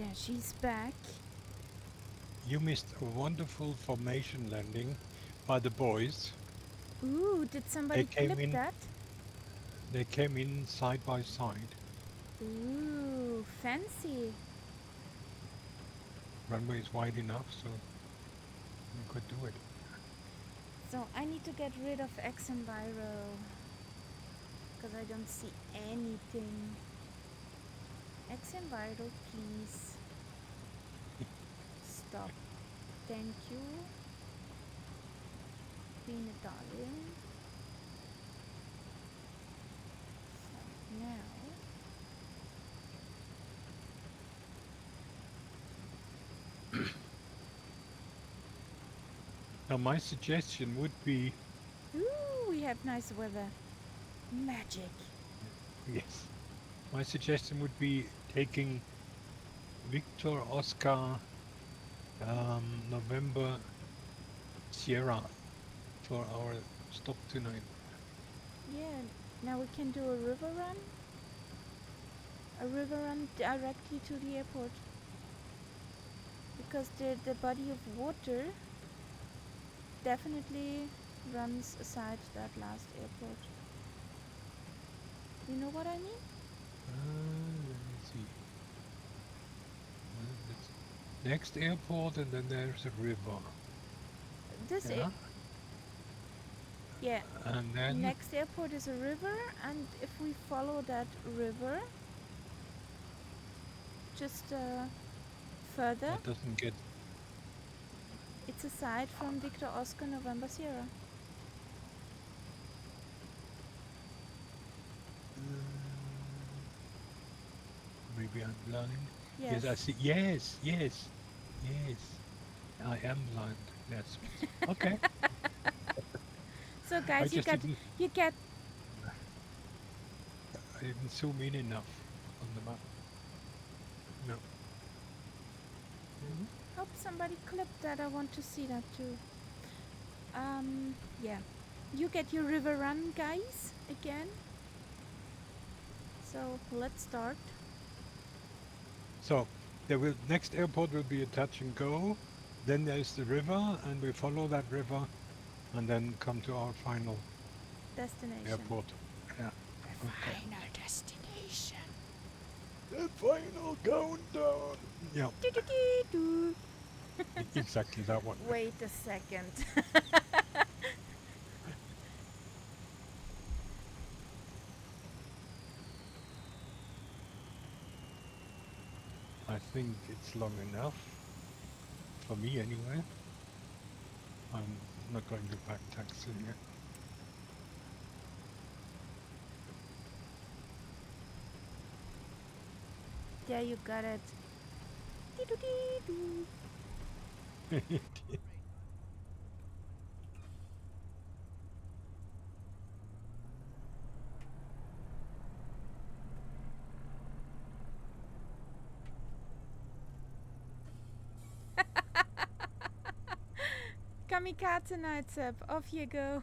There, she's back. You missed a wonderful formation landing by the boys. Ooh, did somebody came clip in- that? They came in side by side. Ooh, fancy. Runway is wide enough, so you could do it. So I need to get rid of X and Biro. Because I don't see anything. X and Biro, please. Stop. Thank you. Being a darling. So now. Now my suggestion would be, Ooh, we have nice weather. Magic. yes, my suggestion would be taking Victor Oscar November Sierra for our stop tonight. Yeah, now we can do a river run. A river run directly to the airport. Because the body of water definitely runs aside that last airport. You know what I mean? Let me see. It's next airport, and then there's a river. This Yeah. yeah. And then Next airport is a river, and if we follow that river, just further, that doesn't get. it's aside from Victor Oscar November Sierra. Maybe I'm blind. Yes. Yes, I see. Yes, yes, yes. I am blind. Yes. Okay. So I guys, just didn't. you get I didn't zoom in enough on the map. No. hope somebody clipped that. I want to see that too. Yeah. You get your river run, guys, again. So let's start. So next airport will be a touch and go. Then there's the river, and we follow that river, and then come to our final Destination. airport. Yeah. Okay. Final destination. The final countdown. Yeah. Do-do-do-do. Exactly that one. Wait a second. I think it's long enough. For me, anyway. I'm not going to back taxi here. Yeah, you got it. Dee-doo-dee-doo. Kamikaze nights up. Off you go.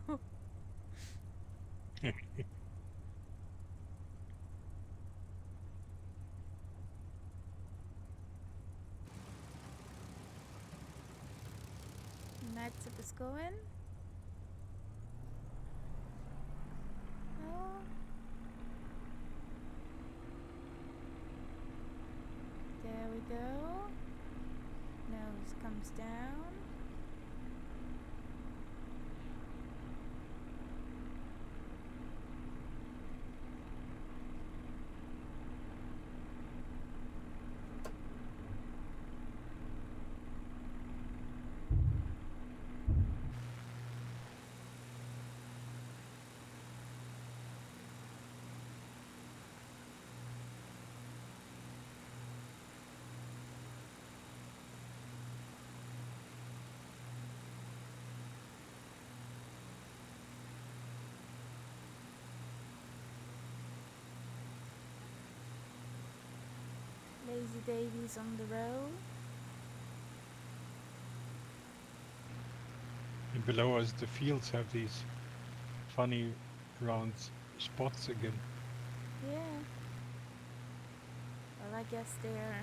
Nights up is going. Oh. There we go. Nose comes down. Lazy Davies on the road. And below us, the fields have these funny round spots again. Yeah. Well, I guess they're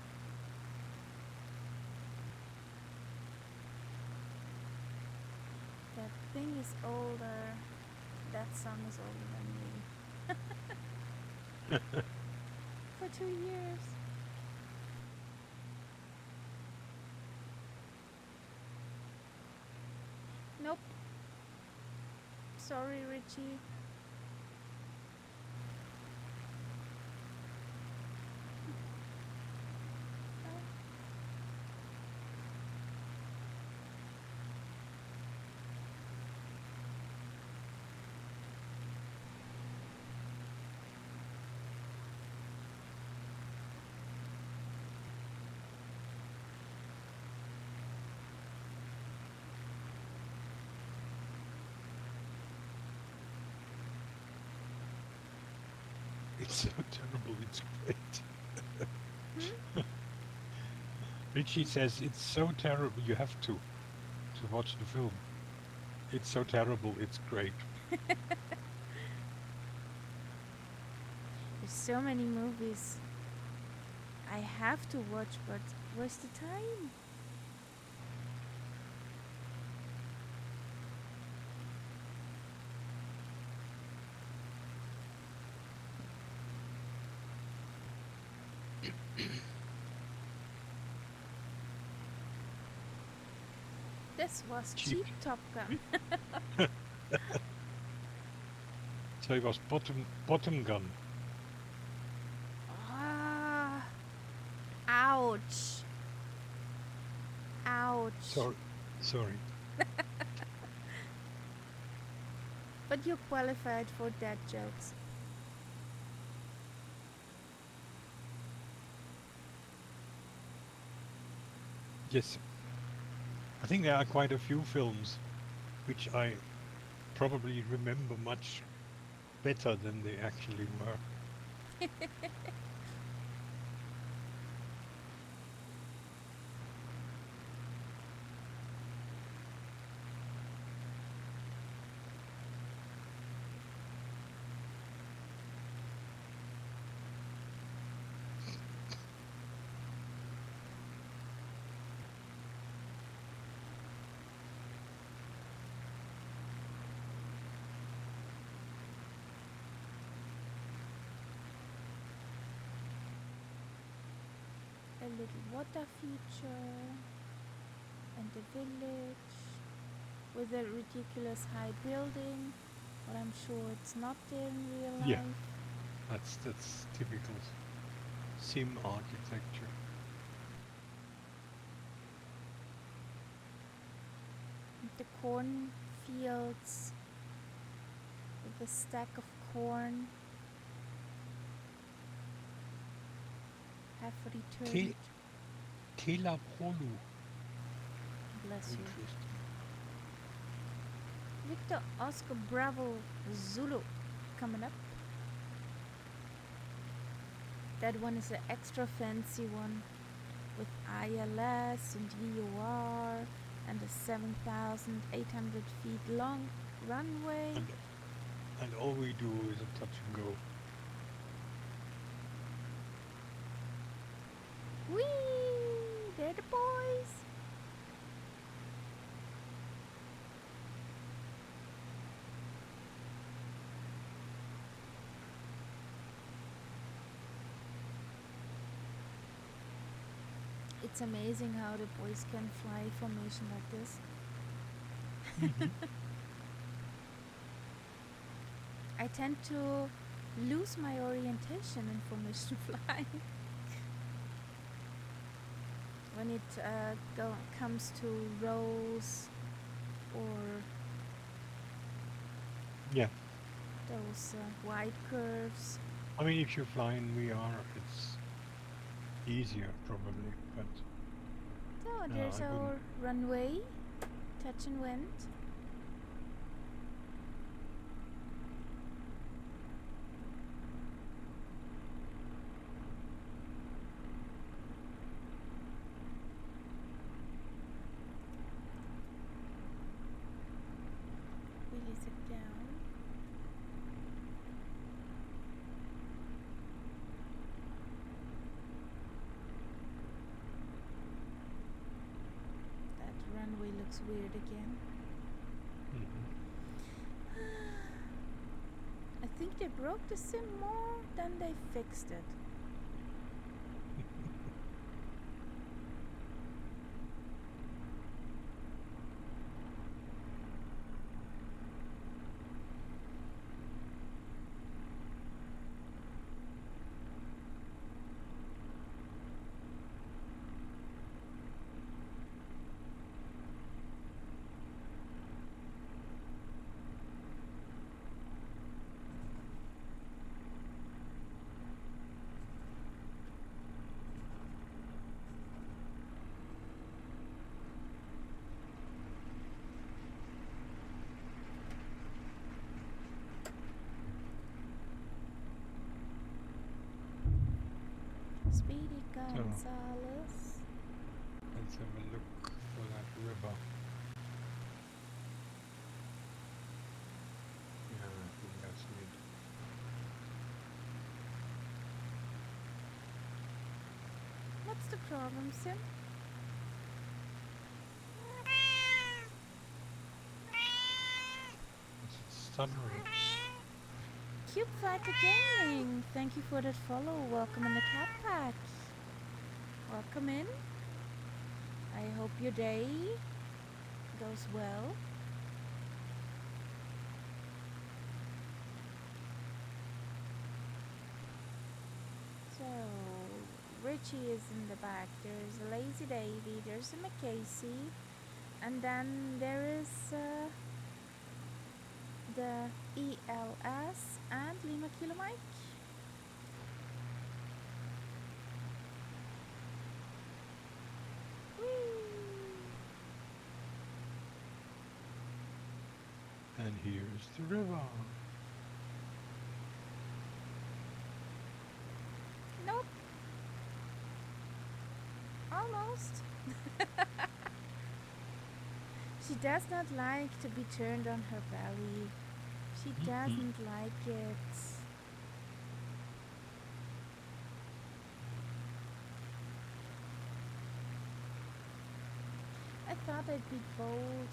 That thing is older. That song is older than me. For 2 years. Nope. Sorry, Richie. It's so terrible, it's great. Hmm? Richie says it's so terrible, you have to watch the film. It's so terrible, it's great. There's so many movies I have to watch, but where's the time? This was Cheap. cheap Top Gun. So it was bottom gun. Ah, ouch. Ouch. Sorry. But you're qualified for dad jokes. Yes. I think there are quite a few films which I probably remember much better than they actually were. A little water feature and a village with a ridiculous high building, but I'm sure it's not there in real life. Yeah. That's typical sim architecture. The cornfields with a stack of corn have returned. Telapolu. Bless you. Interesting. Victor Oscar Bravo Zulu coming up. That one is an extra fancy one with ILS and VOR and a 7,800 feet long runway. And all we do is a touch and go. Whee! They're the boys! It's amazing how the boys can fly formation like this. I tend to lose my orientation in formation flying. When it comes to rows or Yeah. those wide curves. I mean, if you fly in VR, it's easier probably, but So No, there's I our wouldn't. runway, touch and went. Release it down. That runway looks weird again. they broke the sim more than they fixed it. Speedy Gonzales. Let's have a look for that river. Yeah, I think that's it. What's the problem, Sim? It's Sunridge. Cube Fighter Gaming, thank you for that follow. Welcome in the cat pack. Welcome in. I hope your day goes well. So, Richie is in the back. There's a Lazy Davy, there's a McCasey, and then there is the ELS and Lima Kilo Mike. And here's the river. Nope. Almost. She does not like to be turned on her belly. She doesn't like it. I thought I'd be bold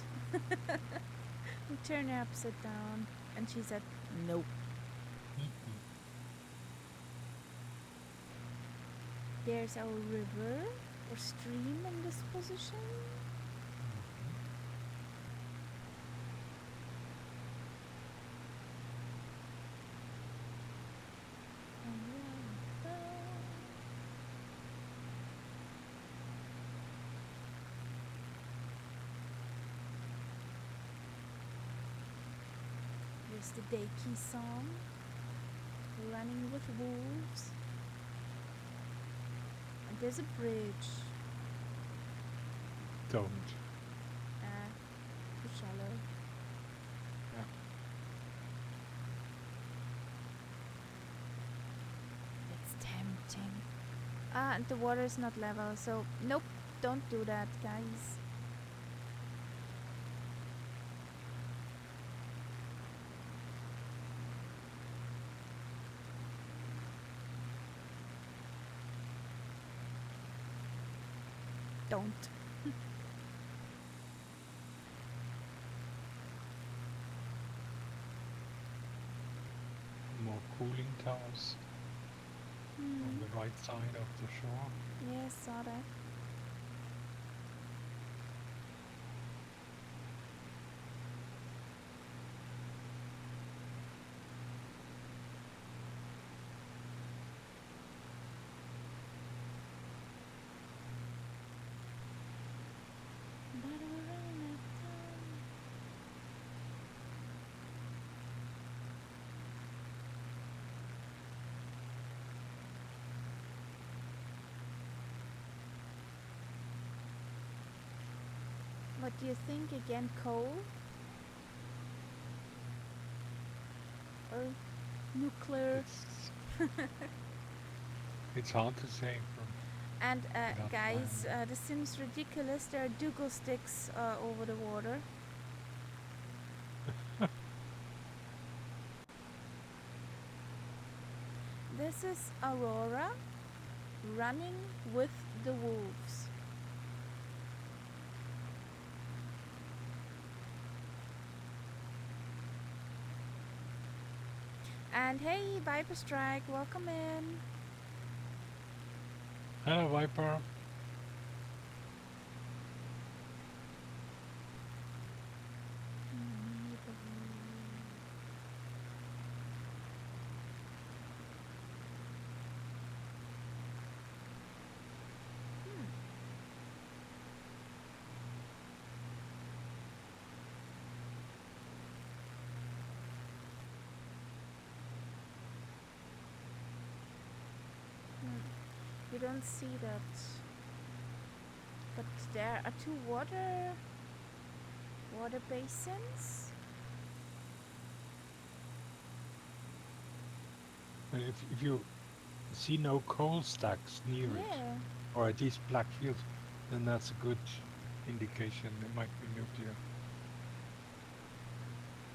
and turn her upside down, and she said nope. There's our river or stream in this position. Here's the Daiki song, Running with Wolves. And there's a bridge. Don't. Too shallow. Yeah. It's tempting. And the water is not level, so nope, don't do that, guys. Don't. More cooling towers on the right side of the shore. Yes, saw that. What do you think again, coal? Or nuclear? It's hard to say from. And without guys, flying. the sim's ridiculous. There are Dougal sticks over the water. This is Aurora running with the wolves. And hey, Viper Strike, welcome in. Hello, Viper. You don't see that, but there are two water basins. And if you see no coal stacks near it, Yeah. or at least black fields, then that's a good indication it might be nuclear.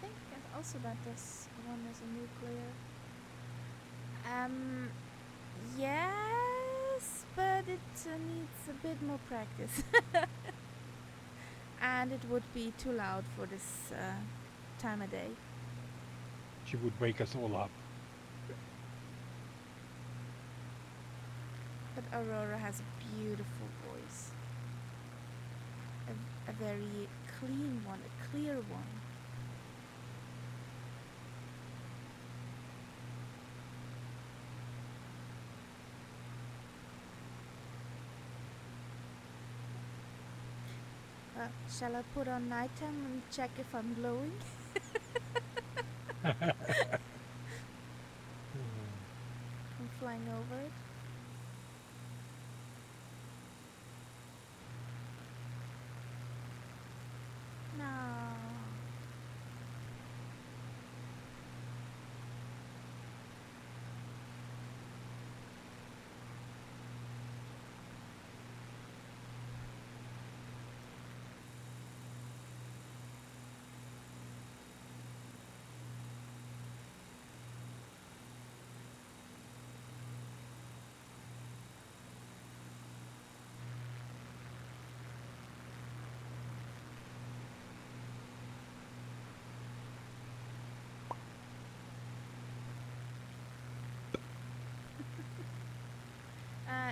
I think also that this one is a nuclear. Yes, but it needs a bit more practice. And it would be too loud for this time of day. She would wake us all up. But Aurora has a beautiful voice. A very clean one, a clear one. Shall I put on nighttime and check if I'm glowing? I'm flying over it. No.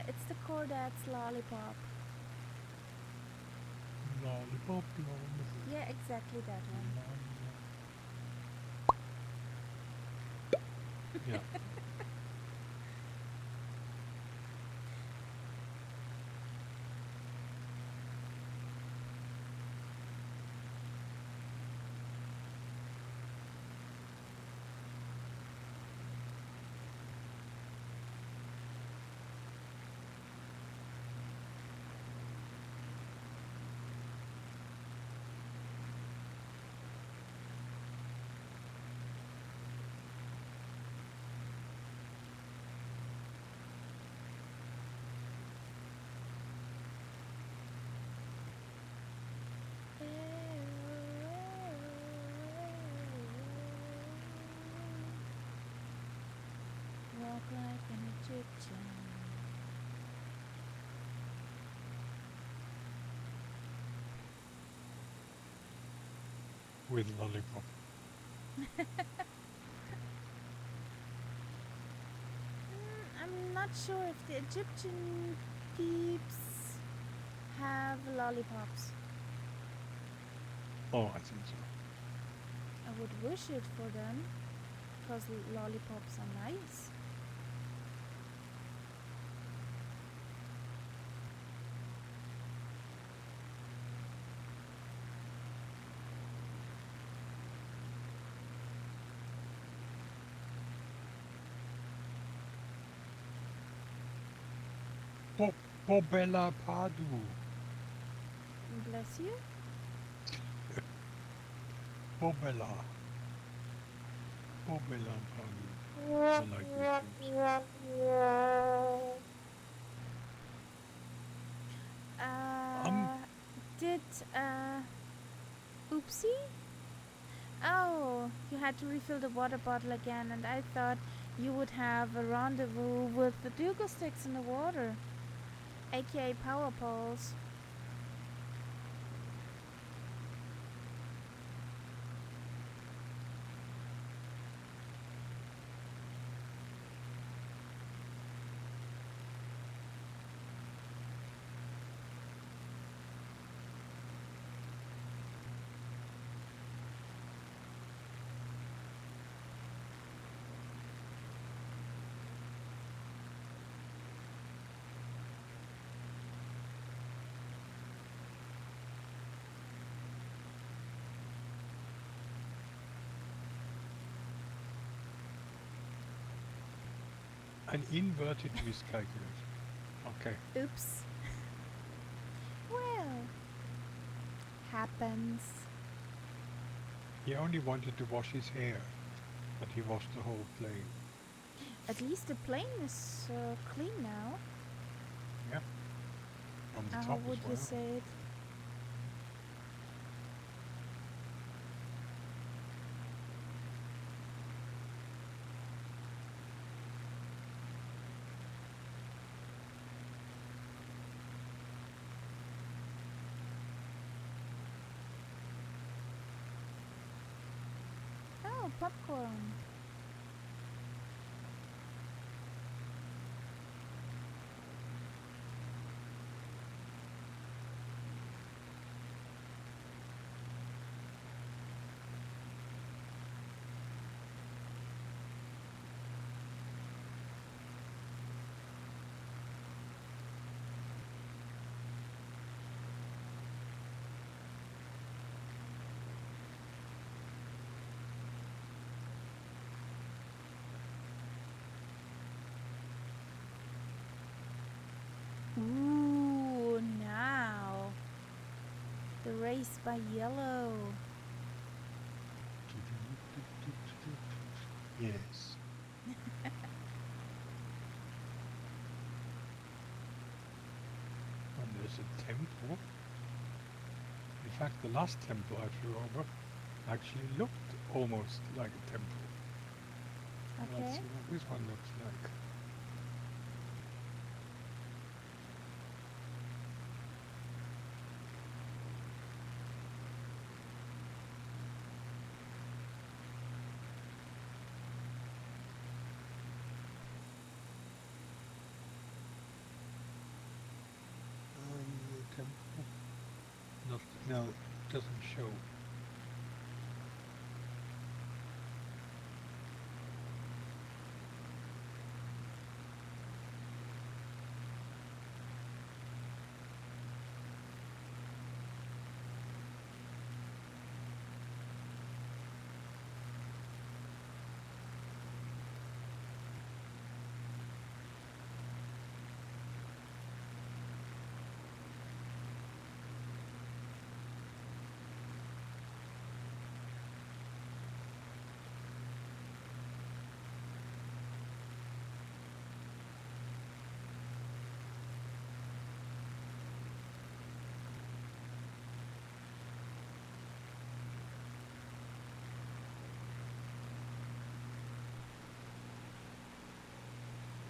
It's the Chordats lollipop. Lollipop, lollipop. Yeah, exactly that one. Yeah. Walk like an Egyptian. With lollipop. I'm not sure if the Egyptian peeps have lollipops. Oh, I think so. I would wish it for them, because lollipops are nice. Bobella Padu. Bless you. Bobella. Bobella Padu. I like this one. Did Oopsie? Oh, you had to refill the water bottle again, and I thought you would have a rendezvous with the Dougal sticks in the water, aka power poles. An inverted miscalculation. Okay. Oops. Well, happens. He only wanted to wash his hair, but he washed the whole plane. At least the plane is clean now. Yeah. From the How top would as you well. say it? Oh, popcorn. Ooh, now. The race by yellow. Yes. And there's a temple. In fact, the last temple I flew over actually looked almost like a temple. Okay. Let's see what this one looks like. The temple. No, it doesn't show.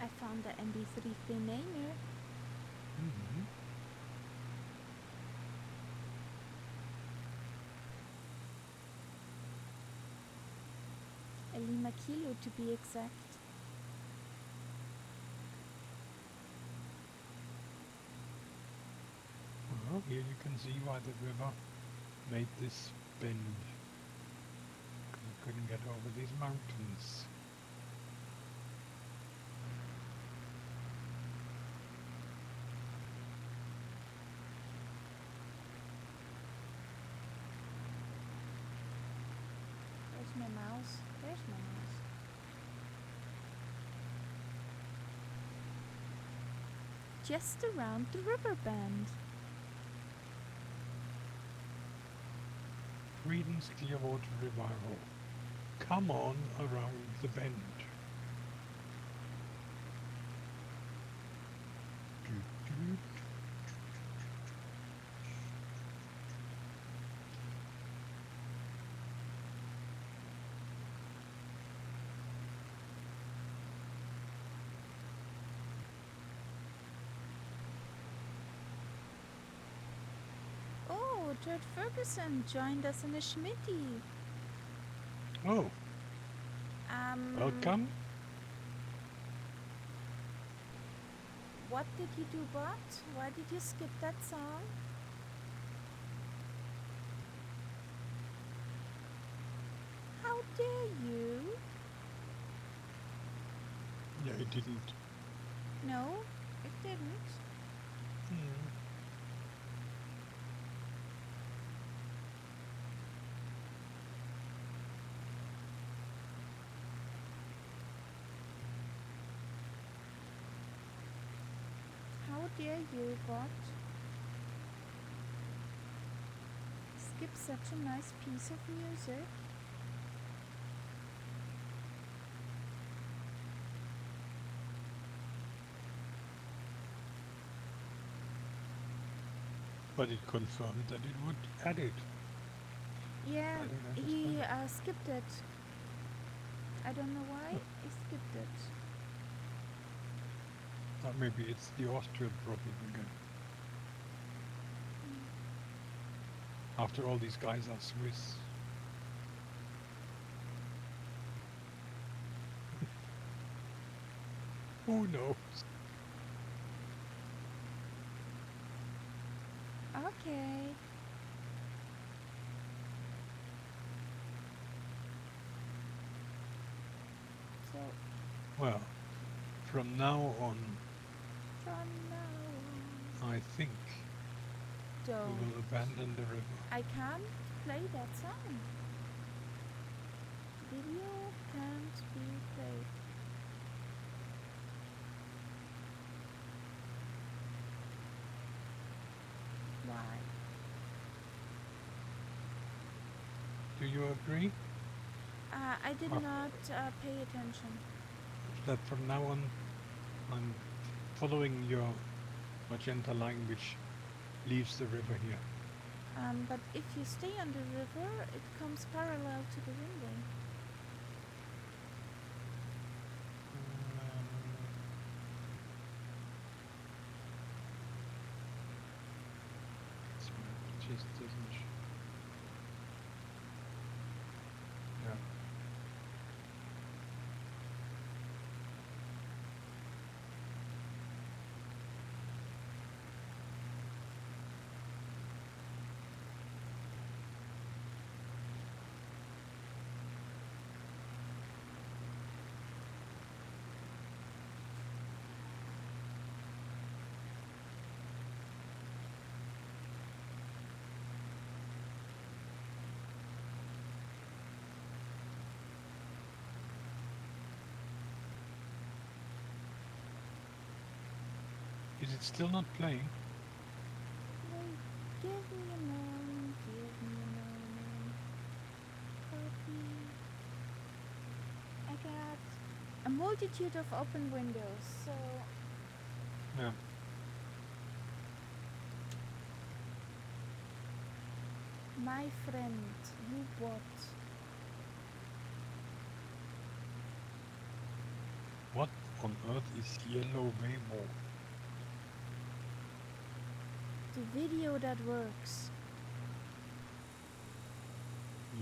I found the MB3 Finnainer. Mm-hmm. A Lima Kilo to be exact. Well, here you can see why the river made this bend. Because it couldn't get over these mountains. Where's my mouse? There's my mouse. Just around the river bend. Sweden's Clearwater Revival. Come on around the bend. Doot, doot. Oh, George Ferguson joined us in a Schmitty. Oh, welcome. What did you do, Bot? Why did you skip that song? How dare you? Yeah, it didn't. No, it didn't. Hmm. you, bot? Skip such a nice piece of music. But it confirmed that it would add it. Yeah, I don't he understand. skipped it. I don't know why he skipped it. Or maybe it's the Austrian problem again. After all, these guys are Swiss. Who knows? Okay. So, Well, from now on, from now I think on, we don't. will abandon the river. I can't play that song. Video can't be played. Why? Do you agree I did Ah. not pay attention. that from now on I'm following your magenta line which leaves the river here? But if you stay on the river, it comes parallel to the window. So it just doesn't. Yeah. Is it still not playing? Wait, give me a moment, give me a moment. Copy. I got a multitude of open windows, so Yeah. my friend, you bot. What on earth is yellow Waymo? The video that works.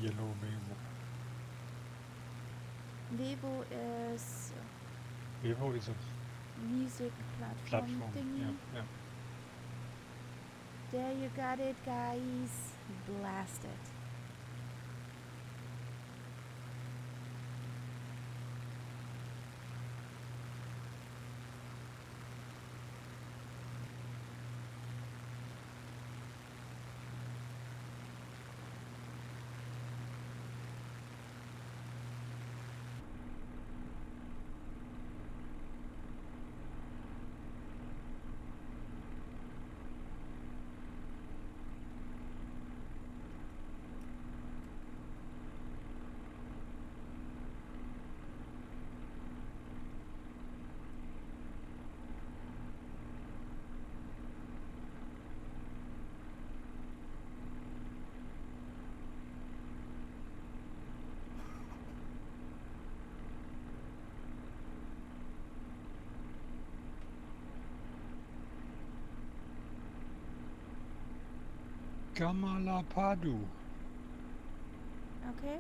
Yellow Waymo. Vevo is Waymo is a music platform platform. thingy. Yeah, yeah. There you got it, guys. Blast it. Gamalapadu. Okay?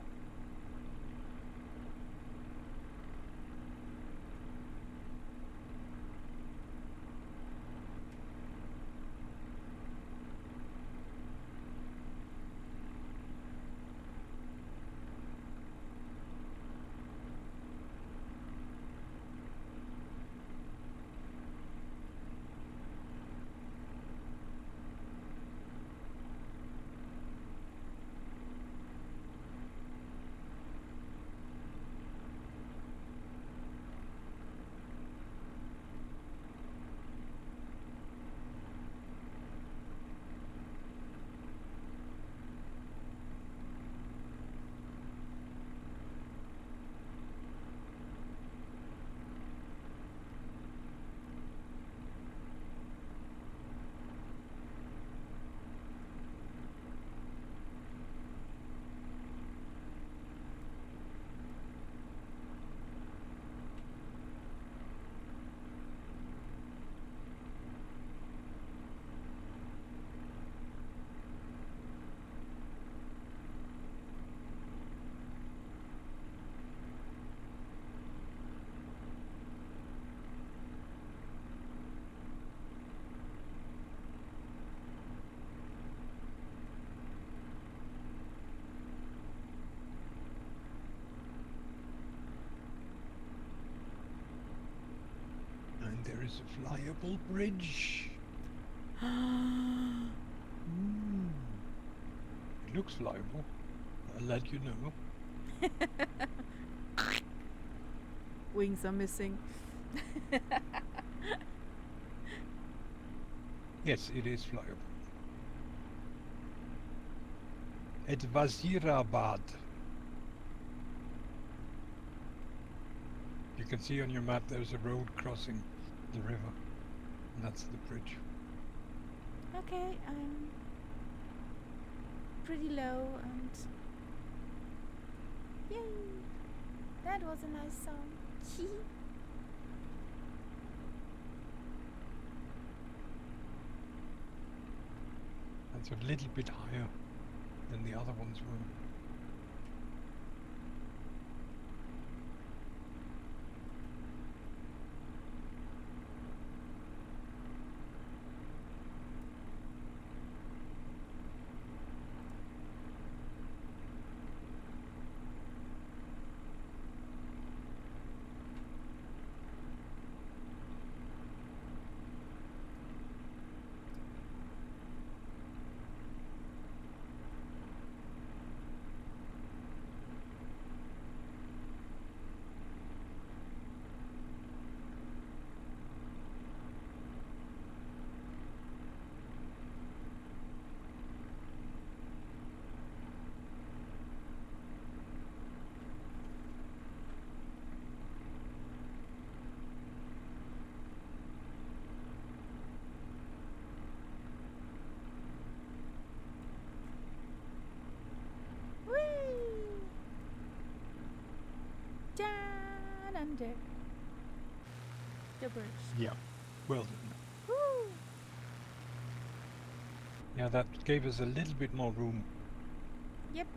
there is a flyable bridge. It looks flyable. I'll let you know. Wings are missing. Yes, it is flyable. At Wazirabad. You can see on your map there's a road crossing the river. And that's the bridge. Okay, I'm pretty low and yay! That was a nice song. That's a little bit higher than the other ones were. Whee! Down under the bridge. Yeah. Well done. Woo! Yeah, that gave us a little bit more room. Yep.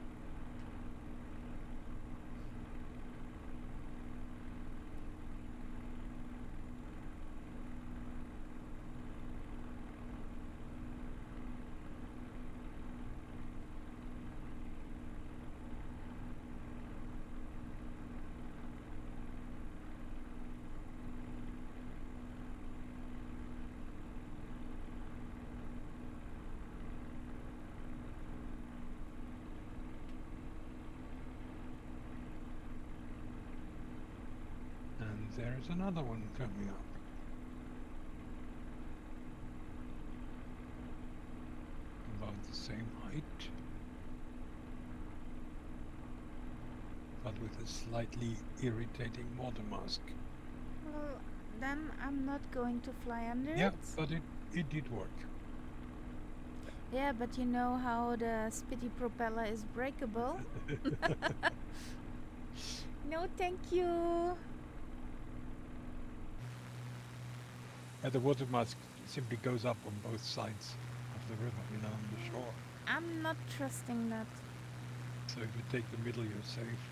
And there's another one coming up. About the same height. But with a slightly irritating water mask. Well, then I'm not going to fly under Yeah, it. but it did work. Yeah, but you know how the Spitty propeller is breakable. No, thank you. And the water mask simply goes up on both sides of the river, on the shore. I'm not trusting that. So if you take the middle, you're safe.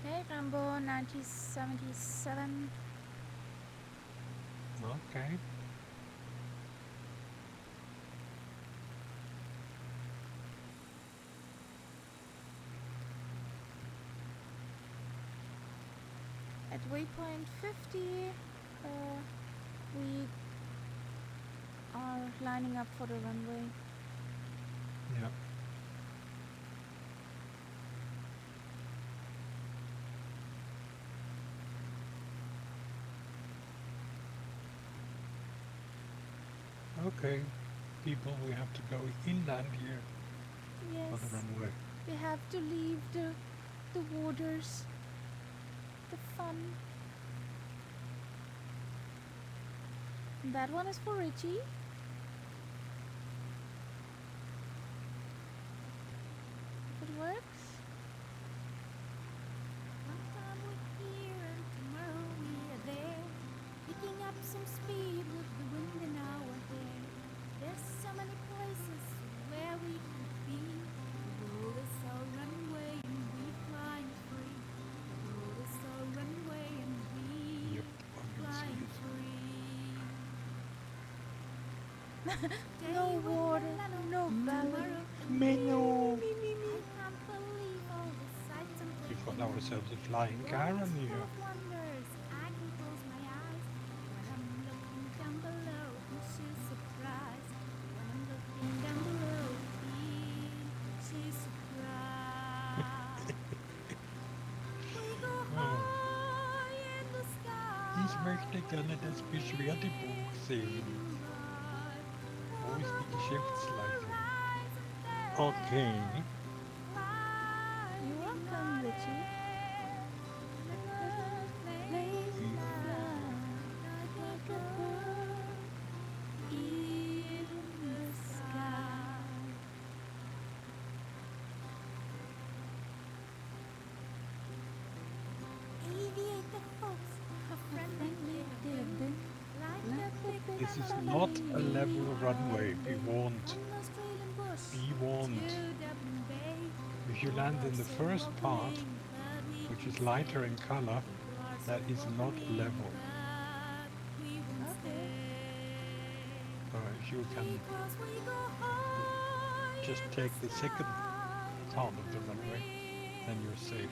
Hey, Rambo 1977. Okay. At waypoint 50, we are lining up for the runway. Yeah. Okay, people, we have to go inland here Yes, for the runway. we have to leave the waters, the fun. And that one is for Richie. If it works. One time we're here and tomorrow we are there, picking up some speed with the wind in our hair. There's so many places where we could be. The world is our runway and we flying free. The world is our runway and we No water, no valley. Menu. I can't believe all the sights and We've got places. ourselves a flying The car world on is full here. of wonders. I can close my eyes when I'm looking down below. And she's surprised when I'm looking down below. She's surprised. We go Oh, high in the sky. ich möchte gerne das Beschwerdebuch sehen. Wo ist die Geschäftsleitung? Okay. You're welcome, Richie. Hm. Like a bird in the sky. Aviator folks, a friendly ribbon, like a big This is buffalo not a level runway. Be warned. on the Australian bush Be warned. to Dublin Bay. If you land in the first part, which is lighter in color, that is not level. Okay. If you can just take the second part of the runway, then you're safe.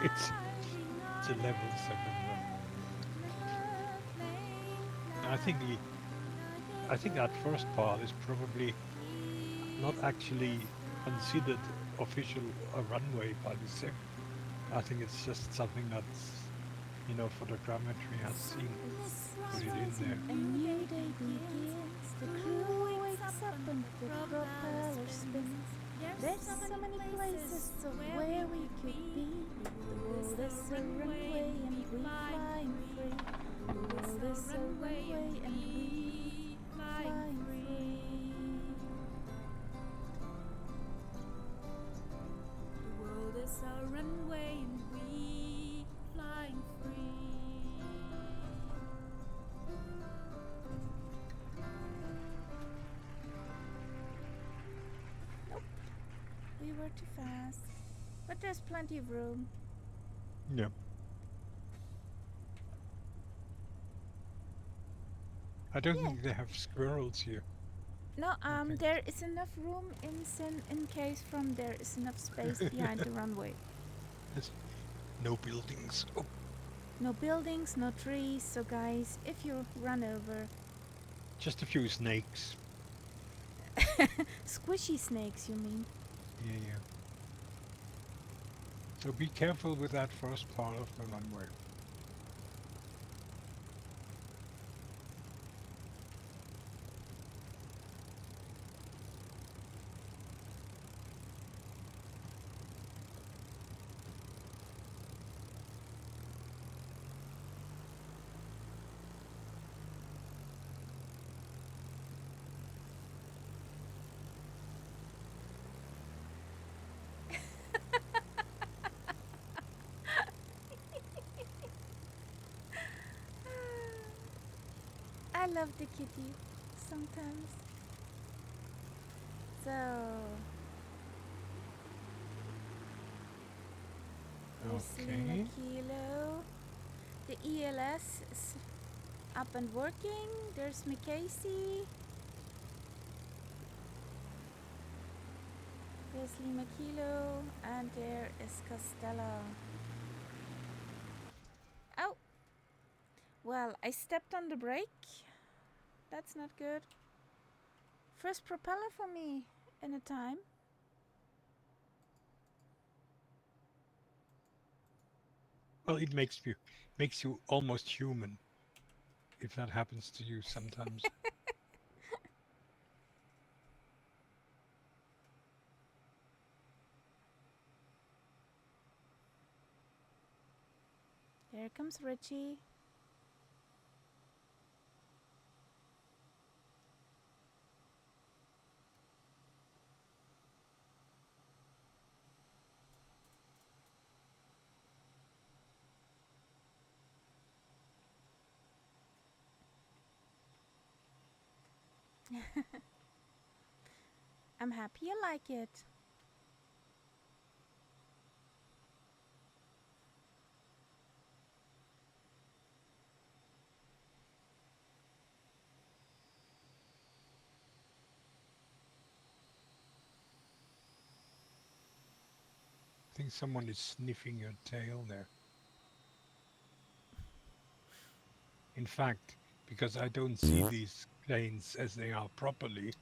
it's a level 7 runway. I think that first part is probably not actually considered official a runway by the sim. I think it's just something that's, photogrammetry has seen, put it in there. A new day begins. The crew wakes up and the propeller spins. There's so many places of where we could be. The world is a runway and we flying free. The world is a runway and we flying free. The world is our runway and we flying free. We were too fast. But there's plenty of room. Yeah. I don't think they have squirrels here. No, Okay. there is enough room in case from there is enough space behind the runway. There's no buildings. Oh, No buildings, no trees, so guys, if you run over just a few snakes. squishy snakes, you mean? Yeah. So be careful with that first part of the runway. I love the kitty sometimes. So there's Lima Okay. Kilo. The ELS is up and working. There's Casey. There's Lima Kilo and there is Costello. Oh! Well, I stepped on the brake. That's not good. First propeller for me in a time. Well, it makes you almost human. If that happens to you sometimes. Here comes Richie. I'm happy you like it. think someone is sniffing your tail there. In fact, because I don't see these planes as they are properly,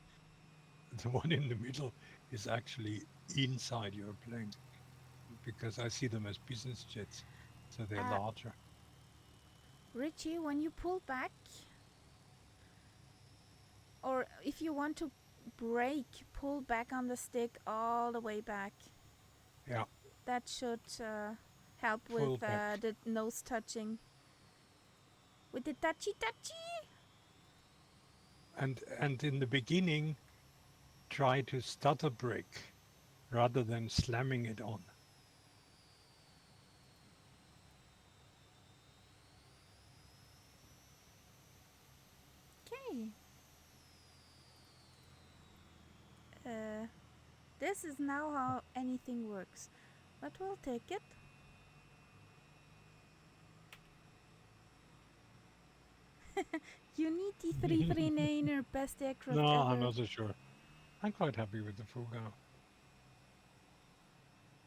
the one in the middle is actually inside your plane, because I see them as business jets, so they're Uh, larger. Richie, when you pull back, or if you want to brake, pull back on the stick all the way back. Yeah, That should help full with back. the nose touching. With the touchy. And in the beginning, try to stutter brake rather than slamming it on. Okay. This is now how anything works. But we'll take it. Unity 339er, best aircraft No, I'm ever. not so sure. I'm quite happy with the Fuga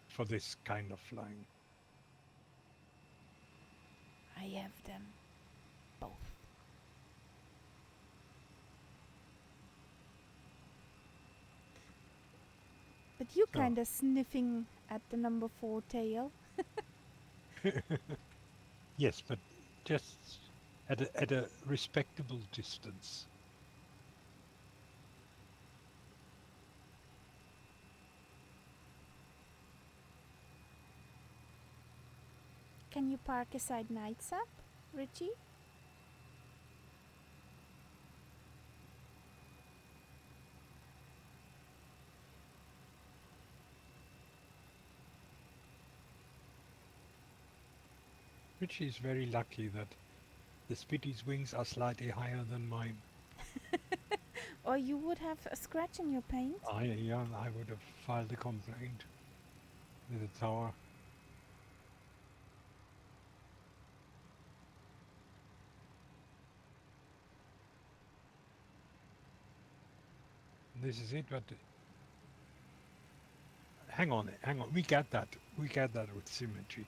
for this kind of flying. I have them both. But you So, kinda sniffing at the number 4 tail. yes, but just at a respectable distance. Can you park aside nights up, Richie? Richie is very lucky that the Spitty's wings are slightly higher than mine. Or you would have a scratch in your paint? I would have filed a complaint with the tower. This is it, but hang on. We get that. We get that with symmetry.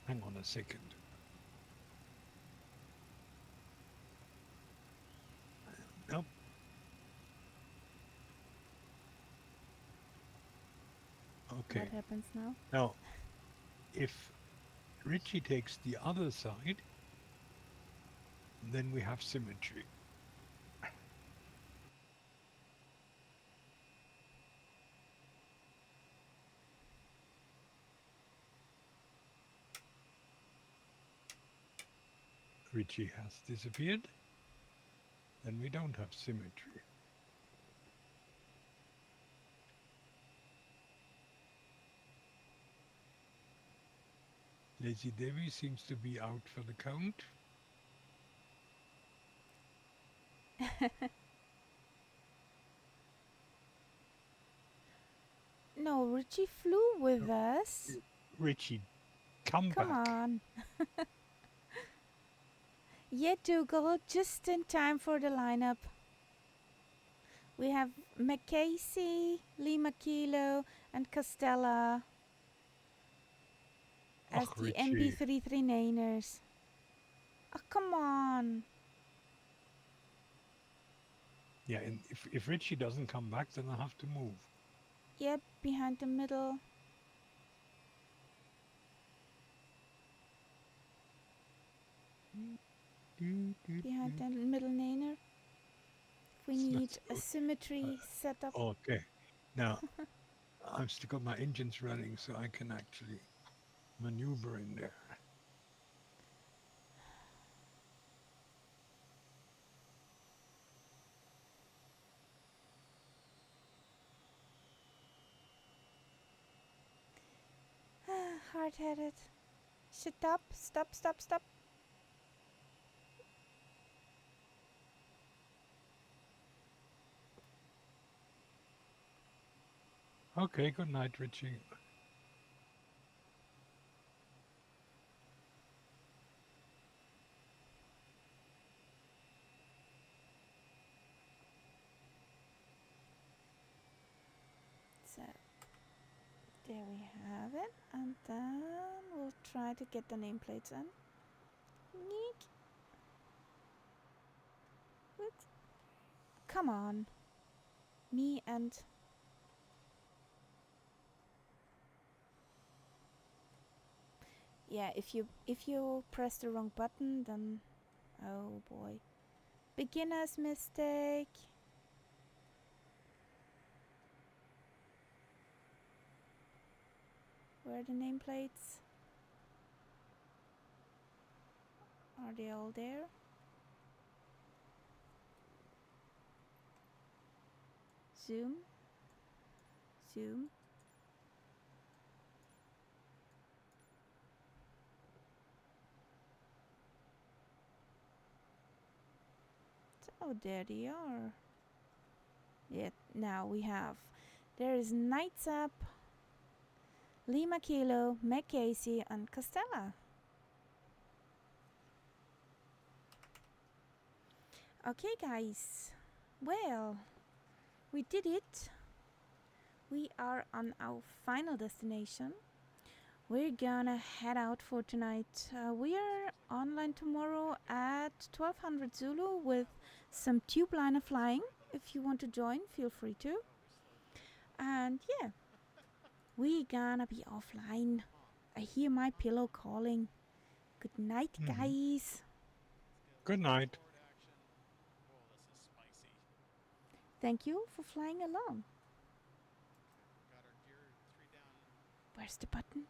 Hang on a second. Nope. Okay. What happens now? Now, if Richie takes the other side, then we have symmetry. Richie has disappeared, then we don't have symmetry. Lazy Devi seems to be out for the count. No, Richie flew with us. Richie, come Come back. on. Yeah, Dougal, just in time for the lineup. We have McCasey, Lima Kilo, and Costella as Och, the Richie. MB339ers. Oh, come on. Yeah, and if Richie doesn't come back, then I have to move. Yep, behind the middle. Behind the middle naner. We It's not need a symmetry setup. Okay. Now, I've still got my engines running, so I can actually maneuver in there. Hard-headed. Shut up. Stop. Okay, good night, Richie. So, There we have it. And then we'll try to get the nameplates in. Neat. What? Come on. Me and... Yeah, if you press the wrong button, then... Oh boy. Beginner's mistake. Where are the nameplates? Are they all there? Zoom. Zoom. Oh, there they are. Yeah, now we have. There is Knights Up, Lima Kilo, McCasey, and Costella. Okay, guys. Well, we did it. We are on our final destination. We're gonna head out for tonight. We are online tomorrow at 1200 Zulu with some tube liner flying. If you want to join, feel free to. And yeah, we gonna be offline. I hear my pillow calling. Good night, guys. Good night. Thank you for flying along. Where's the button?